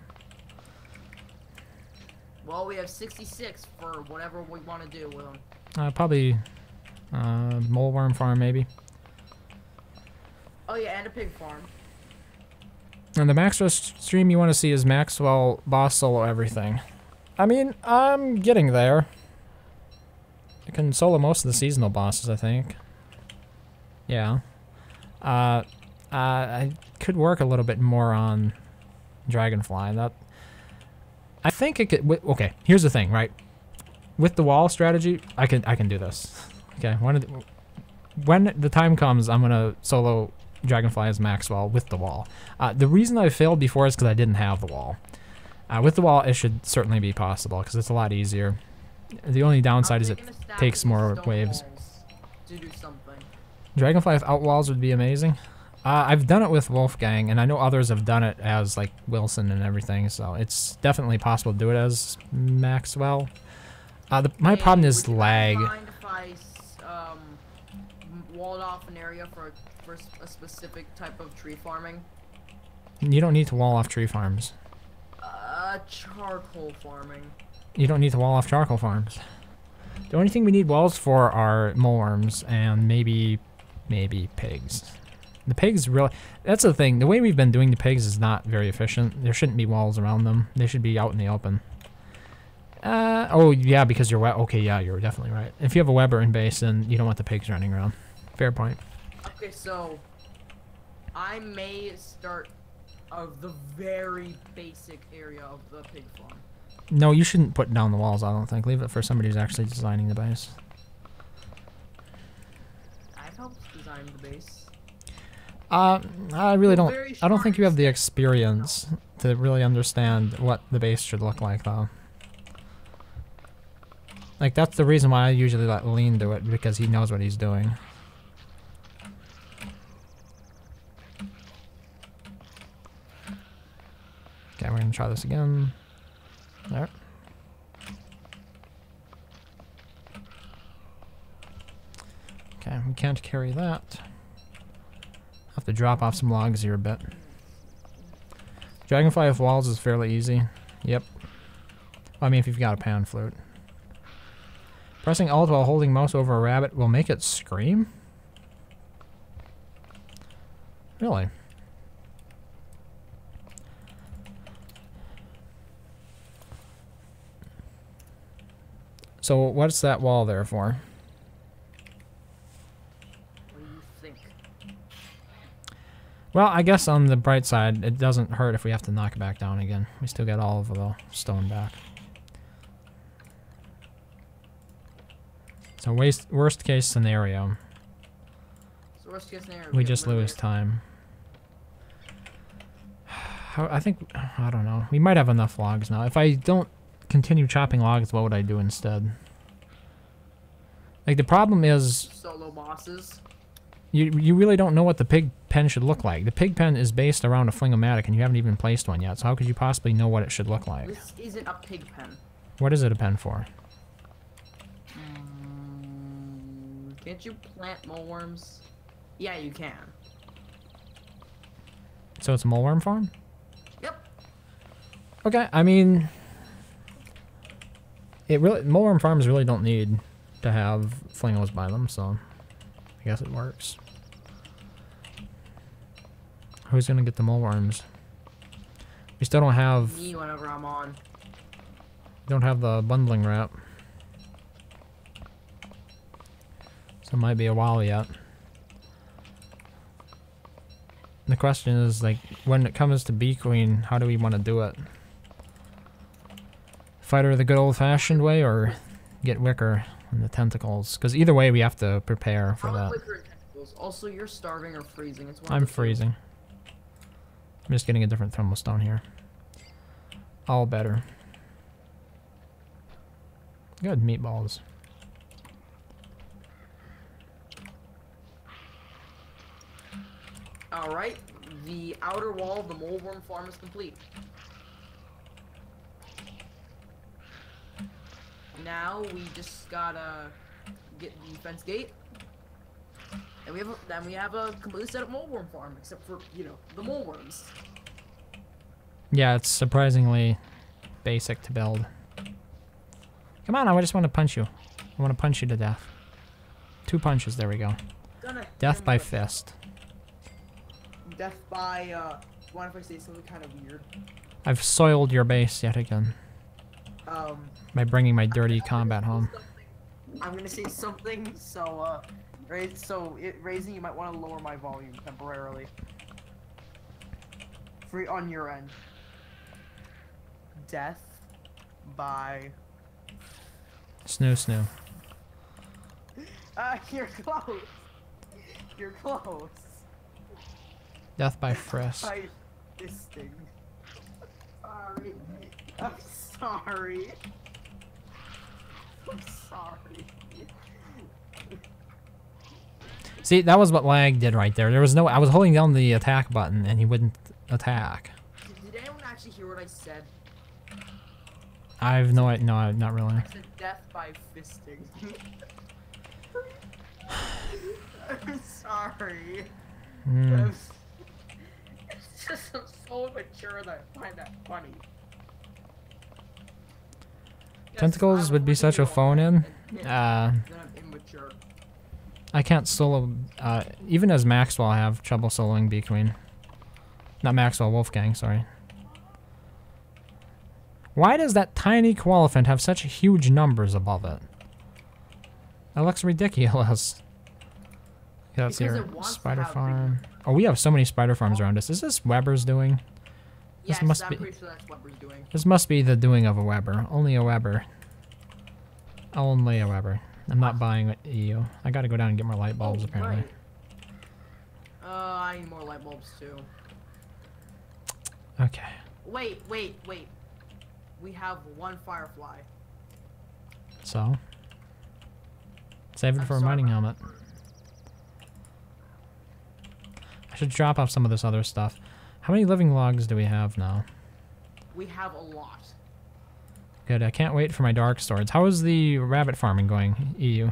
Well, we have 66 for whatever we want to do with them.
Probably moleworm farm, maybe.
Oh yeah, and a pig farm.
And the Maxwell stream you want to see is Maxwell boss solo everything. I mean, I'm getting there. I can solo most of the seasonal bosses, I think. Yeah. I could work a little bit more on Dragonfly. That I think it could. Okay, here's the thing, right? With the wall strategy, I can do this. Okay, when the time comes, I'm gonna solo Dragonfly as Maxwell with the wall. The reason I failed before is because I didn't have the wall. With the wall, it should certainly be possible because it's a lot easier. The only downside is it takes more waves.
To do something.
Dragonfly without walls would be amazing. I've done it with Wolfgang, and I know others have done it as like Wilson and everything, so it's definitely possible to do it as Maxwell. My problem is lag.
Would you mind if I walled off an area for a specific type of tree farming?
You don't need to wall off tree farms.
Charcoal farming.
You don't need to wall off charcoal farms. The only thing we need walls for are moleworms and maybe pigs. The pigs really, that's the thing. The way we've been doing the pigs is not very efficient. There shouldn't be walls around them. They should be out in the open. Oh yeah, because you're okay, yeah, you're definitely right. If you have a Weber in base, then you don't want the pigs running around. Fair point.
Okay, so I may start of the very basic area of the pig farm.
No, you shouldn't put down the walls, I don't think. Leave it for somebody who's actually designing the base.
I've helped design the base.
I really don't. I don't think you have the experience to really understand what the base should look like, though. Like, that's the reason why I usually let Lean do it, because he knows what he's doing. Okay, we're gonna try this again. There. Okay, we can't carry that. Have to drop off some logs here a bit. Dragonfly with walls is fairly easy. Yep. I mean, if you've got a pan flute. Pressing Alt while holding mouse over a rabbit will make it scream? Really? So what's that wall there for?
What do you think?
Well, I guess on the bright side, it doesn't hurt if we have to knock it back down again. We still get all of the stone back. So worst case scenario,
So worst case scenario,
we
get
just
rid of
lose
it.
time. I think, I don't know. We might have enough logs now. If I don't continue chopping logs, what would I do instead? Like, the problem is
Solo bosses.
you really don't know what the pig pen should look like. The pig pen is based around a flingomatic, and you haven't even placed one yet, so how could you possibly know what it should look like?
This isn't a pig pen.
What is it a pen for?
Can't you plant moleworms? Yeah, you can.
So it's a moleworm farm?
Yep.
Okay, I mean, Moleworm farms really don't need to have flingos by them, so I guess it works. Who's gonna get the moleworms? We still don't have.
Me whenever I'm on.
Don't have the bundling wrap, so it might be a while yet. The question is, like, when it comes to Bee Queen, how do we want to do it? Fight her the good old-fashioned way, or get Wicker and the tentacles? Because either way, we have to prepare for that.
Also, you're starving or freezing. It's one
I'm
of the two.
freezing. I'm just getting a different thermal stone here. All better. Good meatballs.
Alright, the outer wall of the moleworm farm is complete. Now we just gotta get the fence gate. And we have a completely set up moleworm farm, except for, you know, the moleworms.
Yeah, it's surprisingly basic to build. Come on, I just want to punch you. I want to punch you to death. 2 punches, there we go. Death by fist.
Death by, what if I say something kind of weird?
I've soiled your base yet again. By bringing my dirty combat home.
I'm gonna say something, so, Raising, you might want to lower my volume temporarily. Free on your end. Death by...
Snoo.
You're close. You're close.
Death by frisk.
By fisting. Sorry. I'm sorry. I'm sorry.
See, that was what lag did right there. There was no. I was holding down the attack button and he wouldn't attack.
Did anyone actually hear what I said?
I've no, not really.
I said death by fisting. I'm sorry. It's just I'm so immature that I find that funny.
Tentacles would be such a phone-in.
I'm immature.
I can't solo. Even as Maxwell, I have trouble soloing Bee Queen. Not Maxwell, Wolfgang. Sorry. Why does that tiny koalefant have such huge numbers above it? That looks ridiculous. Okay, let's see here. Spider farm. Oh, we have so many spider farms around us. Is this Weber's doing?
Yes,
this must
I'm
be.
pretty sure that's Weber's doing.
This must be the doing of a Weber. Only a Weber. Only a Weber. I'm not buying EU. I gotta go down and get more light bulbs, apparently.
Right. I need more light bulbs too.
Okay.
Wait. We have one firefly.
So? Save it for a
sorry,
mining
my-
helmet. I should drop off some of this other stuff. How many living logs do we have now?
We have a lot.
Good, I can't wait for my dark swords. How is the rabbit farming going, EU?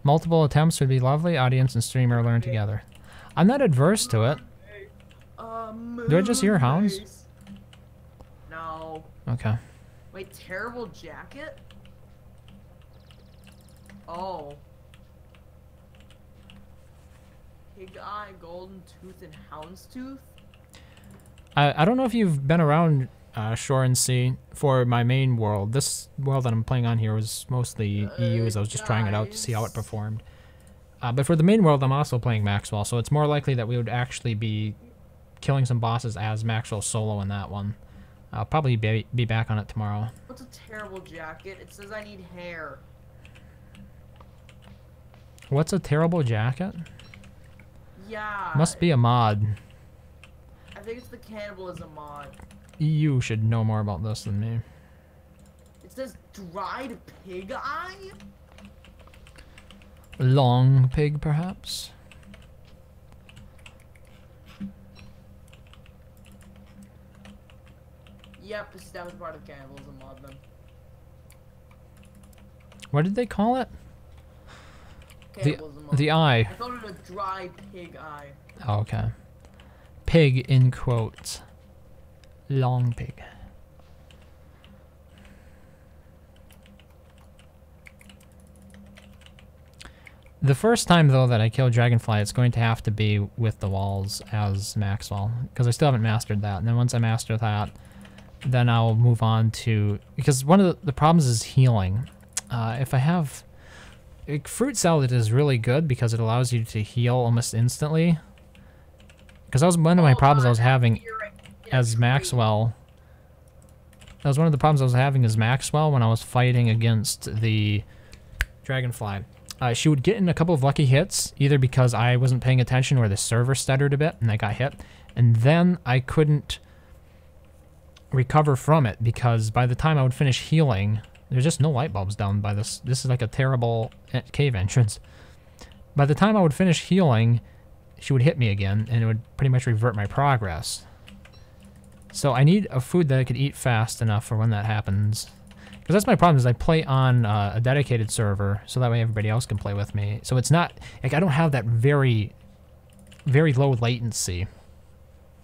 Multiple attempts would be lovely. Audience and streamer learn together. I'm not adverse to it. Do I just hear hounds?
No.
Okay.
Wait, terrible jacket? Oh. Pig eye, golden tooth, and houndstooth?
I don't know if you've been around Shore and Sea for my main world. This world that I'm playing on here was mostly EU, as I was just trying it out to see how it performed. But for the main world, I'm also playing Maxwell, so it's more likely that we would actually be killing some bosses as Maxwell solo in that one. I'll probably be back on it tomorrow.
What's a terrible jacket? It says I need hair.
What's a terrible jacket?
Yeah.
Must be a mod.
I think it's the cannibalism mod.
EU should know more about this than me.
It says dried pig eye?
Long pig, perhaps?
Yep, that was part of cannibalism mod then.
What did they call it?
Cannibalism mod.
The eye.
I called it a dry pig eye.
Oh, okay. pig in quotes. Long pig. The first time, though, that I kill Dragonfly, it's going to have to be with the walls as Maxwell, because I still haven't mastered that. And then once I master that, then I'll move on to... Because one of the problems is healing. If I have... Fruit salad is really good because it allows you to heal almost instantly. Because that was one of my problems I was having as Maxwell. That was one of the problems I was having as Maxwell when I was fighting against the Dragonfly. She would get in a couple of lucky hits, either because I wasn't paying attention or the server stuttered a bit and I got hit. And then I couldn't recover from it because by the time I would finish healing, there's just no light bulbs down by this. This is like a terrible cave entrance. By the time I would finish healing, she would hit me again and it would pretty much revert my progress. So I need a food that I could eat fast enough for when that happens. Because that's my problem, is I play on a dedicated server, so that way everybody else can play with me. So it's not, like, I don't have that very, very low latency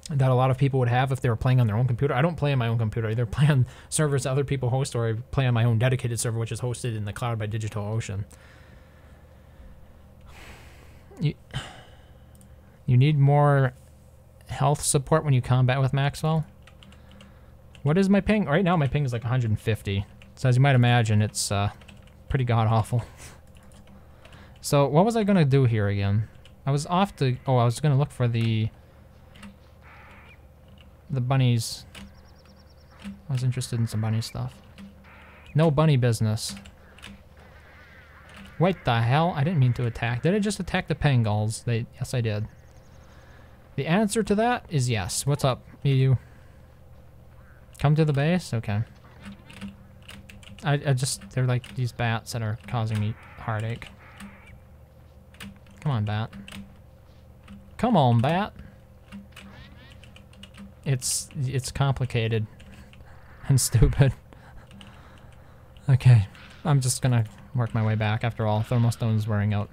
that a lot of people would have if they were playing on their own computer. I don't play on my own computer. I either play on servers that other people host, or I play on my own dedicated server, which is hosted in the cloud by DigitalOcean. You need more health support when you combat with Maxwell? What is my ping? Right now my ping is like 150. So as you might imagine, it's pretty god-awful. So what was I going to do here again? I was off to... Oh, I was going to look for the bunnies. I was interested in some bunny stuff. No bunny business. What the hell? I didn't mean to attack. Did I just attack the pangolls? Yes, I did. The answer to that is yes. What's up, you? Come to the base? Okay. They're like these bats that are causing me heartache. Come on, bat. Come on, bat. It's complicated and stupid. Okay, I'm just gonna work my way back after all. Thermostone's wearing out.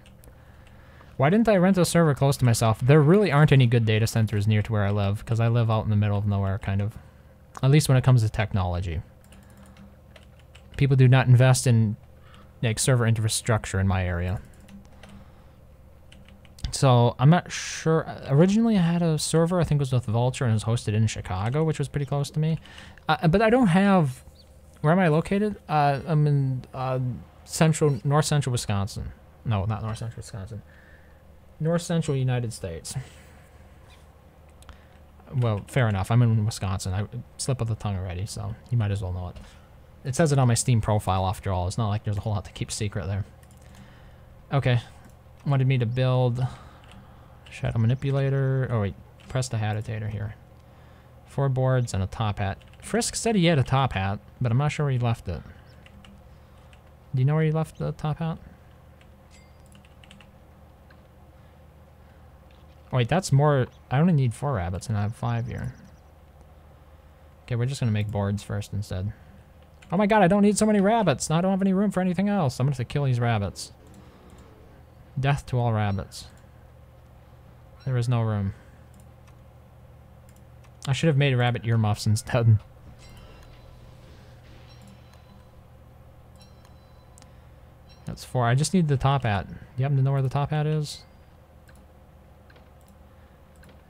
Why didn't I rent a server close to myself? There really aren't any good data centers near to where I live, because I live out in the middle of nowhere, kind of. At least when it comes to technology. People do not invest in like server infrastructure in my area. So I'm not sure. Originally I had a server, I think it was with Vulture, and it was hosted in Chicago, which was pretty close to me. But I don't have... Where am I located? I'm in north central Wisconsin. No, not north central Wisconsin. North central United States. Well, fair enough. I'm in Wisconsin. I slip of the tongue already, so you might as well know it. It says it on my Steam profile after all. It's not like there's a whole lot to keep secret there. Okay. Wanted me to build shadow manipulator. Oh wait, press the habitator here. 4 boards and a top hat. Frisk said he had a top hat, but I'm not sure where he left it. Do you know where he left the top hat? Oh, wait, that's more... I only need 4 rabbits and I have 5 here. Okay, we're just gonna make boards first instead. Oh my god, I don't need so many rabbits! Now I don't have any room for anything else. I'm gonna have to kill these rabbits. Death to all rabbits. There is no room. I should have made rabbit earmuffs instead. That's 4. I just need the top hat. Do you happen to know where the top hat is?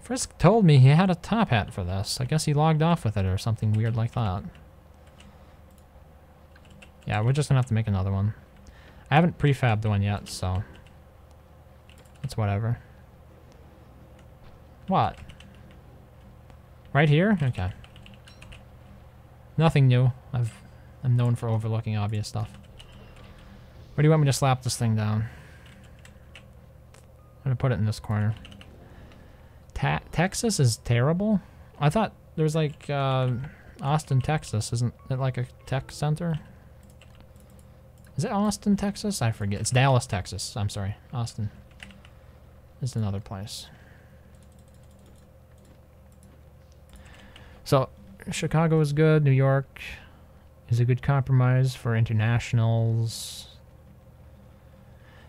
Frisk told me he had a top hat for this. I guess he logged off with it or something weird like that. Yeah, we're just gonna have to make another one. I haven't prefabbed one yet, so... It's whatever. What? Right here? Okay. Nothing new. I'm known for overlooking obvious stuff. Where do you want me to slap this thing down? I'm gonna put it in this corner. Texas is terrible? I thought there was like Austin, Texas. Isn't it like a tech center? Is it Austin, Texas? I forget. It's Dallas, Texas. I'm sorry. Austin is another place. So, Chicago is good. New York is a good compromise for internationals.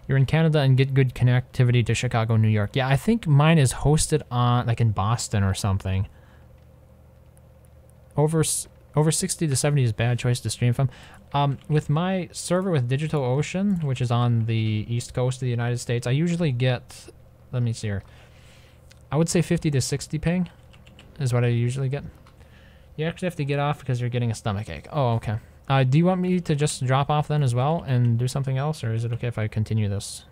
You're in Canada and get good connectivity to Chicago, New York. Yeah, I think mine is hosted on, like in Boston or something. Over 60 to 70 is a bad choice to stream from. With my server with DigitalOcean, which is on the east coast of the United States, I usually get, let me see here. I would say 50 to 60 ping is what I usually get. You actually have to get off because you're getting a stomach ache. Oh, okay. Do you want me to just drop off then as well and do something else, or is it okay if I continue this?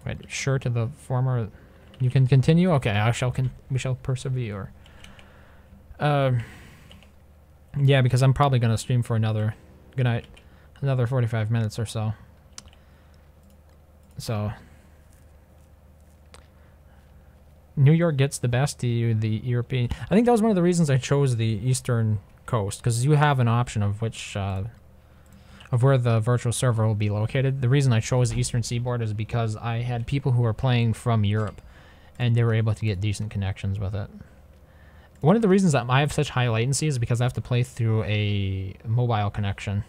Right, sure to the former. You can continue? Okay, we shall persevere. Yeah, because I'm probably going to stream for another, good night, another 45 minutes or so. So, New York gets the best of you, the European. I think that was one of the reasons I chose the Eastern Coast, because you have an option of which, of where the virtual server will be located. The reason I chose the Eastern Seaboard is because I had people who were playing from Europe, and they were able to get decent connections with it. One of the reasons that I have such high latency is because I have to play through a mobile connection.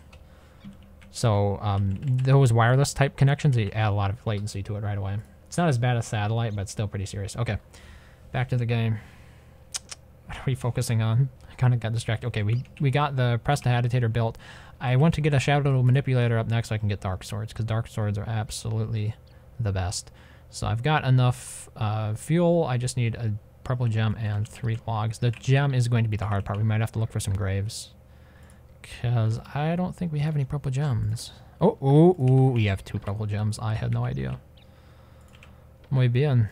So those wireless type connections, they add a lot of latency to it right away. It's not as bad as satellite, but it's still pretty serious. Okay, back to the game. What are we focusing on? I kind of got distracted. Okay, we got the Prestidigitator built. I want to get a Shadow Manipulator up next so I can get Dark Swords, because Dark Swords are absolutely the best. So I've got enough fuel. I just need a purple gem and 3 logs. The gem is going to be the hard part. We might have to look for some graves, because I don't think we have any purple gems. Oh, ooh, we have 2 purple gems. I had no idea. Muy bien.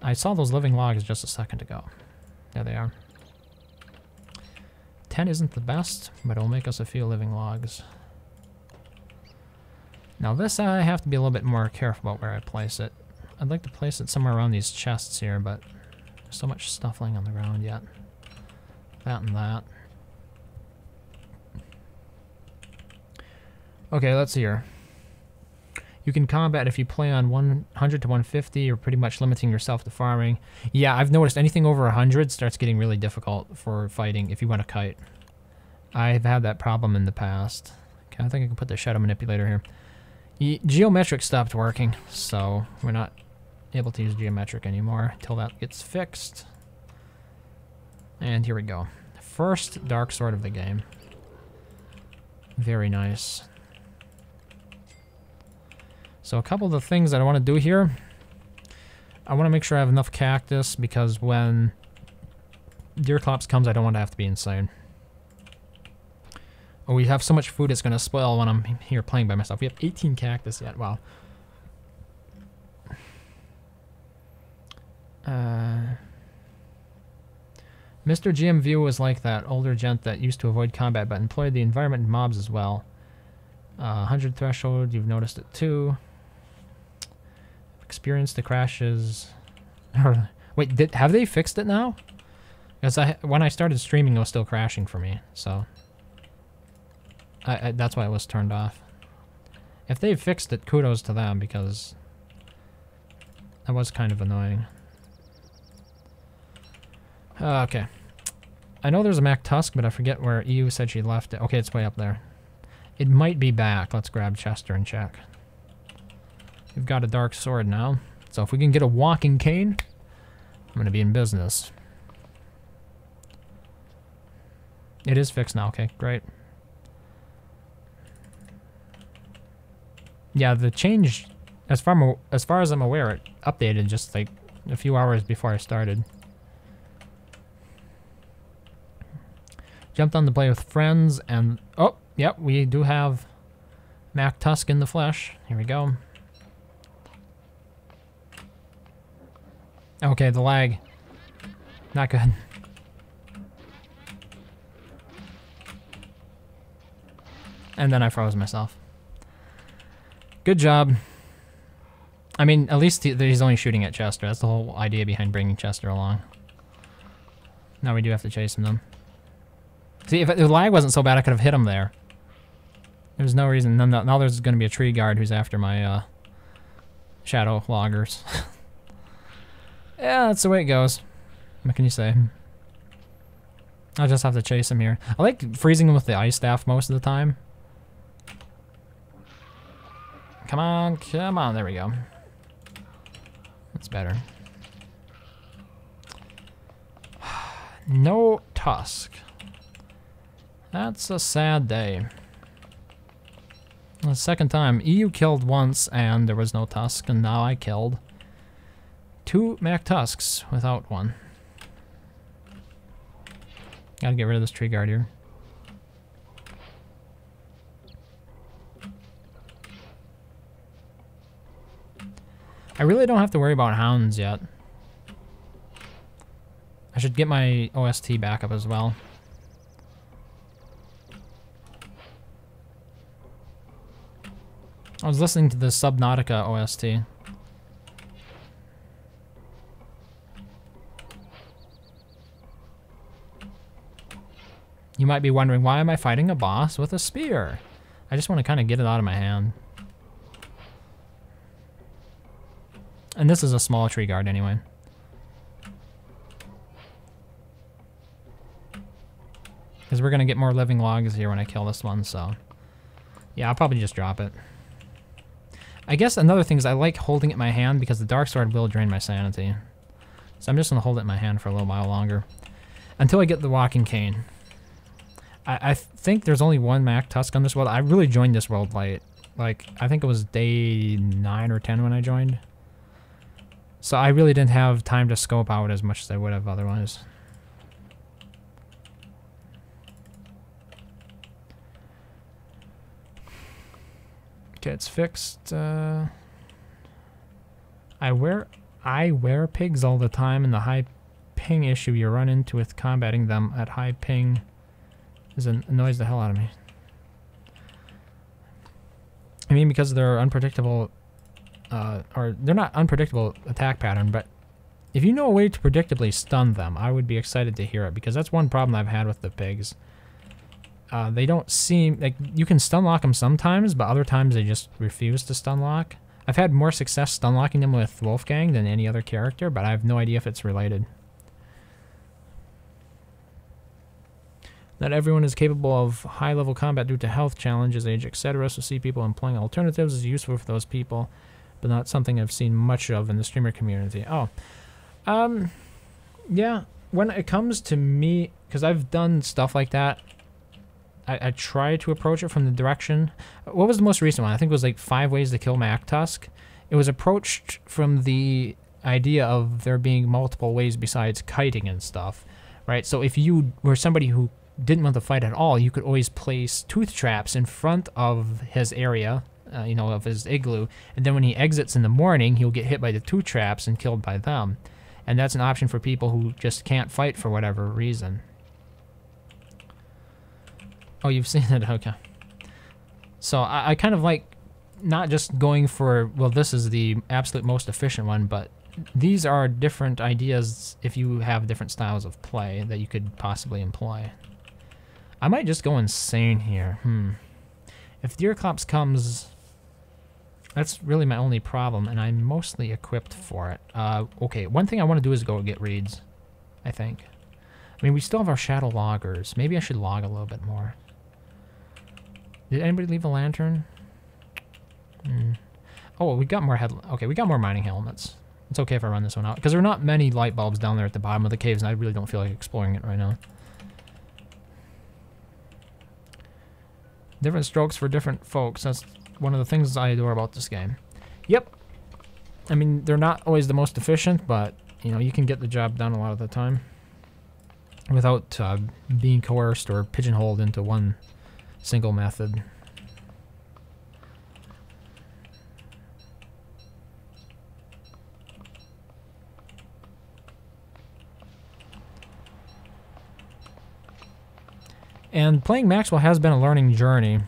I saw those living logs just a second ago. There they are. 10 isn't the best, but it'll make us a few living logs. Now this, I have to be a little bit more careful about where I place it. I'd like to place it somewhere around these chests here, but there's so much stuff laying on the ground yet. That and that. Okay, let's see here. You can combat if you play on 100 to 150. You're pretty much limiting yourself to farming. Yeah, I've noticed anything over 100 starts getting really difficult for fighting if you want to kite. I've had that problem in the past. Okay, I think I can put the Shadow Manipulator here. Geometric stopped working, so we're not able to use Geometric anymore until that gets fixed. And here we go. First Dark Sword of the game. Very nice. So a couple of the things that I want to do here. I want to make sure I have enough cactus, because when Deerclops comes, I don't want to have to be insane. Oh, we have so much food it's going to spoil when I'm here playing by myself. We have 18 cactus yet. Wow. Mr. GMView was like that older gent that used to avoid combat but employed the environment and mobs as well. 100 threshold, you've noticed it too. Experienced the crashes. Wait, have they fixed it now? Because when I started streaming, it was still crashing for me, so that's why it was turned off. If they've fixed it, kudos to them, because that was kind of annoying. Okay. I know there's a Mac Tusk, but I forget where EU said she left it. Okay, it's way up there. It might be back. Let's grab Chester and check. We've got a Dark Sword now. So if we can get a walking cane, I'm going to be in business. It is fixed now. Okay, great. Yeah, the change, as far as I'm aware, it updated just like a few hours before I started. Jumped on to play with friends, and oh, yep, we do have Mac Tusk in the flesh. Here we go. Okay, the lag. Not good. And then I froze myself. Good job. I mean, at least he's only shooting at Chester. That's the whole idea behind bringing Chester along. Now we do have to chase him, though. See, if the lag wasn't so bad, I could have hit him there. There's no reason. Now there's going to be a tree guard who's after my shadow loggers. Yeah, that's the way it goes. What can you say? I'll just have to chase him here. I like freezing him with the ice staff most of the time. come on, come on. There we go. That's better. No tusk. That's a sad day. The second time, EU killed once and there was no tusk, and now I killed 2 Mac tusks without one. Gotta get rid of this tree guard here. I really don't have to worry about hounds yet. I should get my OST back up as well. I was listening to the Subnautica OST. You might be wondering, why am I fighting a boss with a spear? I just want to kind of get it out of my hand. And this is a small tree guard anyway. Because we're going to get more living logs here when I kill this one, so... Yeah, I'll probably just drop it. I guess another thing is I like holding it in my hand because the dark sword will drain my sanity. So I'm just going to hold it in my hand for a little while longer. Until I get the walking cane. I think there's only 1 Mac Tusk on this world. I really joined this world late. Like, I think it was day 9 or 10 when I joined. So I really didn't have time to scope out as much as I would have otherwise. Okay, it's fixed. I wear pigs all the time, and the high ping issue you run into with combating them at high ping annoys the hell out of me. I mean, because they're unpredictable, or they're not unpredictable attack pattern, but if you know a way to predictably stun them, I would be excited to hear it, because that's one problem I've had with the pigs. They don't seem like you can stun lock them sometimes, but other times they just refuse to stun lock. I've had more success stun locking them with Wolfgang than any other character, but I have no idea if it's related. Not everyone is capable of high-level combat due to health challenges, age, etc. So see people employing alternatives is useful for those people, but not something I've seen much of in the streamer community. Oh, yeah. When it comes to me, because I've done stuff like that, I try to approach it from the direction. What was the most recent one? I think it was like 5 ways to kill Mac Tusk. It was approached from the idea of there being multiple ways besides kiting and stuff, right? So if you were somebody who didn't want to fight at all, you could always place tooth traps in front of his area, you know, of his igloo, and then when he exits in the morning, he'll get hit by the tooth traps and killed by them. And that's an option for people who just can't fight for whatever reason. Oh, you've seen it? Okay. So I kind of like not just going for, well, this is the absolute most efficient one, but these are different ideas if you have different styles of play that you could possibly employ. I might just go insane here. If Deerclops comes, that's really my only problem, and I'm mostly equipped for it. Okay, one thing I want to do is go get reeds, I think. I mean, we still have our shadow loggers. Maybe I should log a little bit more. Did anybody leave a lantern? Oh, we got more okay, we got more mining helmets. It's okay if I run this one out, because there are not many light bulbs down there at the bottom of the caves, and I really don't feel like exploring it right now. Different strokes for different folks. That's one of the things I adore about this game. Yep. I mean, they're not always the most efficient, but, you know, you can get the job done a lot of the time without being coerced or pigeonholed into one single method. And playing Maxwell has been a learning journey,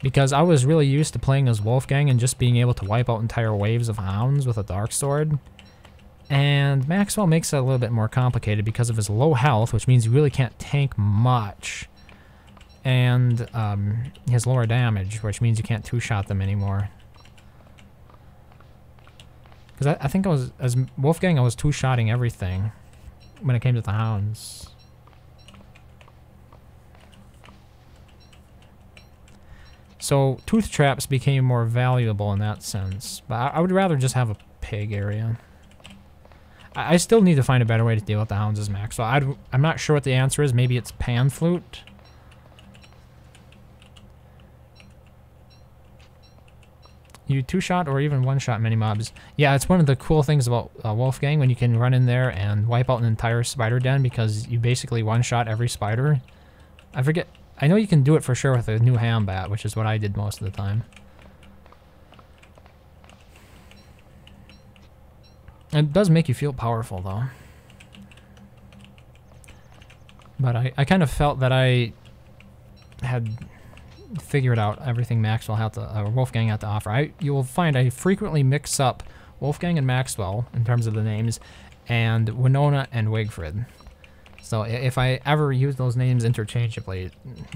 because I was really used to playing as Wolfgang and just being able to wipe out entire waves of hounds with a dark sword. And Maxwell makes it a little bit more complicated because of his low health, which means you really can't tank much. And his lower damage, which means you can't two-shot them anymore. Because I think as Wolfgang, I was two-shotting everything when it came to the hounds. So tooth traps became more valuable in that sense. But I would rather just have a pig area. I still need to find a better way to deal with the hounds as max. So I'm not sure what the answer is. Maybe it's pan flute. You two-shot or even one-shot mini-mobs. Yeah, it's one of the cool things about Wolfgang when you can run in there and wipe out an entire spider den because you basically one-shot every spider. I forget. I know you can do it for sure with a new ham bat, which is what I did most of the time. It does make you feel powerful, though. But I kind of felt that I had figured out everything Maxwell had to, Wolfgang had to offer. You will find I frequently mix up Wolfgang and Maxwell in terms of the names, and Winona and Wigfrid. So if I ever use those names interchangeably,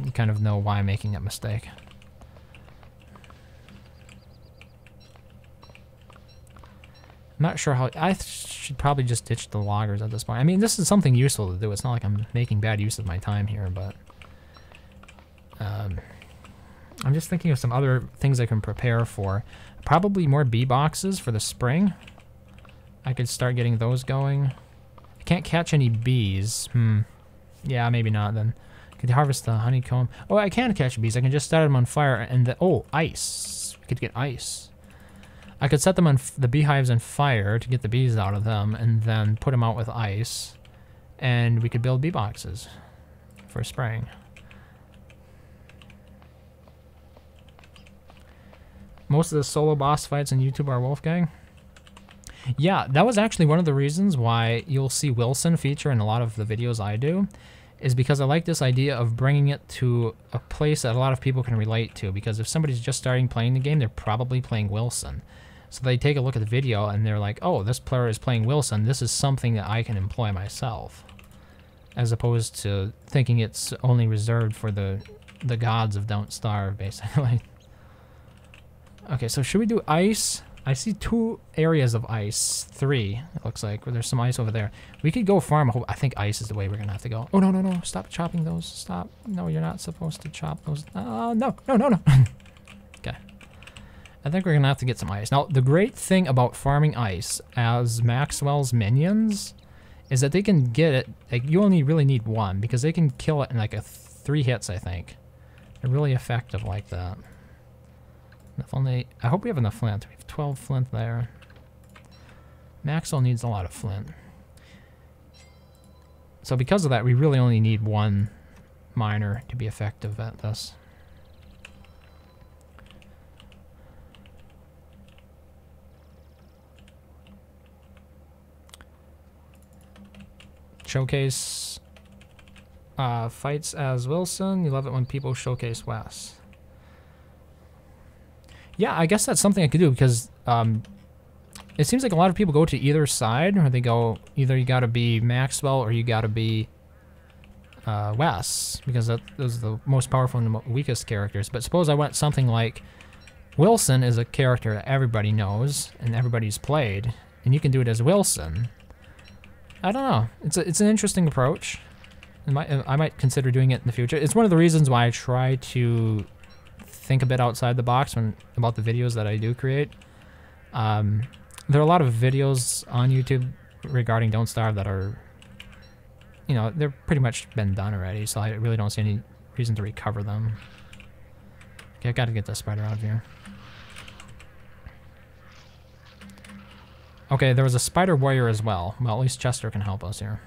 you kind of know why I'm making that mistake. I'm not sure how. I should probably just ditch the loggers at this point. I mean, this is something useful to do. It's not like I'm making bad use of my time here, but I'm just thinking of some other things I can prepare for. Probably more bee boxes for the spring. I could start getting those going. I can't catch any bees. Yeah, maybe not then. Could harvest the honeycomb. Oh, I can catch bees. I can just start them on fire and oh, ice. We could get ice. I could set them on the beehives on fire to get the bees out of them and then put them out with ice. And we could build bee boxes for spraying. Most of the solo boss fights on YouTube are Wolfgang. Yeah, that was actually one of the reasons why you'll see Wilson feature in a lot of the videos I do, is because I like this idea of bringing it to a place that a lot of people can relate to, because if somebody's just starting playing the game, they're probably playing Wilson. So they take a look at the video and they're like, oh, this player is playing Wilson, this is something that I can employ myself. As opposed to thinking it's only reserved for the gods of Don't Starve, basically. Okay, so should we do ice? I see 2 areas of ice. 3, it looks like. Where there's some ice over there. We could go farm. I think ice is the way we're going to have to go. Oh, no, no, no. Stop chopping those. Stop. No, you're not supposed to chop those. No, no, no, no. Okay. I think we're going to have to get some ice. Now, the great thing about farming ice as Maxwell's minions is that they can get it. Like, you only really need 1 because they can kill it in like 3 hits, I think. They're really effective like that. If only, I hope we have enough flint. We have 12 flint there. Maxwell needs a lot of flint. So because of that, we really only need 1 miner to be effective at this. Showcase fights as Wilson. You love it when people showcase Wes. Yeah, I guess that's something I could do because it seems like a lot of people go to either side, or they go either you gotta be Maxwell or you gotta be Wes, because those are the most powerful and the weakest characters. But suppose I went something like Wilson is a character that everybody knows and everybody's played, and you can do it as Wilson. I don't know. It's an interesting approach. I might consider doing it in the future. It's one of the reasons why I try to think a bit outside the box about the videos that I do create. There are a lot of videos on YouTube regarding Don't Starve that are, you know, they're pretty much been done already, so I really don't see any reason to recover them. Okay, I gotta get this spider out of here. Okay, there was a spider warrior as well. Well, at least Chester can help us here.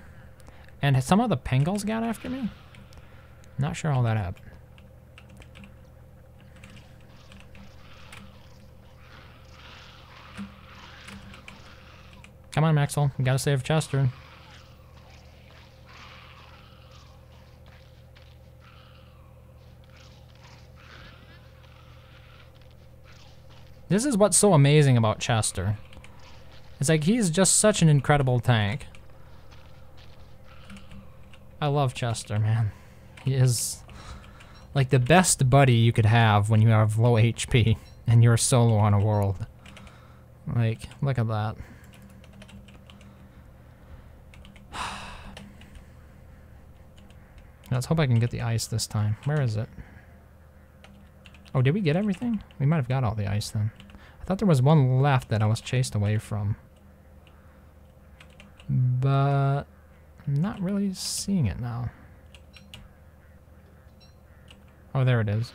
And some of the Pengals got after me? Not sure how that happened. Come on, Maxwell. We gotta save Chester. This is what's so amazing about Chester. It's like he's just such an incredible tank. I love Chester, man. He is like the best buddy you could have when you have low HP and you're solo on a world. Like, look at that. Let's hope I can get the ice this time. Where is it? Oh, did we get everything? We might have got all the ice then. I thought there was one left that I was chased away from. But I'm not really seeing it now. Oh, there it is.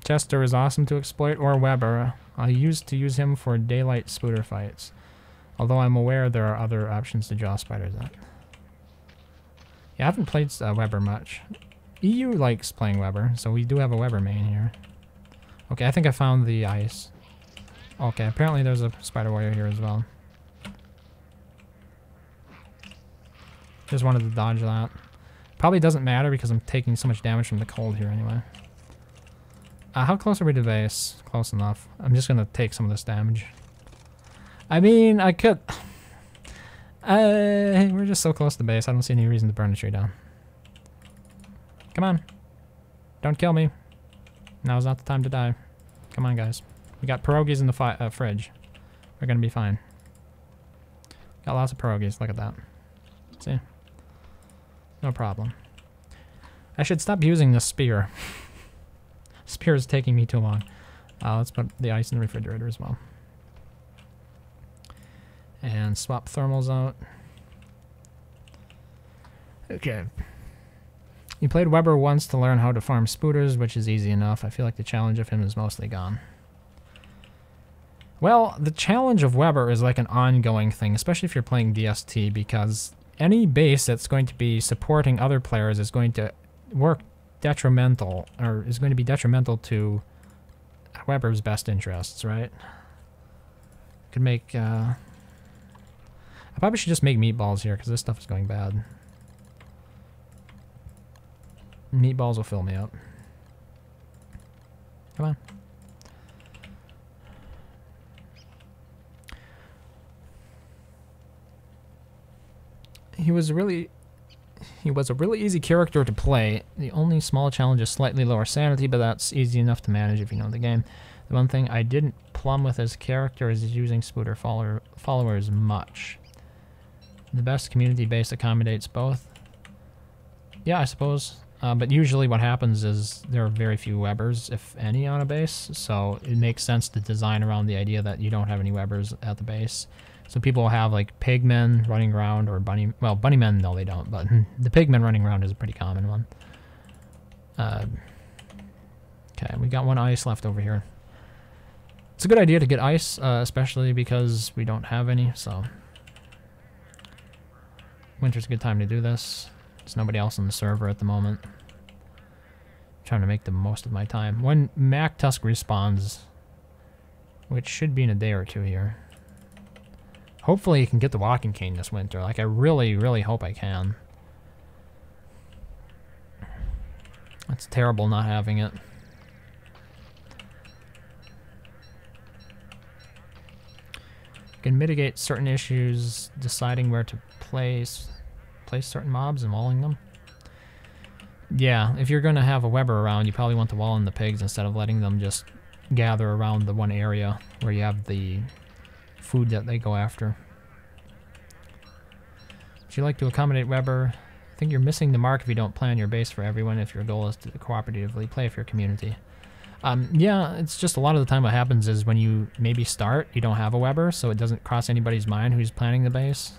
Chester is awesome to exploit, or Weber. I used to use him for daylight spooter fights. Although I'm aware there are other options to draw spiders at. Yeah, I haven't played Weber much. EU likes playing Weber, so we do have a Weber main here. Okay, I think I found the ice. Okay, apparently there's a spider warrior here as well. Just wanted to dodge that. Probably doesn't matter because I'm taking so much damage from the cold here anyway. How close are we to base? Close enough. I'm just gonna take some of this damage. I mean, I could... we're just so close to base, I don't see any reason to burn the tree down. Come on. Don't kill me. Now's not the time to die. Come on, guys. We got pierogies in the fridge. We're gonna be fine. Got lots of pierogies, look at that. See? No problem. I should stop using this spear. Spear is taking me too long. Let's put the ice in the refrigerator as well. And swap thermals out. Okay. You played Weber once to learn how to farm spooters, which is easy enough. I feel like the challenge of him is mostly gone. Well, the challenge of Weber is like an ongoing thing, especially if you're playing DST, because any base that's going to be supporting other players is going to work detrimental, or is going to be detrimental to Weber's best interests, right? Could make, I probably should just make meatballs here, because this stuff is going bad. Meatballs will fill me up. Come on. He was a really easy character to play. The only small challenge is slightly lower sanity, but that's easy enough to manage if you know the game. The one thing I didn't plumb with his character is using spooter followers much. The best community base accommodates both. Yeah, I suppose. But usually what happens is there are very few Webers, if any, on a base, so it makes sense to design around the idea that you don't have any Webers at the base. So people will have like pigmen running around, or bunnymen, no they don't, but the pigmen running around is a pretty common one. Okay, we got one ice left over here. It's a good idea to get ice, especially because we don't have any, so... Winter's a good time to do this. There's nobody else on the server at the moment. I'm trying to make the most of my time. When Mac Tusk respawns, which should be in a day or two here. Hopefully you can get the walking cane this winter. Like, I really, really hope I can. It's terrible not having it. You can mitigate certain issues, deciding where to place certain mobs and walling them. Yeah, if you're going to have a Weber around, you probably want to wall in the pigs instead of letting them just gather around the one area where you have the food that they go after. Would you like to accommodate Weber? I think you're missing the mark if you don't plan your base for everyone if your goal is to cooperatively play for your community. Yeah, it's just a lot of the time what happens is when you maybe start, you don't have a Weber, so it doesn't cross anybody's mind who's planning the base.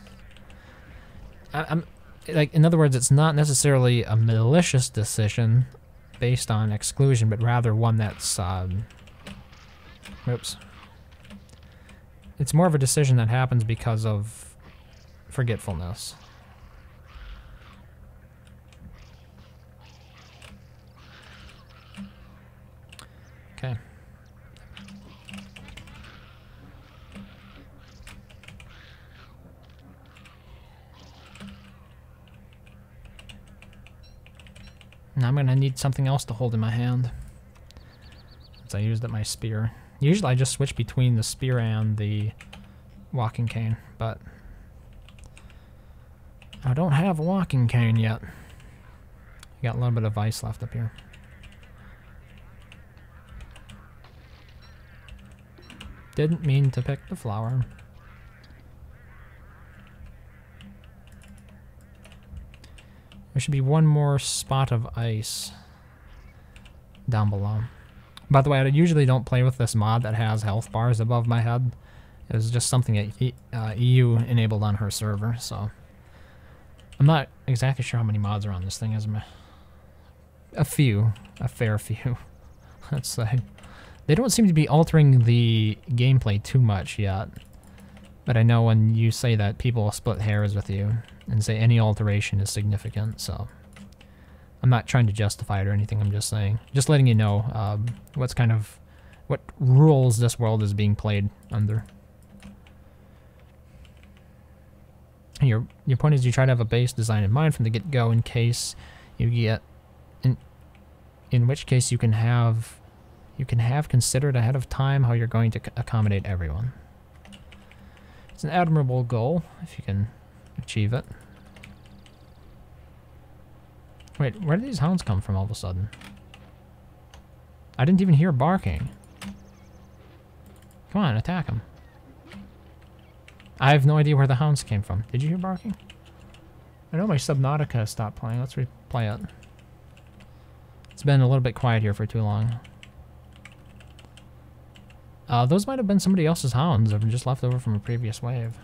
Like, in other words, it's not necessarily a malicious decision based on exclusion, but rather one that's, oops. It's more of a decision that happens because of forgetfulness. Okay. Now I'm gonna need something else to hold in my hand, since I used up my spear. Usually I just switch between the spear and the walking cane, but I don't have a walking cane yet. Got a little bit of ice left up here. Didn't mean to pick the flower. There should be one more spot of ice down below. By the way, I usually don't play with this mod that has health bars above my head. It was just something that EU enabled on her server, so I'm not exactly sure how many mods are on this thing. Is a few, a fair few, let's say. They don't seem to be altering the gameplay too much yet, but I know when you say that, people will split hairs with you and say any alteration is significant, so I'm not trying to justify it or anything. I'm just saying, just letting you know what rules this world is being played under. Your point is you try to have a base design in mind from the get-go in case you get, in which case you can have considered ahead of time how you're going to accommodate everyone. It's an admirable goal if you can achieve it. Wait, where did these hounds come from all of a sudden? I didn't even hear barking. Come on, attack them. I have no idea where the hounds came from. Did you hear barking? I know my Subnautica stopped playing. Let's replay it. It's been a little bit quiet here for too long. Those might have been somebody else's hounds that were just left over from a previous wave.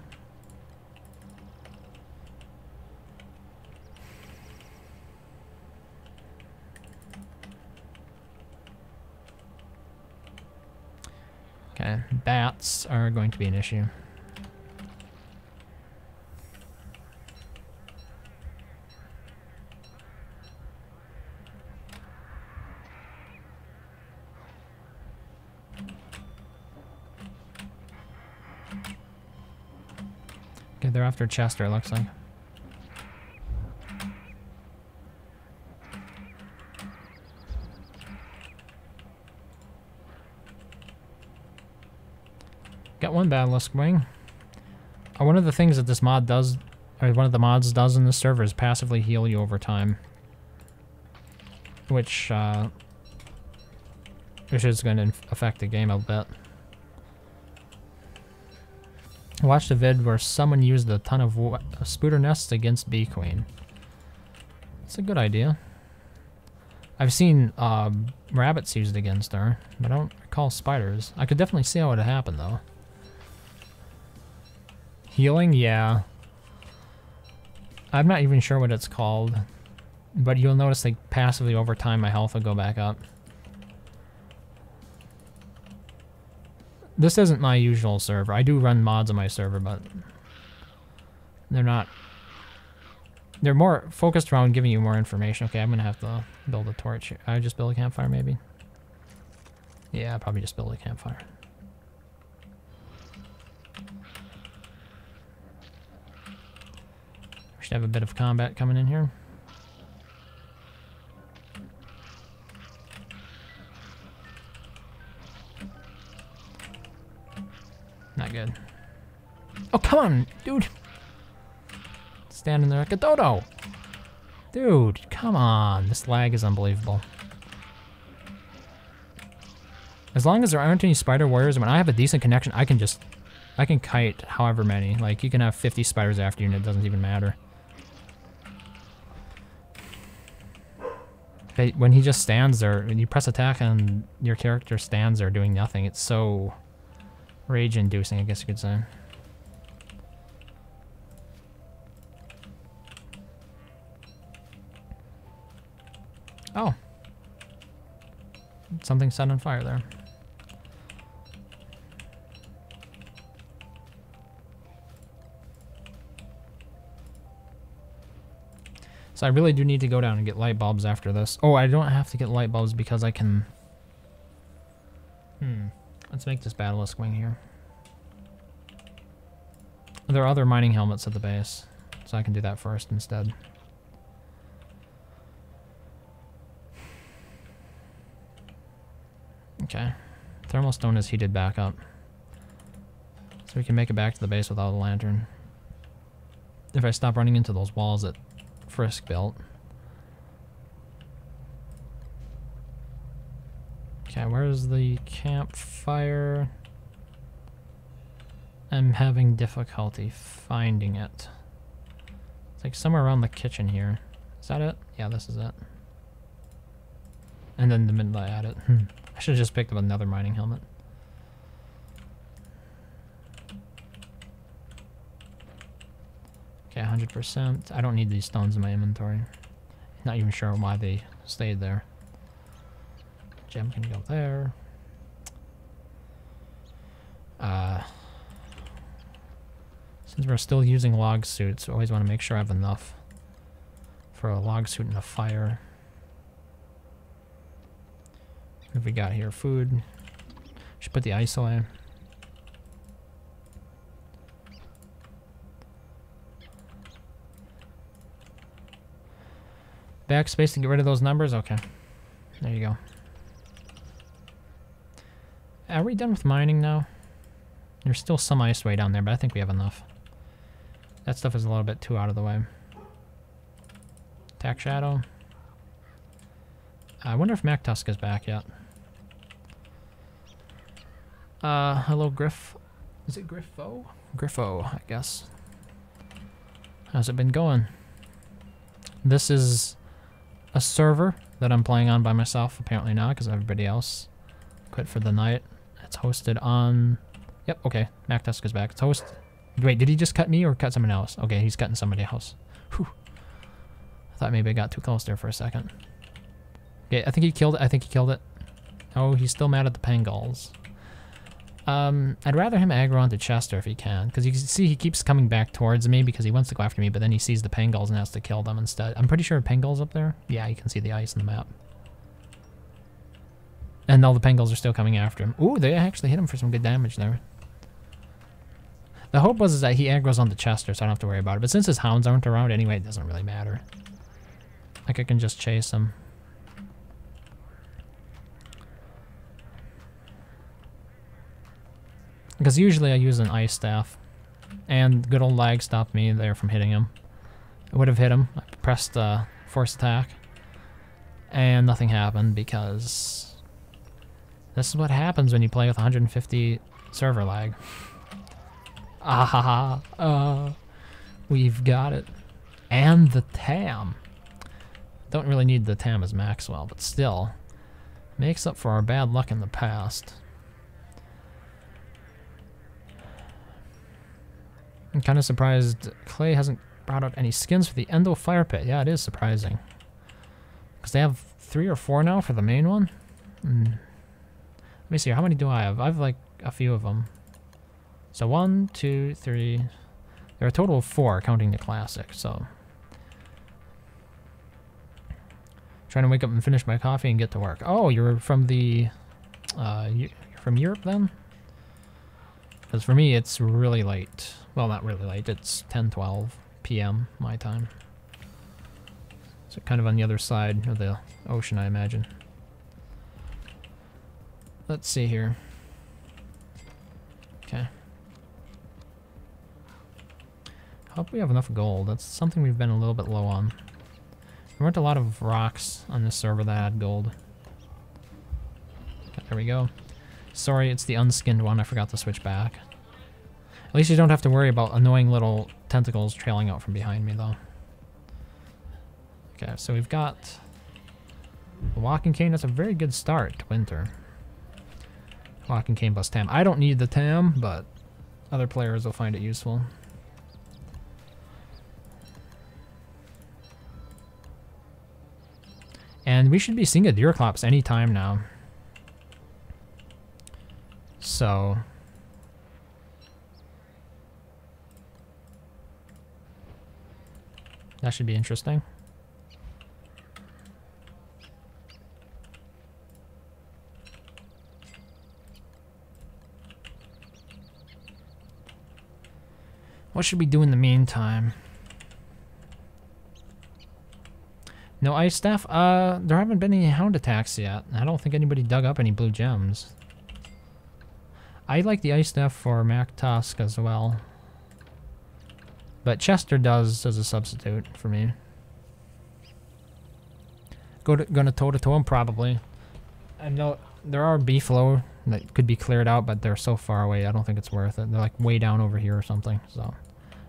Okay, bats are going to be an issue. Okay, they're after Chester, it looks like. Got one Basilisk Wing. One of the things that this mod does, or one of the mods does in this server, is passively heal you over time. Which is going to affect the game a bit. I watched a vid where someone used a ton of spooter nests against Bee Queen. It's a good idea. I've seen rabbits used against her, but I don't recall spiders. I could definitely see how it would happen, though. Healing? Yeah. I'm not even sure what it's called, but you'll notice like passively over time my health will go back up. This isn't my usual server. I do run mods on my server, but they're not... They're more focused around giving you more information. Okay, I'm gonna have to build a torch here. I just build a campfire, maybe? Yeah, I'll probably just build a campfire. We should have a bit of combat coming in here. Not good. Oh, come on, dude. Standing there like a dodo. Dude, come on. This lag is unbelievable. As long as there aren't any spider warriors, when I have a decent connection, I can kite however many. Like, you can have 50 spiders after you and it doesn't even matter. When he just stands there, when you press attack and your character stands there doing nothing, it's so rage-inducing, I guess you could say. Oh. Something set on fire there. So I really do need to go down and get light bulbs after this. Oh, I don't have to get light bulbs because I can... Let's make this Basilisk Wing here. There are other mining helmets at the base, so I can do that first instead. Okay. Thermal stone is heated back up. So we can make it back to the base without a lantern. If I stop running into those walls that Frisk built. Okay, where's the campfire? I'm having difficulty finding it. It's like somewhere around the kitchen here. Is that it? Yeah, this is it. And then the minute I add it. I should have just picked up another mining helmet. Okay, 100%. I don't need these stones in my inventory. Not even sure why they stayed there. Gem can go there. Since we're still using log suits, I always want to make sure I have enough for a log suit and a fire. What have we got here? Food. Should put the ice away. Backspace to get rid of those numbers? Okay. There you go. Are we done with mining now? There's still some ice way down there, but I think we have enough. That stuff is a little bit too out of the way. Attack Shadow. I wonder if MacTusk is back yet. Hello Griff. Is it Griffo? Griffo, I guess. How's it been going? This is a server that I'm playing on by myself. Apparently not, because everybody else quit for the night. It's hosted on... Yep, okay. MacTusk is back. It's hosted... Wait, did he just cut me or cut someone else? Okay, he's cutting somebody else. Whew. I thought maybe I got too close there for a second. Okay, I think he killed it. I think he killed it. Oh, he's still mad at the Pangolls. I'd rather him aggro onto Chester if he can, because you can see he keeps coming back towards me because he wants to go after me, but then he sees the Pangolls and has to kill them instead. I'm pretty sure Pangolls up there. Yeah, you can see the ice on the map. And all the Pangolls are still coming after him. Ooh, they actually hit him for some good damage there. The hope was that he aggroes onto Chester, so I don't have to worry about it. But since his hounds aren't around anyway, it doesn't really matter. Like, I can just chase him. Because usually I use an ice staff. And good old lag stopped me there from hitting him. I would have hit him. I pressed force attack. And nothing happened because... this is what happens when you play with 150 server lag. We've got it. And the TAM. Don't really need the TAM as Maxwell, but still. Makes up for our bad luck in the past. I'm kind of surprised Klei hasn't brought up any skins for the Endo Fire Pit. Yeah, it is surprising. Because they have 3 or 4 now for the main one. Let me see, how many do I have? I have like a few of them. So 1, 2, 3. There are a total of 4, counting the classic, so. Trying to wake up and finish my coffee and get to work. Oh, you're from the... you're from Europe then? Because for me, it's really late. Well, not really late. It's 10:12 p.m. my time. So kind of on the other side of the ocean, I imagine. Let's see here. Okay. Hope we have enough gold. That's something we've been a little bit low on. There weren't a lot of rocks on this server that had gold. There we go. Sorry, it's the unskinned one. I forgot to switch back. At least you don't have to worry about annoying little tentacles trailing out from behind me, though. Okay, so we've got the walking cane. That's a very good start to winter. Walking cane plus TAM. I don't need the TAM, but other players will find it useful. And we should be seeing a Deerclops anytime now. So... that should be interesting. What should we do in the meantime? No ice staff? There haven't been any hound attacks yet. I don't think anybody dug up any blue gems. I like the ice staff for MacTusk as well. But Chester does as a substitute for me. Gonna toe-to-toe him, probably. I know there are beefalo that could be cleared out, but they're so far away, I don't think it's worth it. They're like way down over here or something, so...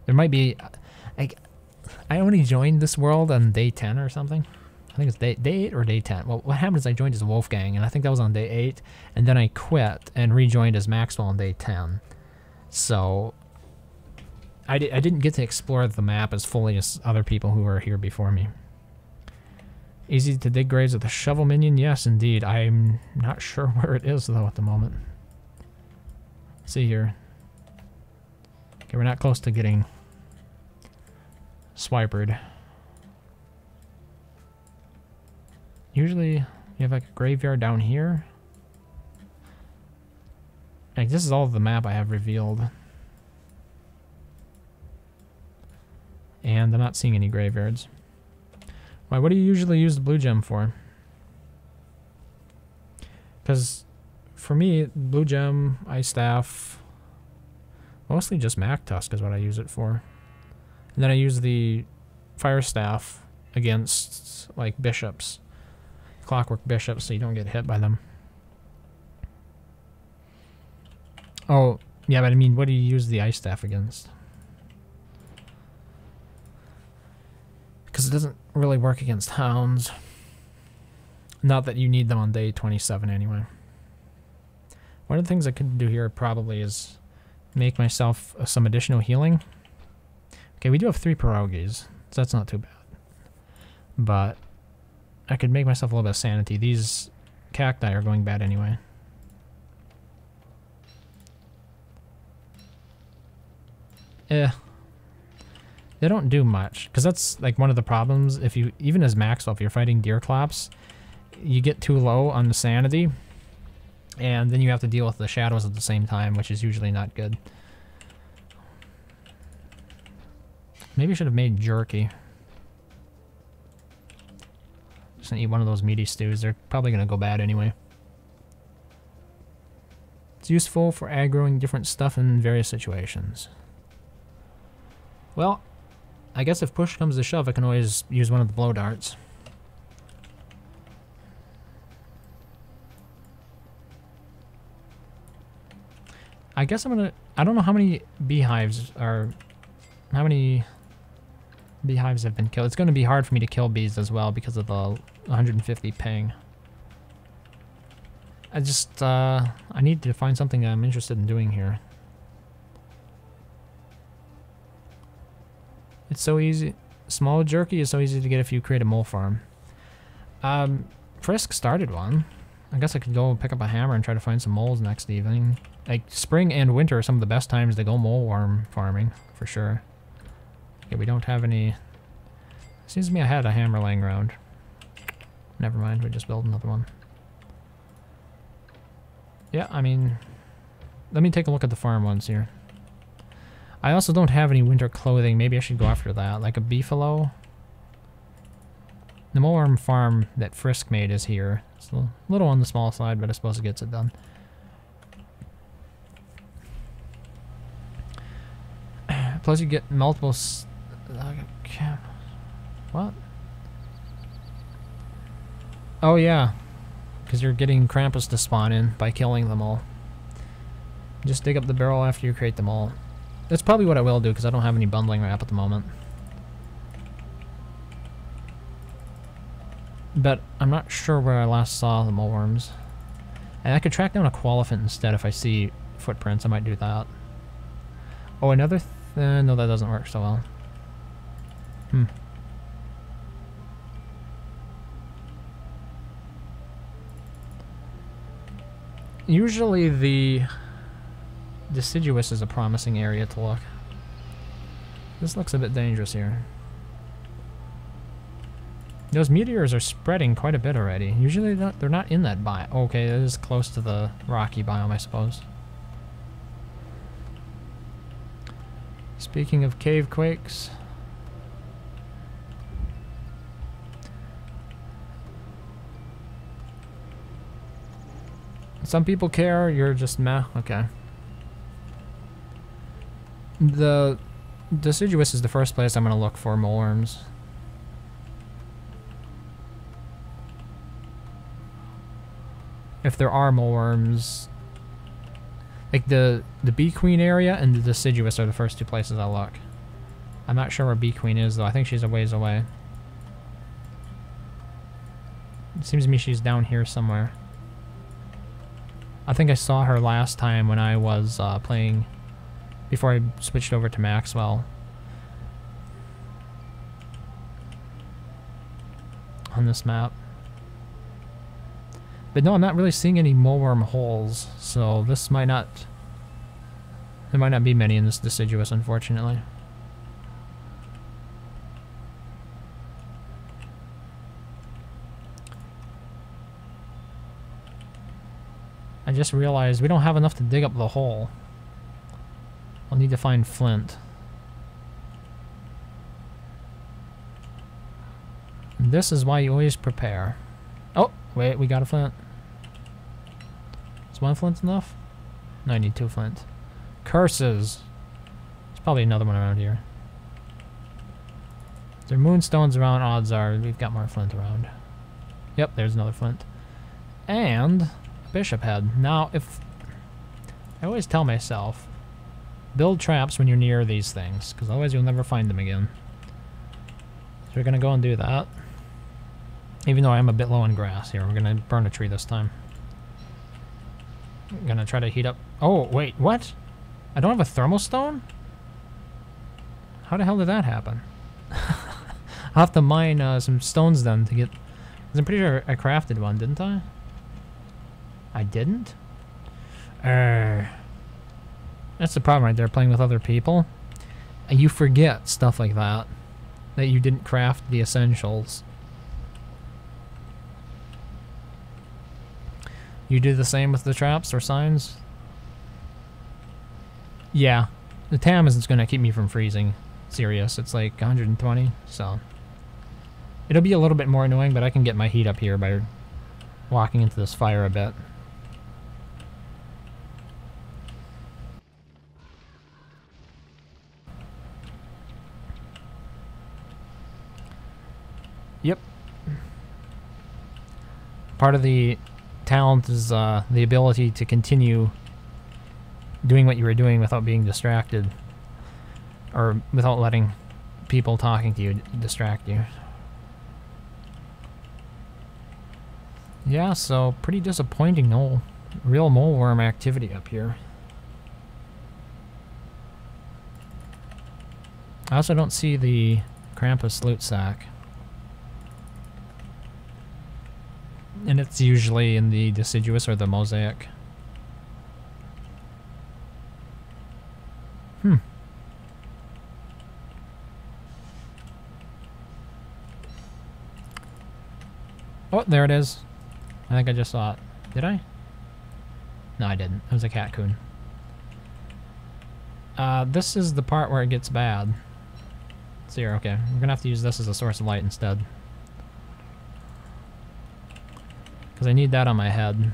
there might be... like, I only joined this world on day 10 or something. I think it's day 8 or day 10. Well, what happened is I joined as Wolfgang, and I think that was on day 8, and then I quit and rejoined as Maxwell on day 10. So I didn't get to explore the map as fully as other people who were here before me. Easy to dig graves with a shovel minion? Yes, indeed. I'm not sure where it is, though, at the moment. Let's see here. Okay, we're not close to getting swipered. Usually, you have like a graveyard down here. Like, this is all of the map I have revealed. And I'm not seeing any graveyards. Why, what do you usually use the blue gem for? Because for me, blue gem, ice staff, mostly just Mac Tusk is what I use it for. And then I use the fire staff against like bishops, clockwork bishops, so you don't get hit by them. Oh, yeah, but I mean, what do you use the ice staff against? Because it doesn't really work against hounds. Not that you need them on day 27 anyway. One of the things I could do here probably is make myself some additional healing. Okay, we do have 3 pierogies, so that's not too bad. But I could make myself a little bit of sanity. These cacti are going bad anyway. They don't do much, because that's like one of the problems. If you, even as Maxwell, if you're fighting deer claps, you get too low on the sanity, and then you have to deal with the shadows at the same time, which is usually not good. Maybe I should have made jerky. Just gonna eat one of those meaty stews. They're probably gonna go bad anyway. It's useful for aggroing different stuff in various situations. Well, I guess if push comes to shove, I can always use one of the blow darts. I guess I'm gonna... I don't know how many beehives are... How many beehives have been killed. It's gonna be hard for me to kill bees as well because of the 150 ping. I just... I need to find something I'm interested in doing here. It's so easy. Small jerky is so easy to get if you create a mole farm. Frisk started one. I guess I could go pick up a hammer and try to find some moles next evening. Like, spring and winter are some of the best times to go mole worm farming, for sure. Okay, we don't have any... Seems to me I had a hammer laying around. Never mind, we just built another one. Yeah, I mean... Let me take a look at the farm ones here. I also don't have any winter clothing. Maybe I should go after that. Like a beefalo. The moleworm farm that Frisk made is here. It's a little on the small side, but I suppose it gets it done. Plus you get multiple... What? Oh yeah. Because you're getting Krampus to spawn in by killing them all. Just dig up the barrel after you create them all. That's probably what I will do, because I don't have any bundling wrap at the moment. But I'm not sure where I last saw the moleworms. And I could track down a qualiphant instead if I see footprints. I might do that. Oh, another... no, that doesn't work so well. Usually the... Deciduous is a promising area to look. This looks a bit dangerous here. Those meteors are spreading quite a bit already. Usually they're not in that biome. Okay, it is close to the rocky biome, I suppose. Speaking of cave quakes... Some people care, you're just meh. Okay. The deciduous is the first place I'm going to look for moleworms. If there are moleworms, like the bee queen area and the deciduous are the first 2 places I'll look. I'm not sure where Bee Queen is, though. I think she's a ways away. It seems to me she's down here somewhere. I think I saw her last time when I was playing, before I switched over to Maxwell. On this map. But no, I'm not really seeing any moleworm holes, so this might not... There might not be many in this deciduous, unfortunately. I just realized we don't have enough to dig up the hole. I'll need to find flint. And this is why you always prepare. Oh, wait, we got a flint. Is one flint enough? No, I need 2 flint. Curses! There's probably another one around here. If there are moonstones around, odds are we've got more flint around. Yep, there's another flint. And a bishop head. Now, if... I always tell myself, build traps when you're near these things, because otherwise you'll never find them again. So we're going to go and do that. Even though I am a bit low on grass here, we're going to burn a tree this time. I'm going to try to heat up... Oh, wait, what? I don't have a thermal stone? How the hell did that happen? I'll have to mine some stones then to get... Because I'm pretty sure I crafted one, didn't I? I didn't? That's the problem right there, playing with other people. And you forget stuff like that. That you didn't craft the essentials. You do the same with the traps or signs? Yeah. The TAM isn't going to keep me from freezing. Serious. It's like 120, so... It'll be a little bit more annoying, but I can get my heat up here by walking into this fire a bit. Yep. Part of the talent is the ability to continue doing what you were doing without being distracted. Or without letting people talking to you distract you. Yeah, so pretty disappointing, no real moleworm activity up here. I also don't see the Krampus loot sack. And it's usually in the deciduous or the mosaic. Oh, there it is. I think I just saw it. Did I? No, I didn't. It was a catcoon. This is the part where it gets bad. It's here, okay. We're gonna have to use this as a source of light instead. Because I need that on my head.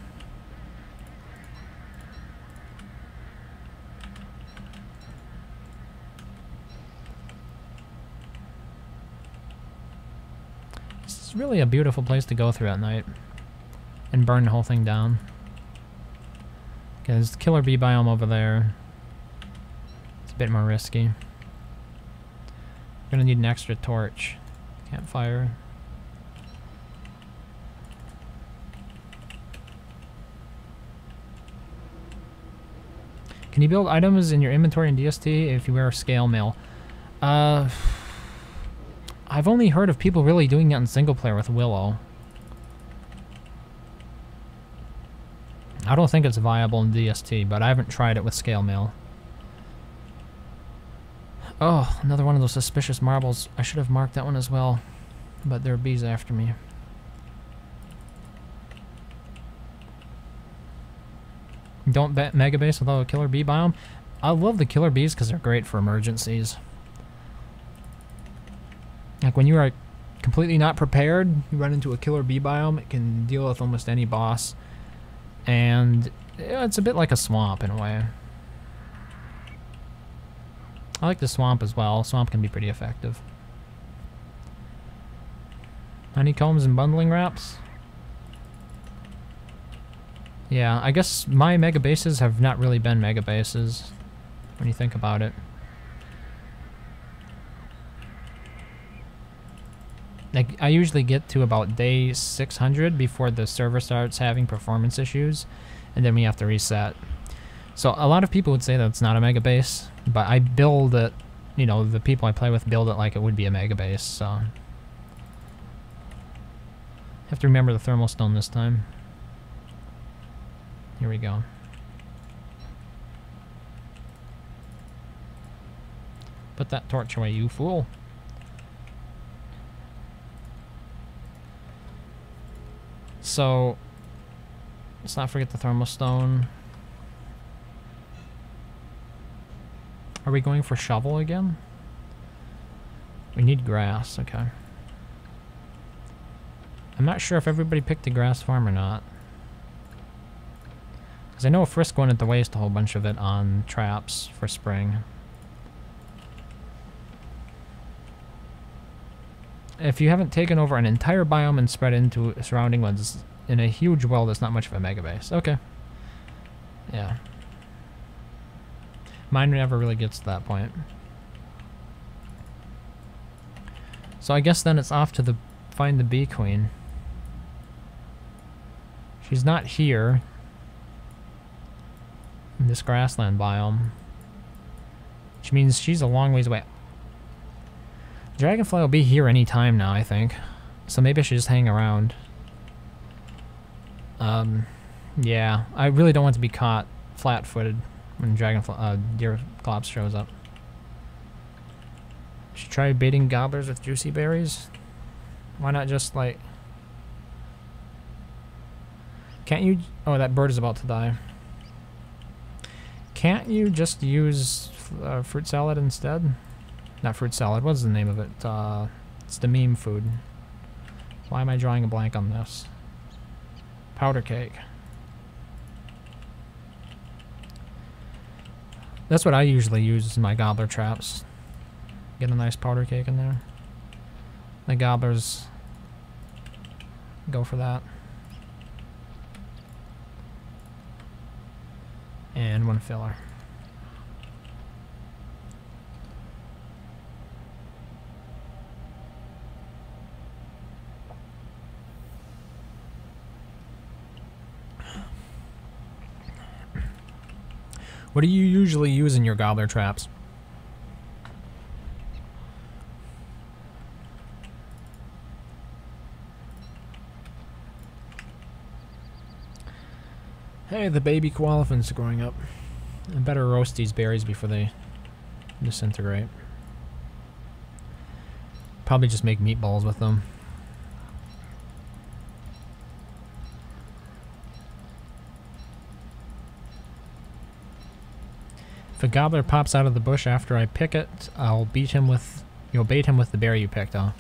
This is really a beautiful place to go through at night. And burn the whole thing down. Okay, there's the killer bee biome over there. It's a bit more risky. Gonna need an extra torch. Campfire. Can you build items in your inventory in DST if you wear scale mail? I've only heard of people really doing that in single player with Willow. I don't think it's viable in DST, but I haven't tried it with scale mail. Oh, another one of those suspicious marbles. I should have marked that one as well, but there are bees after me. Don't bet mega base without a killer bee biome. I love the killer bees because they're great for emergencies. Like when you are completely not prepared, you run into a killer bee biome, it can deal with almost any boss. And it's a bit like a swamp in a way. I like the swamp as well. Swamp can be pretty effective. Honeycombs and bundling wraps. Yeah, I guess my mega bases have not really been mega bases when you think about it. Like, I usually get to about day 600 before the server starts having performance issues, and then we have to reset. So a lot of people would say that it's not a mega base, but I build it, you know, the people I play with build it like it would be a mega base, so. Have to remember the thermal stone this time. Here we go. Put that torch away, you fool. So, let's not forget the thermal stone. Are we going for shovel again? We need grass, okay. I'm not sure if everybody picked the grass farm or not. Because I know Frisk wanted to waste a whole bunch of it on traps for spring. If you haven't taken over an entire biome and spread into surrounding ones in a huge world, it's not much of a mega base. Okay. Yeah. Mine never really gets to that point. So I guess then it's off to find the bee queen. She's not here in this grassland biome, which means she's a long ways away. Dragonfly will be here any time now, I think. So maybe I should just hang around. Yeah, I really don't want to be caught flat-footed when Deer Glops shows up. Should try baiting gobblers with juicy berries. Why not just like? Can't you? Oh, that bird is about to die. Can't you just use fruit salad instead? Not fruit salad. What's the name of it? It's the meme food. Why am I drawing a blank on this? Powder cake. That's what I usually use in my gobbler traps. Get a nice powder cake in there. The gobblers go for that. And one filler. What do you usually use in your gobbler traps? Hey, the baby koalefants are growing up. I better roast these berries before they disintegrate. Probably just make meatballs with them. If a gobbler pops out of the bush after I pick it, I'll beat him with... You'll bait him with the berry you picked, huh?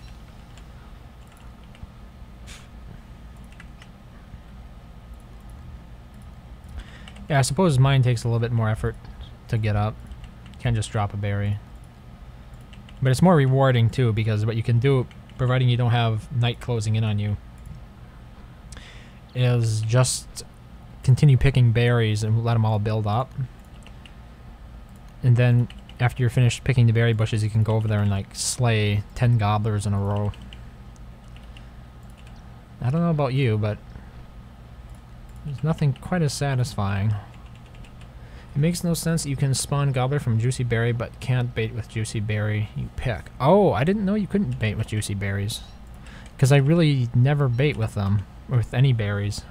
Yeah, I suppose mine takes a little bit more effort to get up. You can't just drop a berry. But it's more rewarding, too, because what you can do, providing you don't have night closing in on you, is just continue picking berries and let them all build up. And then, after you're finished picking the berry bushes, you can go over there and, like, slay 10 gobblers in a row. I don't know about you, but there's nothing quite as satisfying. It makes no sense that you can spawn gobbler from juicy berry, but can't bait with juicy berry you pick. Oh, I didn't know you couldn't bait with juicy berries. Because I really never bait with them, or with any berries.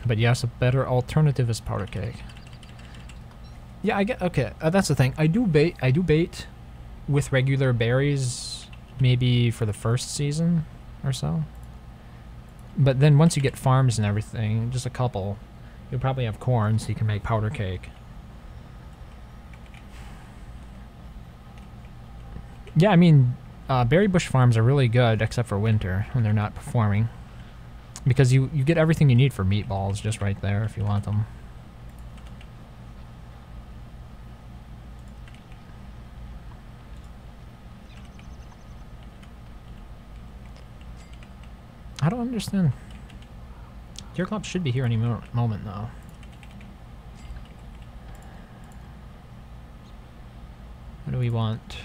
But yes, a better alternative is powder cake. Yeah, I get. Okay, that's the thing. I do bait with regular berries, maybe for the first season or so. But then once you get farms and everything, just a couple, you'll probably have corn, so you can make powder cake. Yeah, I mean, berry bush farms are really good, except for winter when they're not performing. Because you get everything you need for meatballs just right there if you want them. I don't understand. Deer Club should be here any moment now. do we want?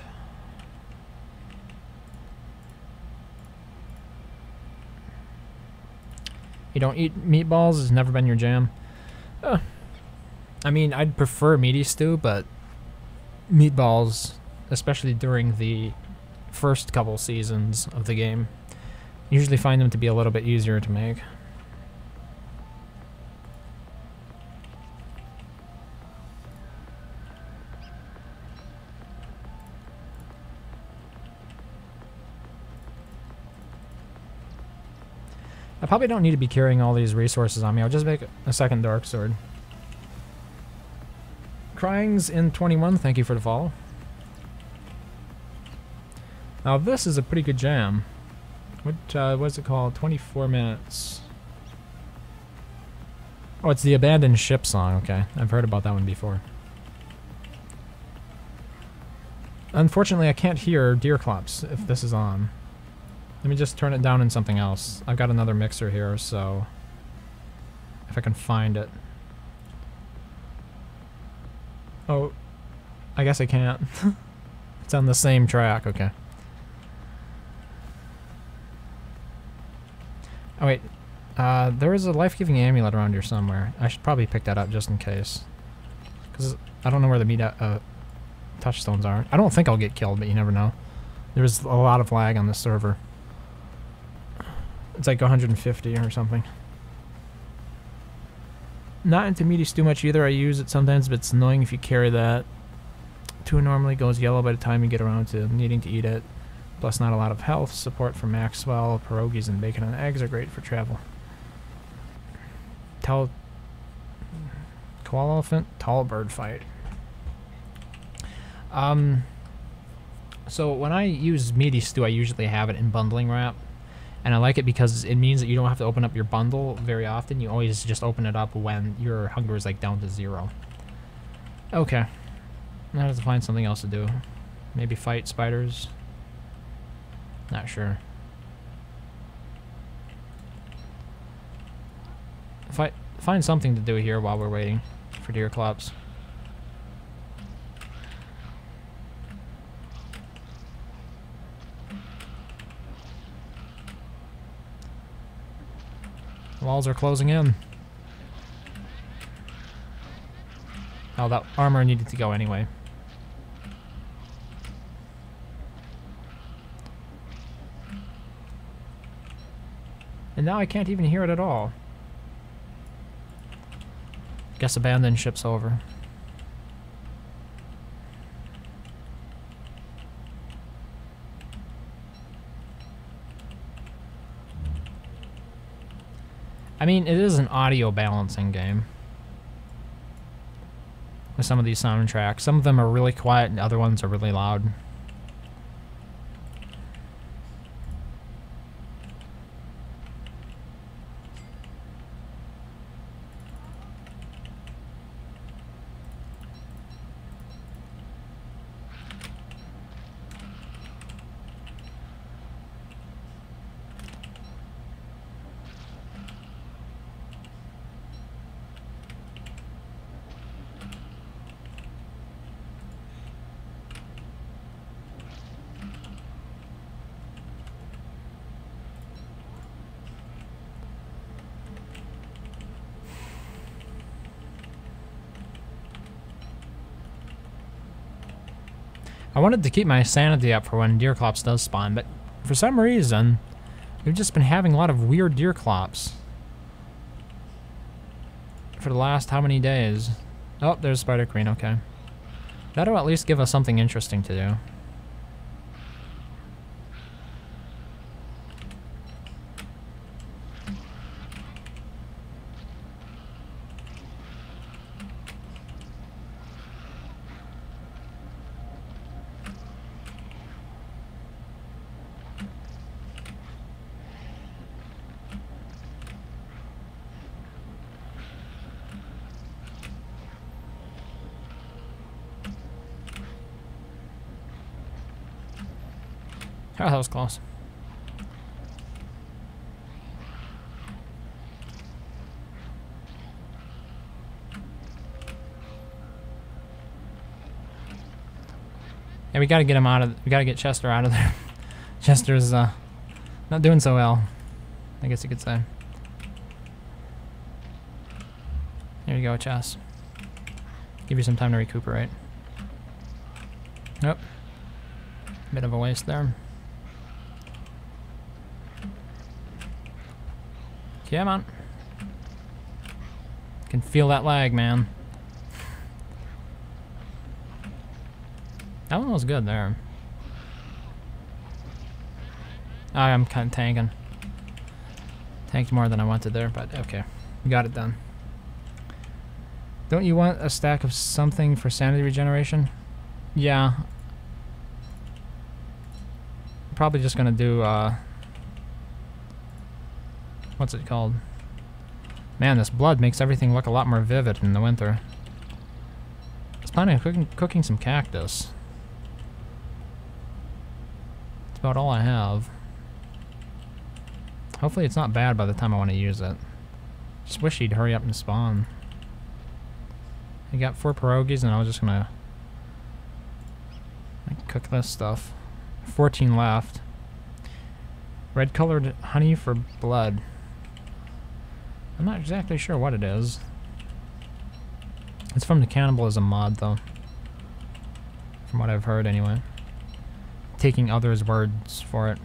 You don't eat meatballs? Has never been your jam? I mean, I'd prefer meaty stew, but meatballs, especially during the first couple seasons of the game, usually find them to be a little bit easier to make. I probably don't need to be carrying all these resources on me. I'll just make a second dark sword. Crying's in 21, thank you for the follow. Now this is a pretty good jam. What's it called? 24 minutes. Oh, it's the Abandoned Ship song. Okay, I've heard about that one before. Unfortunately, I can't hear deer clops if this is on. Let me just turn it down in something else. I've got another mixer here, so if I can find it. Oh, I guess I can't. It's on the same track, okay. Oh wait, there is a life-giving amulet around here somewhere. I should probably pick that up just in case. Because I don't know where the meat touchstones are. I don't think I'll get killed, but you never know. There's a lot of lag on this server. It's like 150 or something. Not into meaty stew much either. I use it sometimes, but it's annoying if you carry that. Two normally goes yellow by the time you get around to needing to eat it. Plus not a lot of health. Support from Maxwell. Pierogies and bacon and eggs are great for travel. Koala elephant? Tall bird fight. So when I use meaty stew, I usually have it in bundling wrap. And I like it because it means that you don't have to open up your bundle very often. You always just open it up when your hunger is like down to 0. Okay. Now I have to find something else to do. Maybe fight spiders? Not sure. Find something to do here while we're waiting for deer clops. Walls are closing in. Oh, that armor needed to go anyway. And now I can't even hear it at all. Guess abandoned ship's over. I mean, it is an audio balancing game. With some of these soundtracks. Some of them are really quiet and other ones are really loud. I wanted to keep my sanity up for when deer clops does spawn, but for some reason, we've just been having a lot of weird deer clops. For the last how many days? Oh, there's Spider Queen, okay. That'll at least give us something interesting to do. Oh, that was close. we gotta get him out of. We gotta get Chester out of there. Chester's not doing so well, I guess you could say. Here you go, Chess. Give you some time to recuperate. Nope. Bit of a waste there. Come on. Can feel that lag, man. That one was good there. I'm kind of tanking. Tanked more than I wanted there, but okay. We got it done. Don't you want a stack of something for sanity regeneration? Yeah. Probably just gonna do, what's it called? Man, this blood makes everything look a lot more vivid in the winter. I was planning on cooking some cactus. That's about all I have. Hopefully it's not bad by the time I want to use it. Just wish he'd hurry up and spawn. I got 4 pierogies and I was just gonna cook this stuff. 14 left. Red colored honey for blood. I'm not exactly sure what it is. It's from the cannibalism mod though. From what I've heard anyway. Taking others' words for it.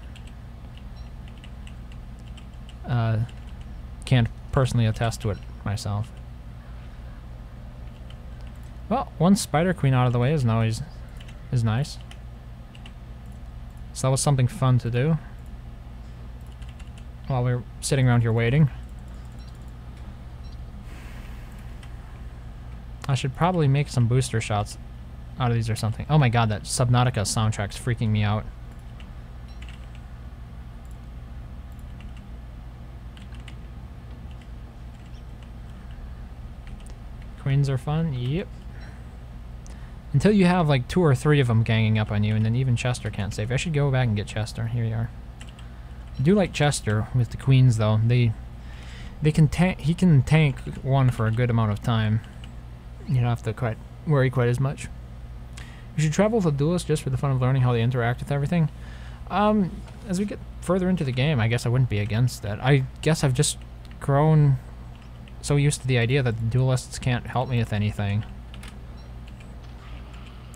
Can't personally attest to it myself. Well, one spider queen out of the way is nice. So that was something fun to do while we were sitting around here waiting. I should probably make some booster shots out of these or something. Oh my god, that Subnautica soundtrack's freaking me out. Queens are fun? Yep. Until you have like 2 or 3 of them ganging up on you, and then even Chester can't save. I should go back and get Chester. Here you are. I do like Chester with the queens though. They can he can tank one for a good amount of time. You don't have to worry quite as much. You should travel with a duelist just for the fun of learning how they interact with everything. As we get further into the game, I guess I wouldn't be against that. I guess I've just grown so used to the idea that the duelists can't help me with anything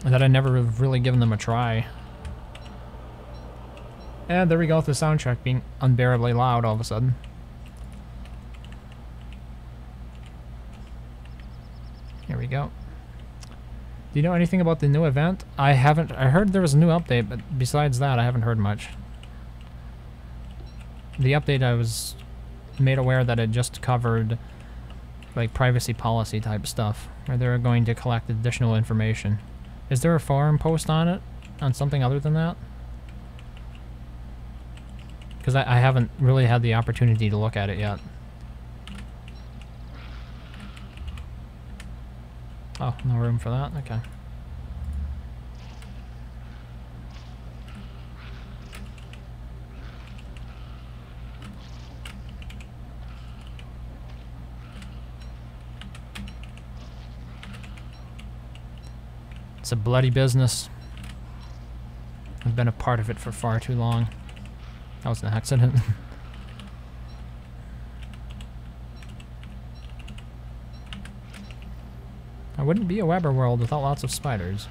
that I never have really given them a try. And there we go with the soundtrack being unbearably loud all of a sudden. Here we go. Do you know anything about the new event? I haven't. I heard there was a new update, but besides that, I haven't heard much. The update, I was made aware that it just covered like privacy policy type stuff, where they're going to collect additional information. Is there a forum post on it? On something other than that? Because I haven't really had the opportunity to look at it yet. Oh, no room for that? Okay. It's a bloody business. I've been a part of it for far too long. That was an accident. I wouldn't be a Weber world without lots of spiders.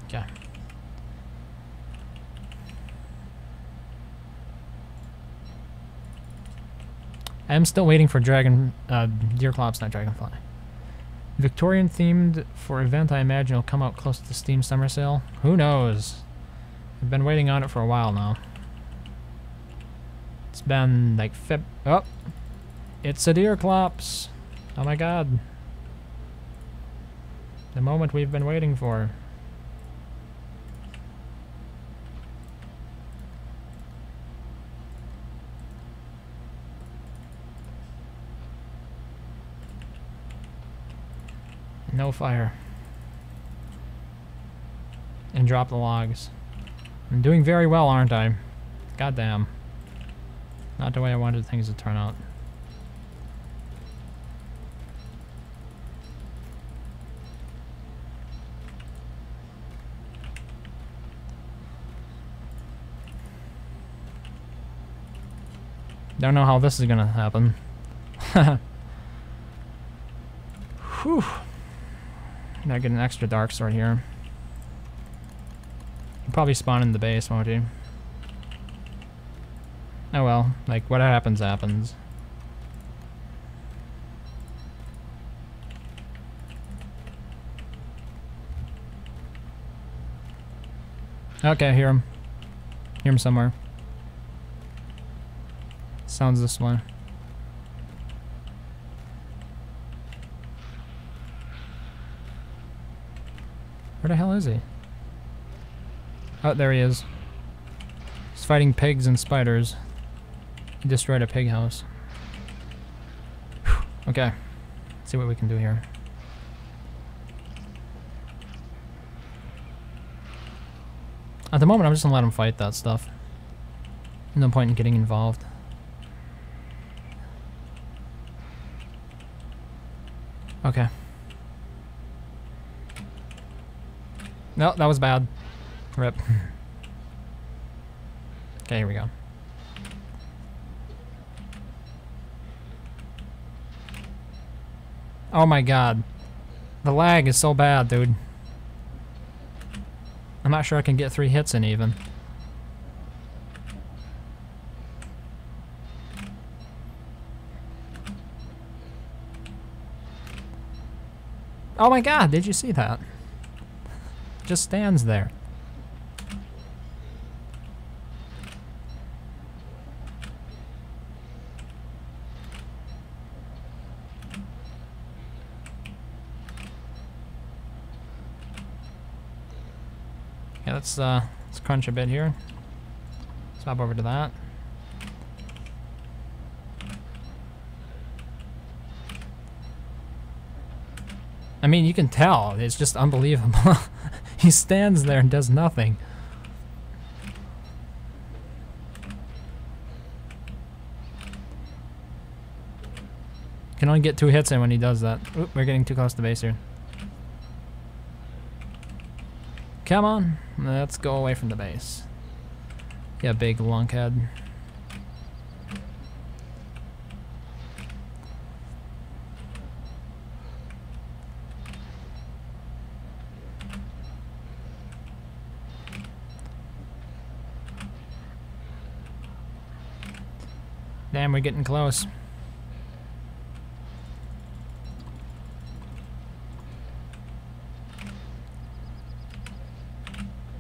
Okay. I am still waiting for Deerclops, not Dragonfly. Victorian themed for event, I imagine will come out close to the Steam Summer Sale. Who knows? I've been waiting on it for a while now. It's been like oh! It's a Deerclops! Oh my god. The moment we've been waiting for. No fire. And drop the logs. I'm doing very well, aren't I? Goddamn. Not the way I wanted things to turn out. Don't know how this is gonna happen. Whew. Now get an extra dark sword here. He'll probably spawn in the base, won't he? Oh well, like what happens happens. Okay, hear him. Hear him somewhere. Sounds this way. Where the hell is he? Oh, there he is. He's fighting pigs and spiders. He destroyed a pig house. Whew. Okay. Let's see what we can do here. At the moment, I'm just gonna let him fight that stuff. No point in getting involved. Okay. No, that was bad. Rip. Okay, here we go. Oh my god. The lag is so bad, dude. I'm not sure I can get 3 hits in even. Oh my god, did you see that? Just stands there. Okay, let's crunch a bit here. Swap over to that. I mean, you can tell. It's just unbelievable. He stands there and does nothing. Can only get 2 hits in when he does that. Oop, we're getting too close to base here. Come on, let's go away from the base. Yeah, big lunkhead. Damn, we're getting close.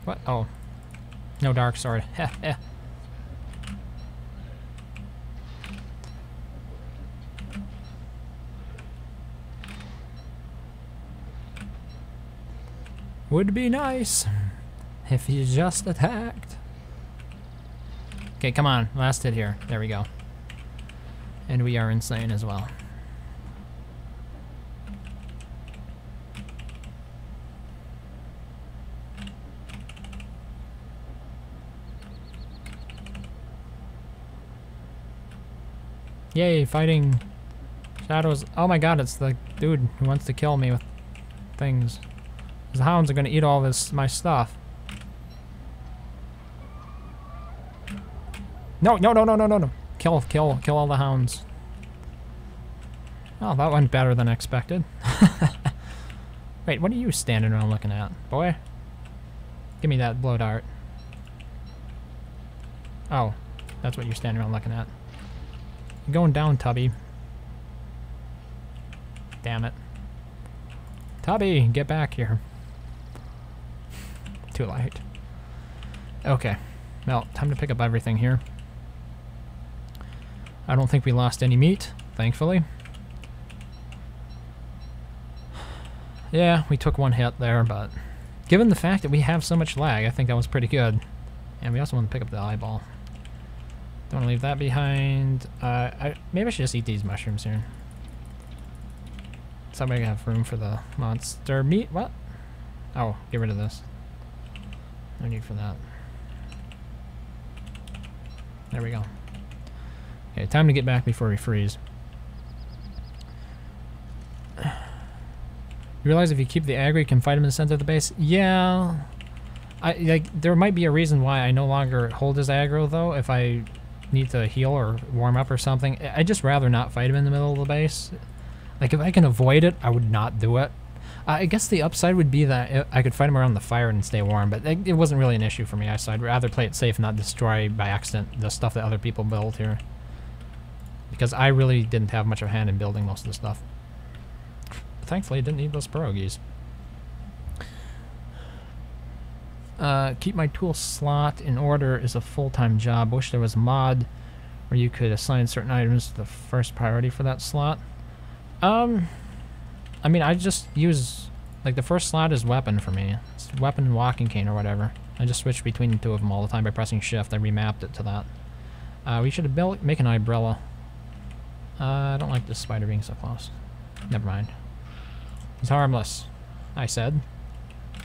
What? Oh. No dark sword. Heh heh. Would be nice if you just attacked. Okay, come on. Last hit here. There we go. And we are insane as well. Yay, fighting shadows. Oh my god, it's the dude who wants to kill me with things. The hounds are gonna eat all this, my stuff. No, no, no, no, no, no, no. Kill all the hounds. Oh, that went better than expected. Wait, what are you standing around looking at, boy? Give me that blow dart. Oh, that's what you're standing around looking at. You're going down, Tubby. Damn it. Tubby, get back here. Too late. Okay. Well, time to pick up everything here. I don't think we lost any meat, thankfully. Yeah, we took 1 hit there, but given the fact that we have so much lag, I think that was pretty good. And we also want to pick up the eyeball. Don't want to leave that behind. Maybe I should just eat these mushrooms here. Somebody have room for the monster meat. What? Oh, get rid of this. No need for that. There we go. Okay, time to get back before we freeze. You realize if you keep the aggro, you can fight him in the center of the base? Yeah. There might be a reason why I no longer hold his aggro, though. If I need to heal or warm up or something, I'd just rather not fight him in the middle of the base. Like, if I can avoid it, I would not do it. I guess the upside would be that I could fight him around the fire and stay warm, but it wasn't really an issue for me, so I'd rather play it safe and not destroy by accident the stuff that other people build here. Because I really didn't have much of a hand in building most of the stuff. But thankfully, I didn't need those pierogies. Keep my tool slot in order is a full-time job. Wish there was a mod where you could assign certain items to the first priority for that slot. I mean, I just use, like, the first slot is weapon for me. It's weapon and walking cane or whatever. I just switch between the two of them all the time by pressing shift. I remapped it to that. We should have make an umbrella. I don't like this spider being so close. Never mind. He's harmless, I said,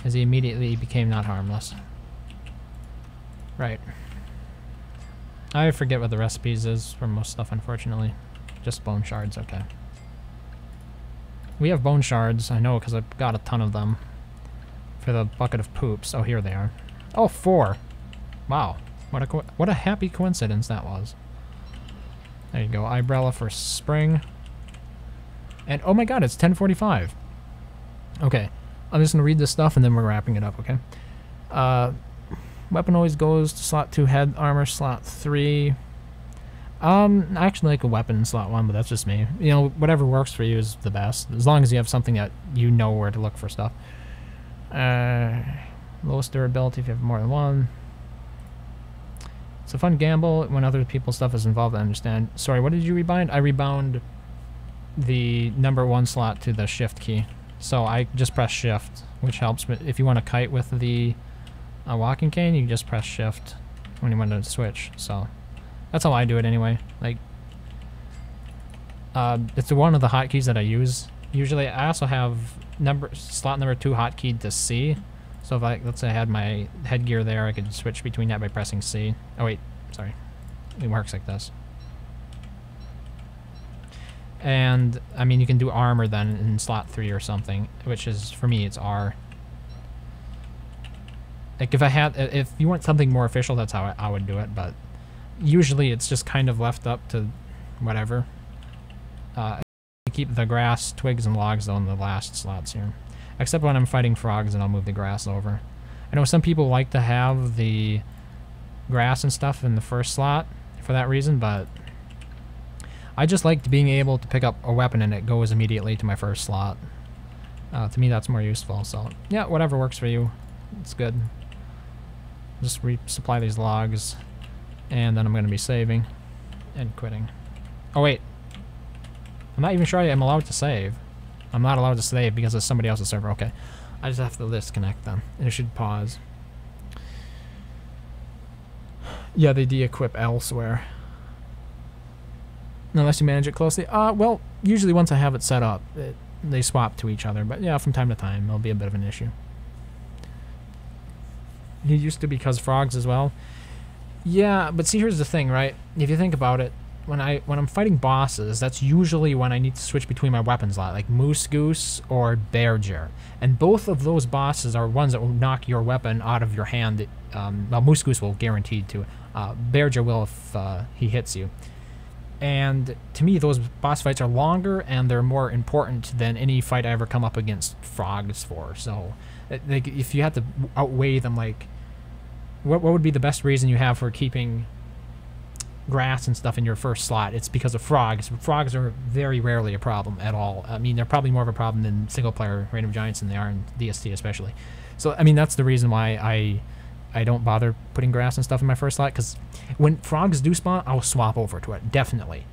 as he immediately became not harmless. Right. I forget what the recipes is for most stuff, unfortunately. Just bone shards, okay. We have bone shards, I know, because I've got a ton of them for the bucket of poops. Oh, here they are. Oh, 4. Wow. What a happy coincidence that was. There you go. Umbrella for spring. And, oh my god, it's 10:45. Okay. I'm just going to read this stuff and then we're wrapping it up, okay? Weapon always goes to slot 2, head armor slot 3. I actually like a weapon in slot 1, but that's just me. You know, whatever works for you is the best. As long as you have something that you know where to look for stuff. Lowest durability if you have more than one. It's a fun gamble when other people's stuff is involved, I understand. Sorry, what did you rebind? I rebound the number 1 slot to the shift key. So I just press shift, which helps. But if you want to kite with the walking cane, you just press shift when you want to switch. So that's how I do it anyway. Like, it's one of the hotkeys that I use. Usually, I also have slot number 2 hotkeyed to C. So if let's say I had my headgear there, I could switch between that by pressing C. Oh wait, sorry. It works like this. And, I mean, you can do armor then in slot 3 or something, which is, for me, it's R. Like, if you want something more official, that's how I would do it, but usually it's just kind of left up to whatever. Keep the grass, twigs, and logs, though, in the last slots here. Except when I'm fighting frogs, and I'll move the grass over. I know some people like to have the grass and stuff in the first slot for that reason, but I just like being able to pick up a weapon and it goes immediately to my first slot. To me, that's more useful. So, yeah, whatever works for you. It's good. Just resupply these logs, and then I'm going to be saving and quitting. Oh, wait. I'm not even sure I'm allowed to save. I'm not allowed to save because it's somebody else's server. Okay. I just have to disconnect them. It should pause. Yeah, they de-equip elsewhere. Unless you manage it closely. Well, usually once I have it set up, they swap to each other. But yeah, from time to time, it'll be a bit of an issue. It used to be because frogs as well. Yeah, but see, here's the thing, right? If you think about it, when I'm fighting bosses, that's usually when I need to switch between my weapons a lot, like Moose Goose or Bearger. And both of those bosses are ones that will knock your weapon out of your hand. Well, Moose Goose will guaranteed to. Bearger will if he hits you. And to me, those boss fights are longer and they're more important than any fight I ever come up against frogs for. So, like, if you had to outweigh them, like, what would be the best reason you have for keeping grass and stuff in your first slot? It's because of frogs. Frogs are very rarely a problem at all. I mean, they're probably more of a problem in single-player Random Giants than they are in DST especially. So, I mean, that's the reason why I don't bother putting grass and stuff in my first slot, because when frogs do spawn, I'll swap over to it. Definitely.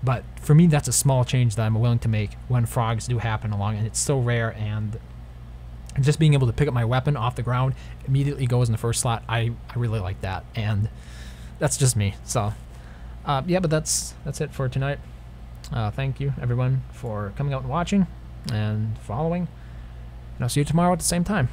But for me, that's a small change that I'm willing to make when frogs do happen along, and it's so rare, and just being able to pick up my weapon off the ground immediately goes in the first slot. I really like that, and that's just me. So, yeah, but that's it for tonight. Thank you, everyone, for coming out and watching and following, and I'll see you tomorrow at the same time.